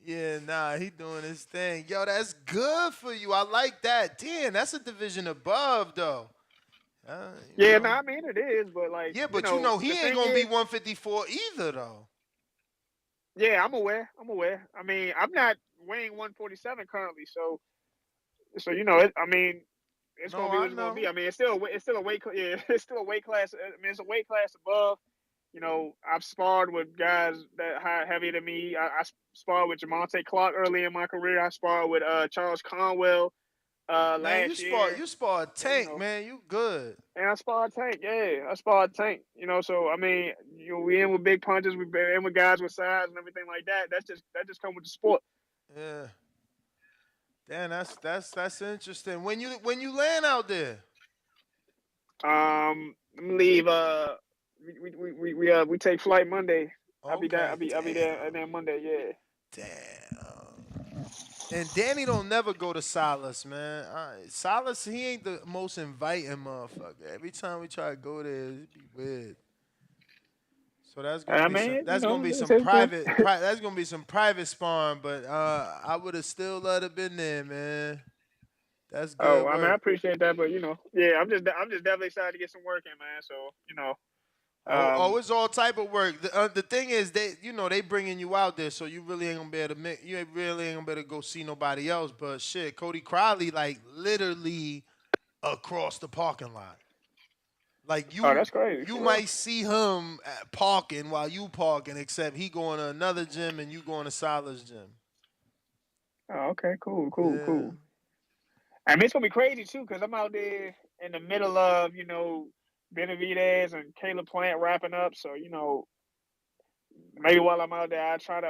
Yeah, nah, he doing his thing. Yo, that's good for you. I like that. Damn, that's a division above though. Yeah, I mean it is, but like, yeah, but he ain't gonna be 154 either though. Yeah, I'm aware. I mean, I'm not weighing 147 currently, so I mean, it's gonna be what it's gonna be. I mean, it's still a weight. Yeah, it's still a weight class. I mean, it's a weight class above. I've sparred with guys that heavier than me. I sparred with Gervonta Clark early in my career. I sparred with Charles Conwell last year. You sparred Tank, man. You good. And I sparred Tank. Yeah, I sparred Tank. So I mean, we in with big punches. We in with guys with size and everything like that. That just come with the sport. Yeah. Damn, that's interesting. When you land out there? Leave. We take flight Monday. Okay. I'll be there Monday. Yeah. Damn. And Danny don't never go to Silas, man. Silas, he ain't the most inviting motherfucker. Every time we try to go there, it be weird. So that's gonna be some private. That's gonna be some private sparring, but I would have still let have been there, man. That's good work. I mean, I appreciate that, but yeah, I'm just definitely excited to get some work in, man. So it's all type of work. The thing is, they bringing you out there, so you really ain't gonna be able to go see nobody else. But shit, Cody Crowley, like literally across the parking lot. Like that's crazy. You might see him parking while you parking, except he going to another gym and you going to Silas' gym. Oh, okay, cool, Yeah. cool. I mean, it's gonna be crazy too, cause I'm out there in the middle of Benavidez and Caleb Plant wrapping up. So maybe while I'm out there, I try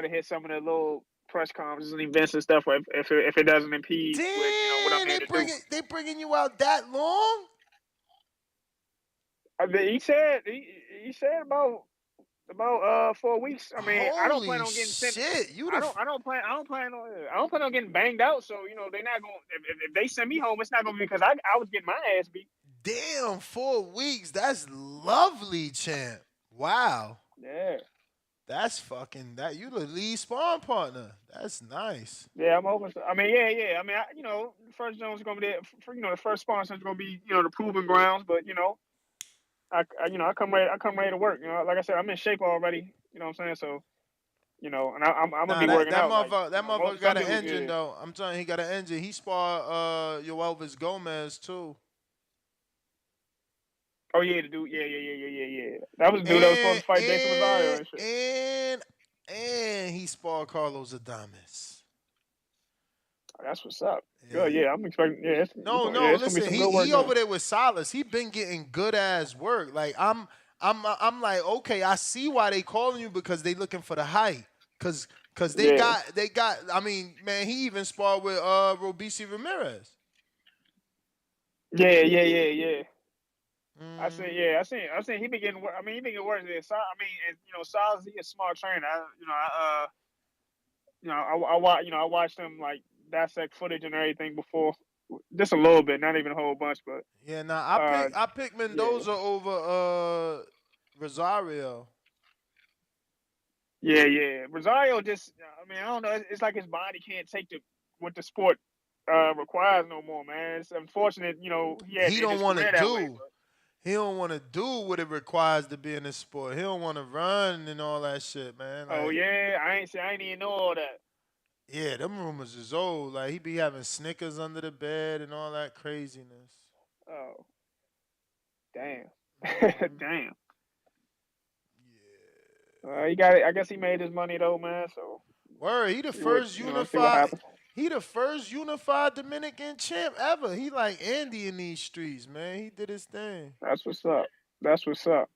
to hit some of the little press conferences and events and stuff if it doesn't impede with what I'm Damn, there to do. they bringing you out that long? I mean, he said about 4 weeks. I mean, I don't plan Holy on getting sent. shit! I don't plan on getting banged out. So they're not going. If they send me home, it's not going to be because I was getting my ass beat. Damn, 4 weeks. That's lovely, champ. Wow. Yeah. That's fucking that. You the lead spawn partner. That's nice. Yeah, I'm open. I mean, yeah. I mean, the first zone's gonna be there. The first sponsor's gonna be the proving grounds. But I come ready. I come ready to work. Like I said, I'm in shape already. You know what I'm saying? So and I'm gonna Nah, be that working that out. Like motherfucker, that motherfucker got some an people, engine yeah. though. I'm telling you, he got an engine. He sparred Yoelvis Gomez too. Oh yeah, the dude. Yeah. That was the dude that was supposed And to fight Jason Rosario and and shit. and and he sparred Carlos Adames. That's what's up. Yeah. Good. Yeah, I'm expecting. Yeah, No, it's gonna be listen, some he good work he there. over there with Salas. He been getting good ass work. Like I'm like, okay, I see why they calling you because they looking for the height. Cause they Yeah. got I mean, man, he even sparred with Robeisy Ramirez. Yeah. Mm. I seen he been getting. I mean, he been getting worse there. So, I mean, and, Salas, he a smart trainer. I watched him like dissect footage and everything before, just a little bit, not even a whole bunch, but Yeah, nah, uh, I pick yeah, Mendoza over Rosario. yeah. Rosario just, I mean, I don't know. It's like his body can't take what the sport requires no more, man. It's unfortunate, he had He to end don't his want to career that way. do. He don't want to do what it requires to be in this sport. He don't want to run and all that shit, man. Oh Like, yeah, I ain't even know all that. yeah, them rumors is old. Like, he be having Snickers under the bed and all that craziness. Oh, damn, Mm-hmm. damn. He got it. I guess he made his money though, man. So Word, he the see what first see what unified. happens. He the first unified Dominican champ ever. He like Andy in these streets, man. He did his thing. That's what's up. That's what's up.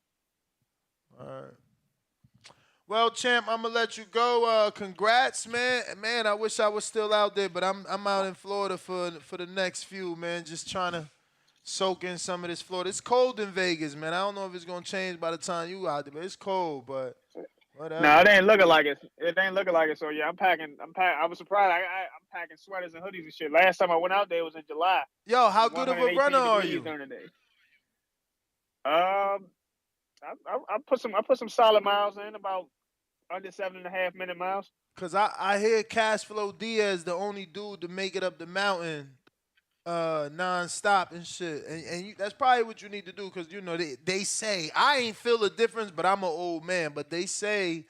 All right. Well, champ, I'm gonna let you go. Congrats, man. Man, I wish I was still out there, but I'm out in Florida for the next few, man. Just trying to soak in some of this Florida. It's cold in Vegas, man. I don't know if it's gonna change by the time you out there, but it's cold. But No, whatever. it ain't looking like it. It ain't looking like it. So yeah, I'm packing. I was surprised. I'm packing sweaters and hoodies and shit. Last time I went out there was in July. Yo, It how was good of a runner 118 are degrees you? during the day. I put some solid miles in, about under 7.5 minute miles. Cause I hear Cashflow Diaz the only dude to make it up the mountain non-stop and shit. And that's probably what you need to do because, they say, I ain't feel the difference, but I'm an old man. But they say,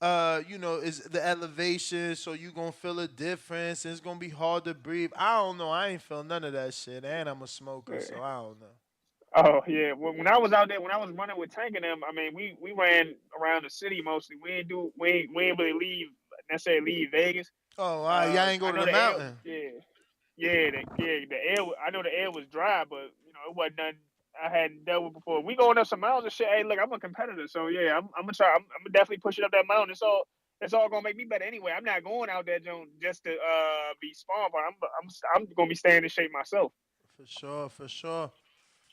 is the elevation, so you going to feel a difference. And it's going to be hard to breathe. I don't know. I ain't feel none of that shit. And I'm a smoker, Yeah. so I don't know. Oh yeah. When I was out there, when I was running with Tank and them, I mean, we ran around the city mostly. We ain't really necessarily leave Vegas. Oh, all right. Y'all ain't go I to know the the air. mountain. The air. I know the air was dry, but it wasn't nothing I hadn't dealt with before. We going up some mountains and shit. Hey, look, I'm a competitor, so yeah, I'm gonna try. I'm gonna definitely push it up that mountain. It's all gonna make me better anyway. I'm not going out there just to be spawn, but I'm gonna be staying in shape myself. For sure, for sure.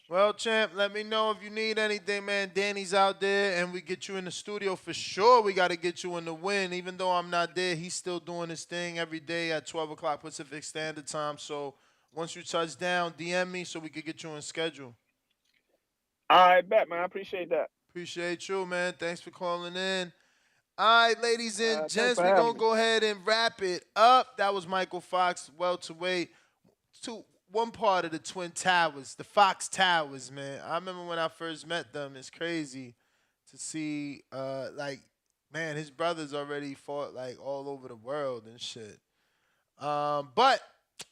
Well, champ, let me know if you need anything, man. Danny's out there, and we get you in the studio for sure. We got to get you in the win. Even though I'm not there, he's still doing his thing every day at 12 o'clock Pacific Standard Time. So once you touch down, DM me so we could get you on schedule. I bet, man. I appreciate that. Appreciate you, man. Thanks for calling in. All right, ladies and Thanks gents, for we're having going to me. go ahead and wrap it up. That was Michael Fox, welterweight. One part of the Twin Towers, the Fox Towers, man. I remember when I first met them. It's crazy to see, man, his brothers already fought like all over the world and shit. But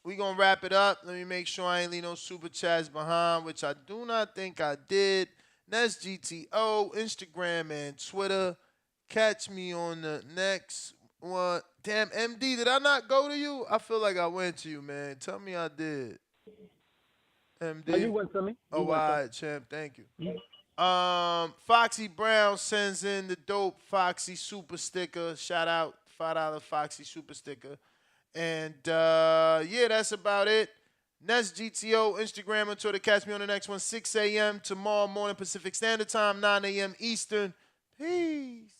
we gonna wrap it up. Let me make sure I ain't leave no super chats behind, which I do not think I did. That's GTO, Instagram and Twitter. Catch me on the next one. Damn, MD, did I not go to you? I feel like I went to you, man. Tell me I did. MD. No, you went to me. You Oh, went to all me. right, champ. Thank you. Foxy Brown sends in the dope Foxy super sticker. Shout out $5 Foxy super sticker. And yeah, that's about it. Next GTO, Instagram and Twitter. Catch me on the next one, 6 a.m. tomorrow morning Pacific Standard Time, 9 a.m. Eastern. Peace.